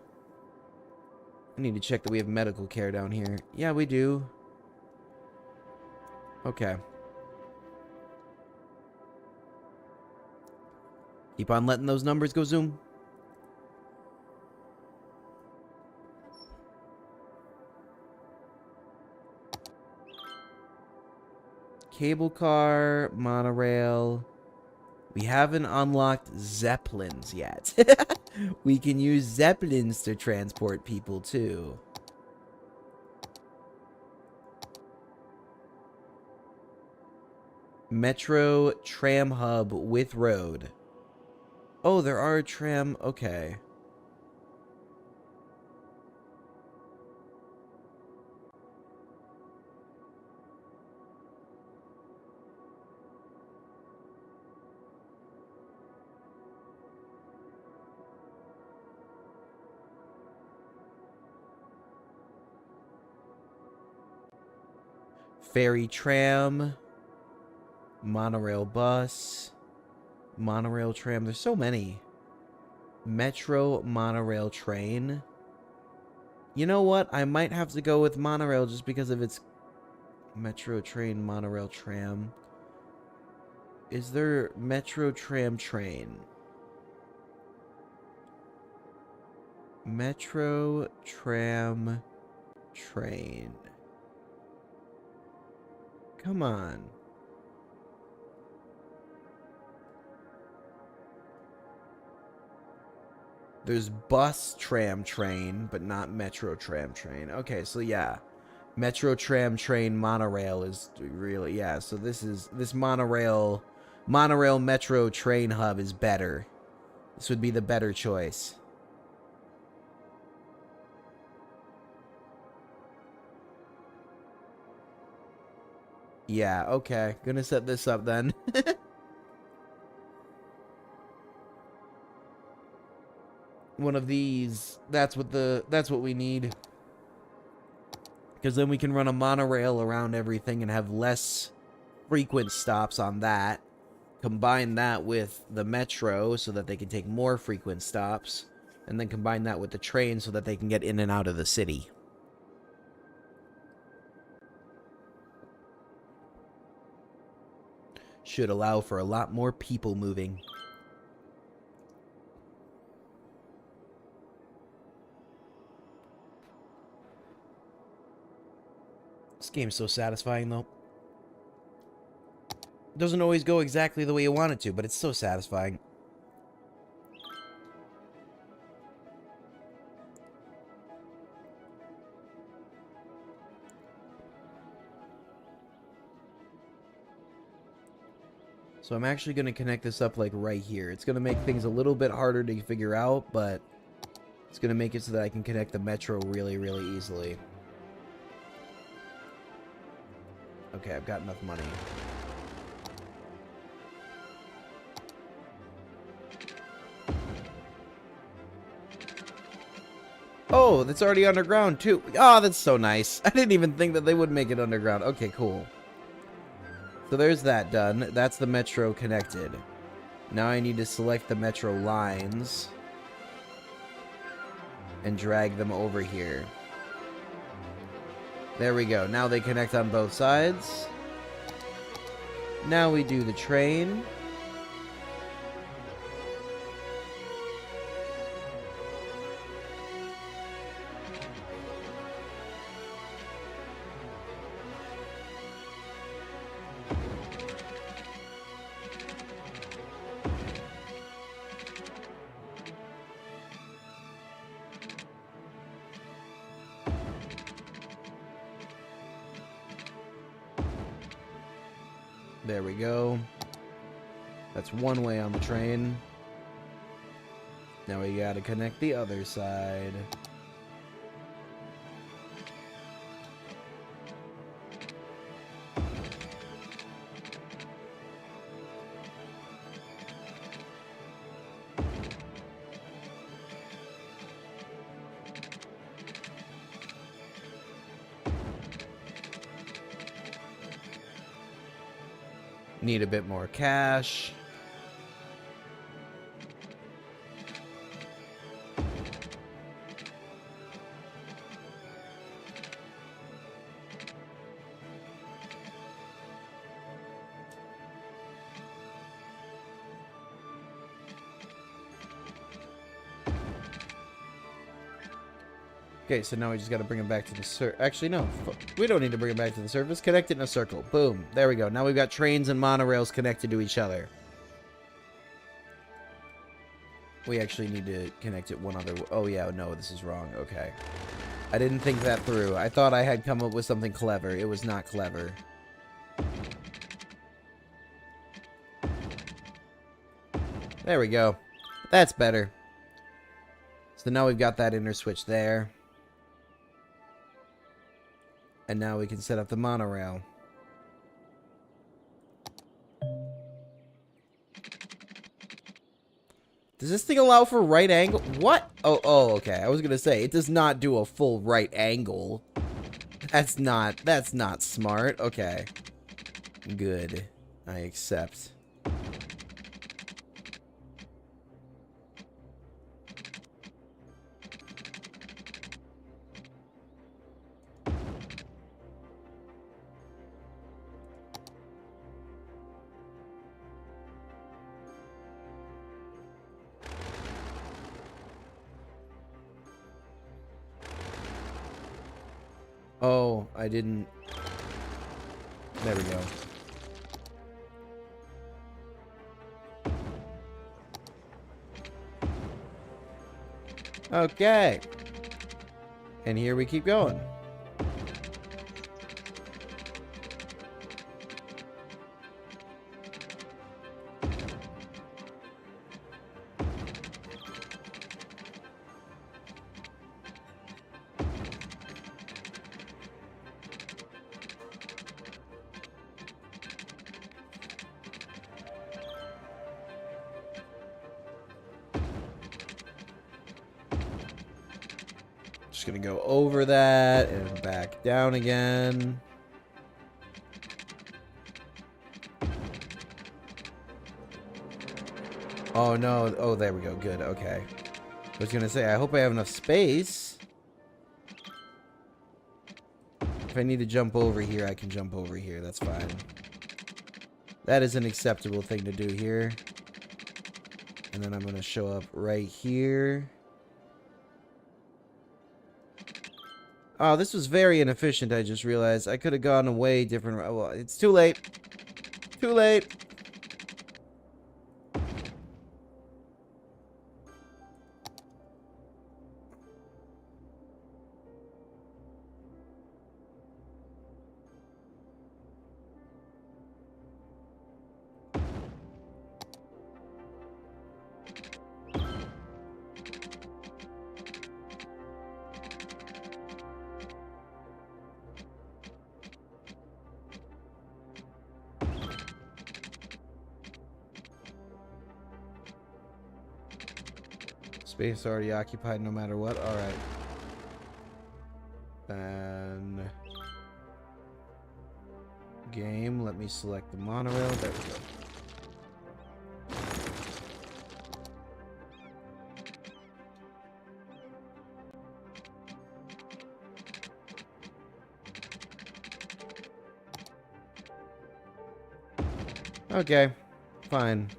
I need to check that we have medical care down here. Yeah, we do. Okay. Keep on letting those numbers go zoom. Cable car, monorail. We haven't unlocked Zeppelins yet. We can use Zeppelins to transport people too. Metro tram hub with road. Oh, there are tram. Okay. Ferry tram. Monorail bus. Monorail tram. There's so many. Metro monorail train. You know what? I might have to go with monorail just because of its metro train, monorail tram. Is there metro tram train? Metro tram train. Come on. There's bus tram train, but not metro tram train. Okay, so yeah. Metro tram train monorail is really, yeah, so this monorail metro train hub is better. This would be the better choice. Yeah, okay. Gonna set this up then. One of these. That's what we need. Because then we can run a monorail around everything and have less frequent stops on that. Combine that with the metro so that they can take more frequent stops. And then combine that with the train so that they can get in and out of the city. Should allow for a lot more people moving. This game's so satisfying, though. Doesn't always go exactly the way you want it to, but it's so satisfying. So I'm actually going to connect this up like right here. It's going to make things a little bit harder to figure out, but it's going to make it so that I can connect the metro really, really easily. Okay, I've got enough money. Oh, that's already underground too. Oh, that's so nice. I didn't even think that they would make it underground. Okay, cool. So there's that done. That's the metro connected. Now I need to select the metro lines and drag them over here. There we go. Now they connect on both sides. Now we do the train. There we go. That's one way on the train. Now we gotta connect the other side. Need a bit more cash. Okay, so now we just got to bring it back to the actually, no. We don't need to bring it back to the surface. Connect it in a circle. Boom. There we go. Now we've got trains and monorails connected to each other. We actually need to connect it one other... Oh, yeah. No, this is wrong. Okay. I didn't think that through. I thought I had come up with something clever. It was not clever. There we go. That's better. So now we've got that inner switch there. And now we can set up the monorail. Does this thing allow for right angle? What? Oh, okay. I was gonna say, it does not do a full right angle. That's not smart. Okay. Good. I accept. Oh, I didn't... There we go. Okay. And here we keep going. Just gonna go over that and back down again. Oh no, oh there we go, good, okay. I was gonna say, I hope I have enough space. If I need to jump over here, I can jump over here, that's fine. That is an acceptable thing to do here. And then I'm gonna show up right here. Oh, this was very inefficient, I just realized. I could have gone a way different... Well, it's too late. Too late. Space already occupied no matter what. Alright. Then... game. Let me select the monorail. There we go. Okay, fine.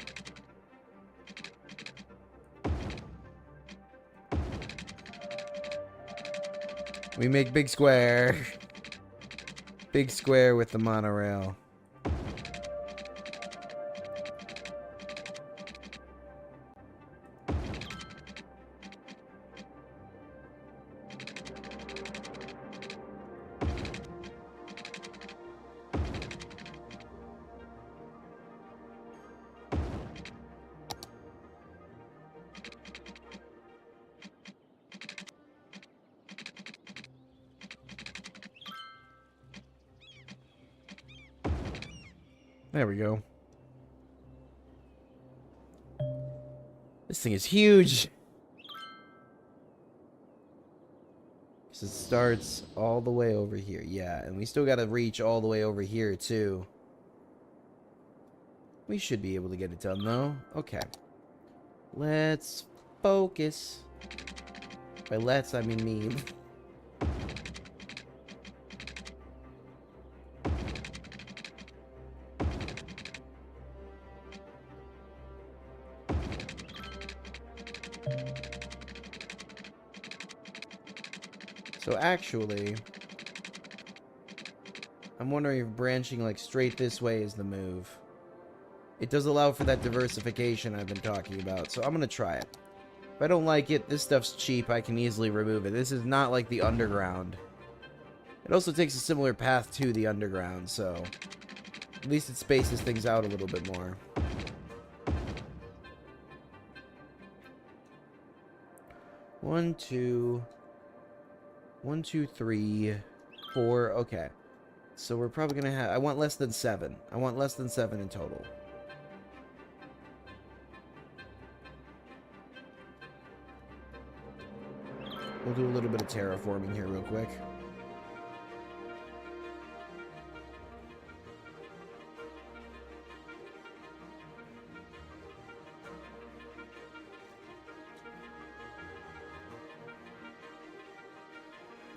We make big square. Big square with the monorail. There we go. This thing is huge. So it starts all the way over here. Yeah, and we still got to reach all the way over here, too. We should be able to get it done, though. Okay. Let's focus. By let's, I mean me. So actually, I'm wondering if branching like straight this way is the move. It does allow for that diversification I've been talking about, so I'm gonna try it. If I don't like it, this stuff's cheap, I can easily remove it. This is not like the underground. It also takes a similar path to the underground, so at least it spaces things out a little bit more. One, two, 3, 4. Okay. So we're probably going to have... I want less than 7. I want less than 7 in total. We'll do a little bit of terraforming here real quick.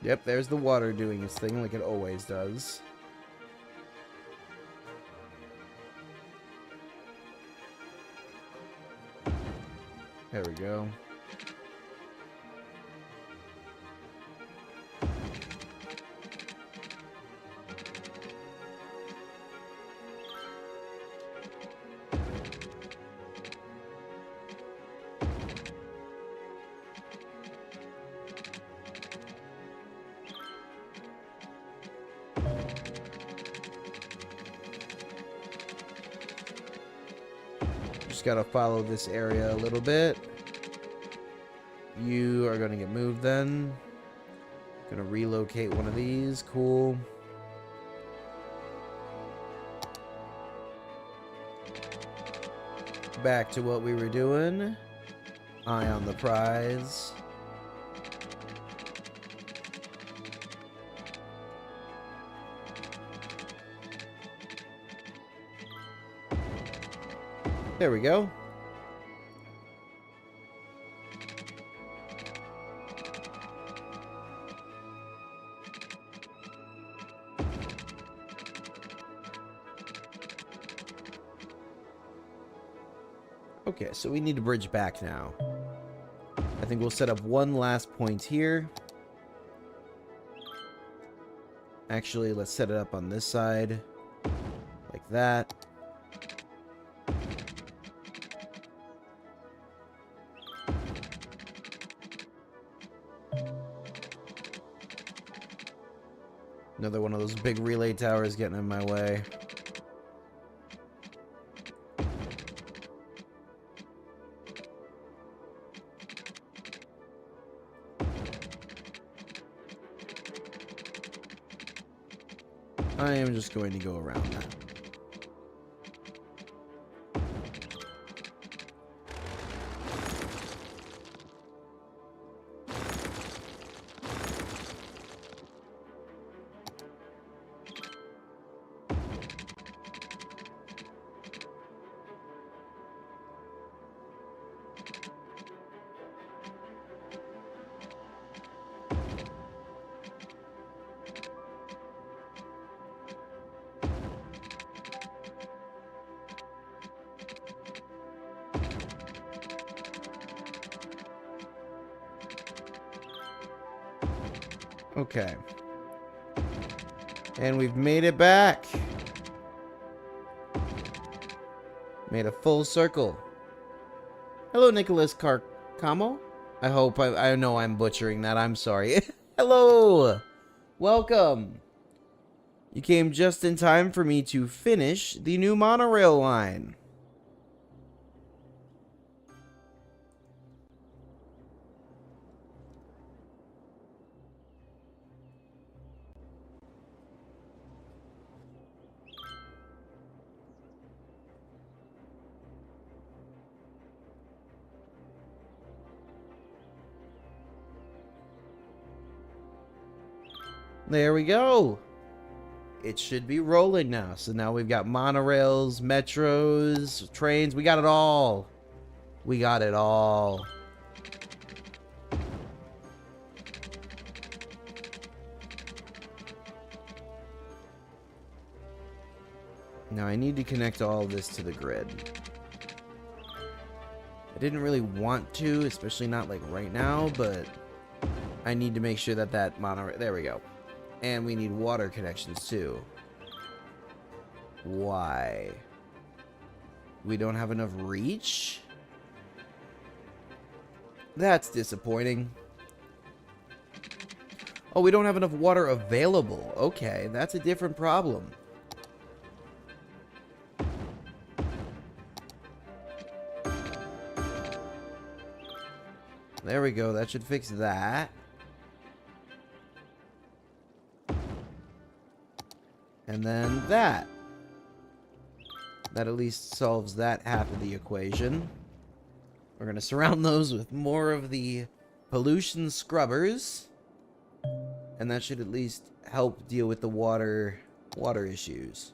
Yep, there's the water doing its thing like it always does. There we go. Just gotta follow this area a little bit. You are gonna get moved then. Gonna relocate one of these. Cool. Back to what we were doing. Eye on the prize. There we go. Okay, so we need to bridge back now. I think we'll set up one last point here. Actually, let's set it up on this side. Like that. Another one of those big relay towers getting in my way. I am just going to go around that. Okay. And we've made it back. Made a full circle. Hello, Nicholas Carcamo. I hope I know I'm butchering that. I'm sorry. Hello. Welcome. You came just in time for me to finish the new monorail line. There we go. It should be rolling now. So now we've got monorails, metros, trains. We got it all. We got it all. Now I need to connect all of this to the grid. I didn't really want to, especially not like right now, but I need to make sure that that monorail... There we go. And we need water connections too. Why? We don't have enough reach? That's disappointing. Oh, we don't have enough water available. Okay, that's a different problem. There we go. That should fix that. And then that. That at least solves that half of the equation. We're going to surround those with more of the pollution scrubbers. And that should at least help deal with the water issues.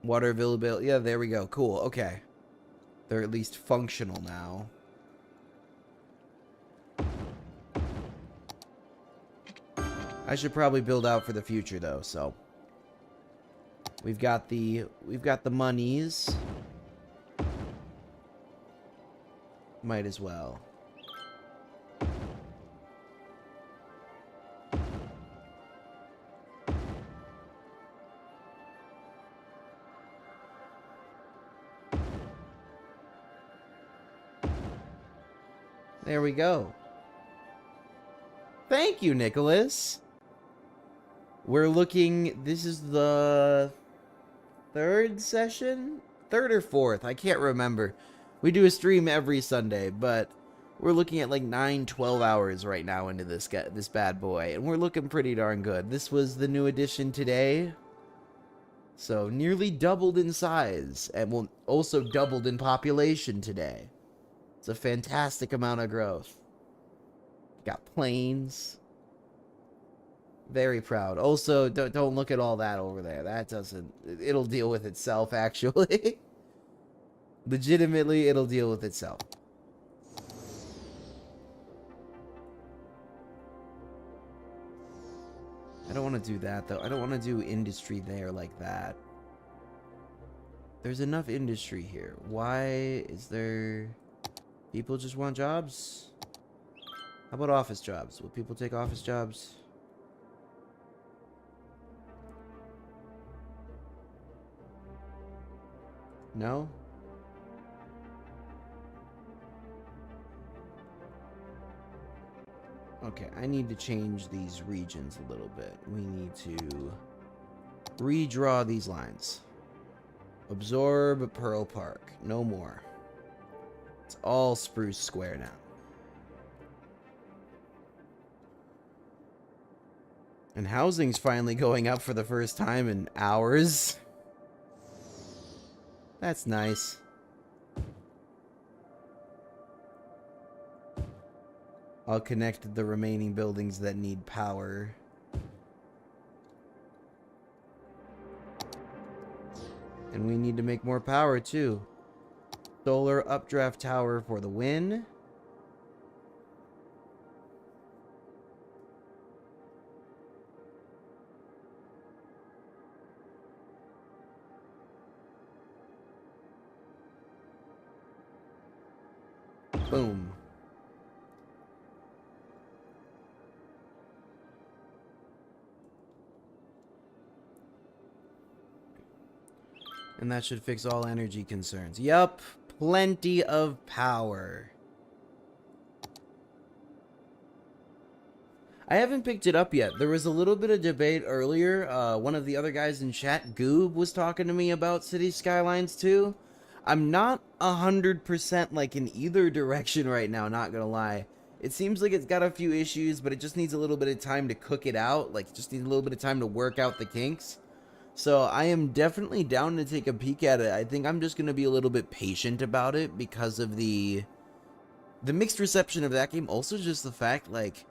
Water availability. Yeah, there we go. Cool. Okay. They're at least functional now. I should probably build out for the future though, so we've got the monies. Might as well. There we go. Thank you, Nicholas. We're looking, this is the third session? Third or fourth, I can't remember. We do a stream every Sunday, but we're looking at like 9-12 hours right now into this bad boy, and we're looking pretty darn good. This was the new addition today, so nearly doubled in size, and will also doubled in population today. It's a fantastic amount of growth. Got planes. Very proud. Also, don't look at all that over there. That doesn't... It'll deal with itself, actually. Legitimately, it'll deal with itself. I don't want to do that, though. I don't want to do industry there like that. There's enough industry here. Why is there... People just want jobs? How about office jobs? Will people take office jobs? No? Okay, I need to change these regions a little bit. We need to redraw these lines. Absorb Pearl Park. No more. It's all Spruce Square now. And housing's finally going up for the first time in hours. That's nice. I'll connect the remaining buildings that need power. And we need to make more power too. Solar updraft tower for the win. Boom. And that should fix all energy concerns. Yup. Plenty of power. I haven't picked it up yet. There was a little bit of debate earlier. One of the other guys in chat, Goob, was talking to me about City Skylines 2. I'm not 100% like in either direction right now, not gonna lie. It seems like it's got a few issues, but it just needs a little bit of time to cook it out. Like, just needs a little bit of time to work out the kinks. So I am definitely down to take a peek at it. I think I'm just gonna be a little bit patient about it because of the mixed reception of that game. Also just the fact, like,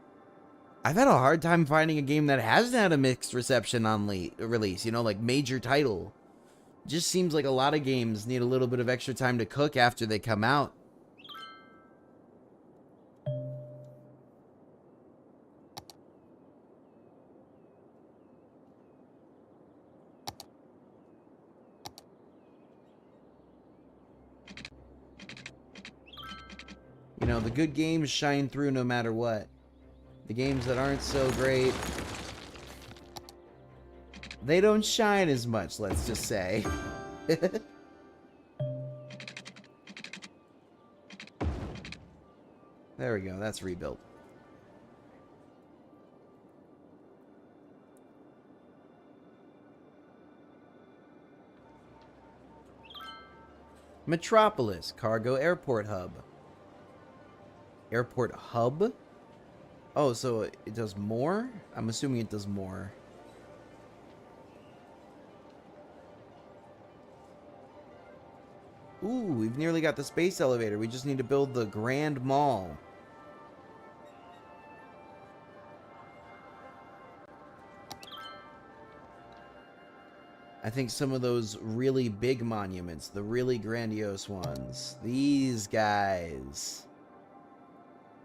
I've had a hard time finding a game that hasn't had a mixed reception on release, you know, like major title. Just seems like a lot of games need a little bit of extra time to cook after they come out. You know, the good games shine through no matter what. The games that aren't so great, they don't shine as much, let's just say. There we go, that's rebuilt. Metropolis, cargo airport hub. Airport hub? Oh, so it does more? I'm assuming it does more. Ooh, we've nearly got the space elevator. We just need to build the Grand Mall. I think some of those really big monuments, the really grandiose ones, these guys.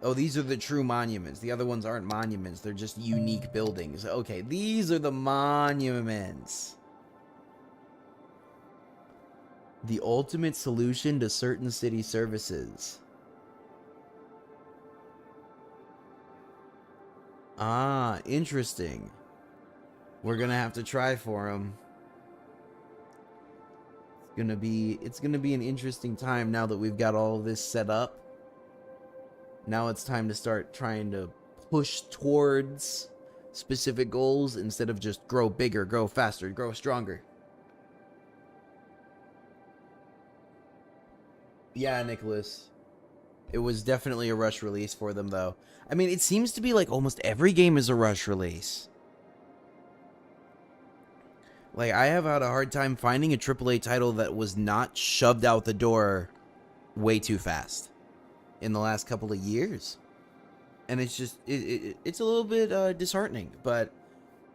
Oh, these are the true monuments. The other ones aren't monuments. They're just unique buildings. Okay, these are the monuments. The ultimate solution to certain city services. Ah, interesting. We're gonna have to try for them. It's gonna be an interesting time now that we've got all this set up. Now it's time to start trying to push towards specific goals instead of just grow bigger, grow faster, grow stronger. Yeah, Nicholas. It was definitely a rush release for them, though. I mean, it seems to be like almost every game is a rush release. Like, I have had a hard time finding a AAA title that was not shoved out the door way too fast in the last couple of years. And it's just, it's a little bit disheartening, but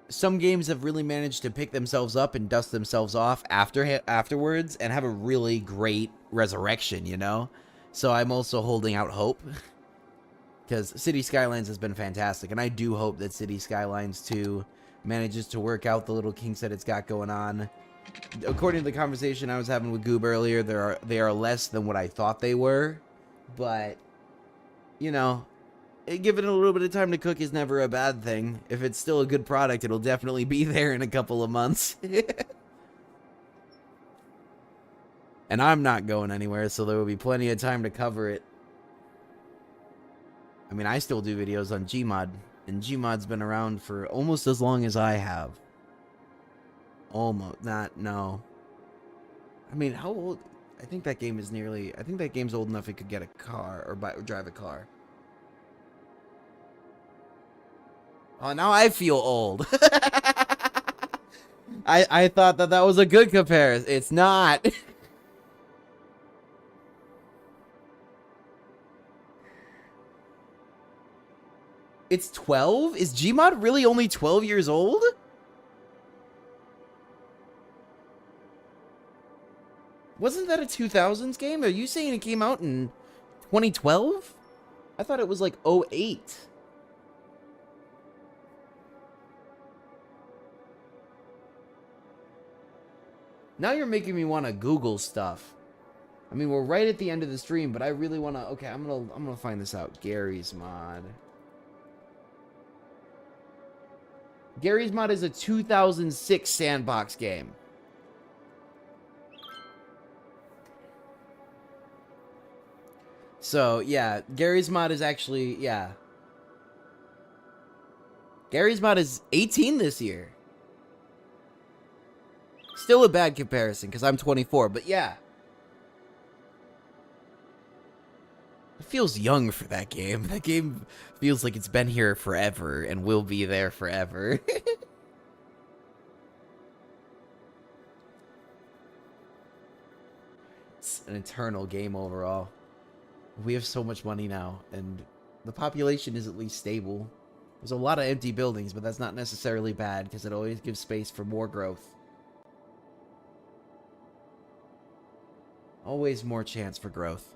some games have really managed to pick themselves up and dust themselves off afterwards and have a really great resurrection, you know? So I'm also holding out hope because City Skylines has been fantastic, and I do hope that City Skylines 2 manages to work out the little kinks that it's got going on. According to the conversation I was having with Goob earlier, they are less than what I thought they were, but, you know, giving it a little bit of time to cook is never a bad thing. If it's still a good product, it'll definitely be there in a couple of months. And I'm not going anywhere, so there will be plenty of time to cover it. I mean, I still do videos on Gmod, and Gmod's been around for almost as long as I have. Almost. No. I mean, how old? I think that game is nearly... I think that game's old enough it could get a car, or drive a car. Oh, now I feel old. I thought that was a good comparison. It's not. It's 12? Is Gmod really only 12 years old? Wasn't that a 2000s game? Are you saying it came out in 2012? I thought it was like 08. Now you're making me want to Google stuff. I mean, we're right at the end of the stream, but I really want to... Okay, I'm gonna find this out. Gary's Mod. Gary's Mod is a 2006 sandbox game. So, yeah, Gary's Mod is actually, yeah. Gary's Mod is 18 this year. Still a bad comparison, because I'm 24, but yeah. It feels young for that game. That game feels like it's been here forever, and will be there forever. It's an eternal game overall. We have so much money now, and the population is at least stable. There's a lot of empty buildings, but that's not necessarily bad, because it always gives space for more growth. Always more chance for growth.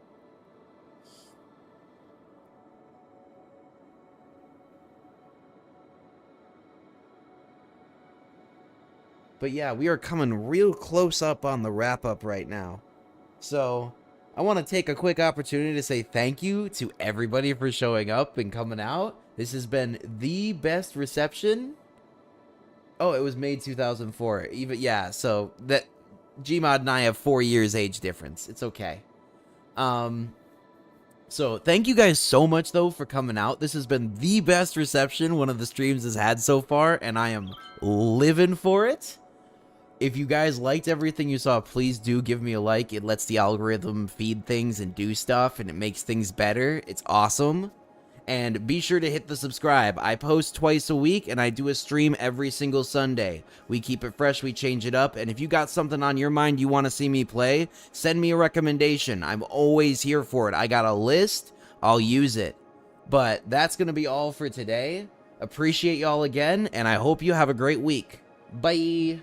But yeah, we are coming real close up on the wrap-up right now. So... I want to take a quick opportunity to say thank you to everybody for showing up and coming out. This has been the best reception. Oh, it was made 2004. Even yeah, so that Gmod and I have 4 years age difference. It's okay. So thank you guys so much though for coming out. This has been the best reception one of the streams has had so far, and I am living for it. If you guys liked everything you saw, please do give me a like. It lets the algorithm feed things and do stuff, and it makes things better. It's awesome. And be sure to hit the subscribe. I post twice a week, and I do a stream every single Sunday. We keep it fresh, we change it up, and if you got something on your mind you want to see me play, send me a recommendation. I'm always here for it. I got a list. I'll use it. But that's going to be all for today. Appreciate y'all again, and I hope you have a great week. Bye!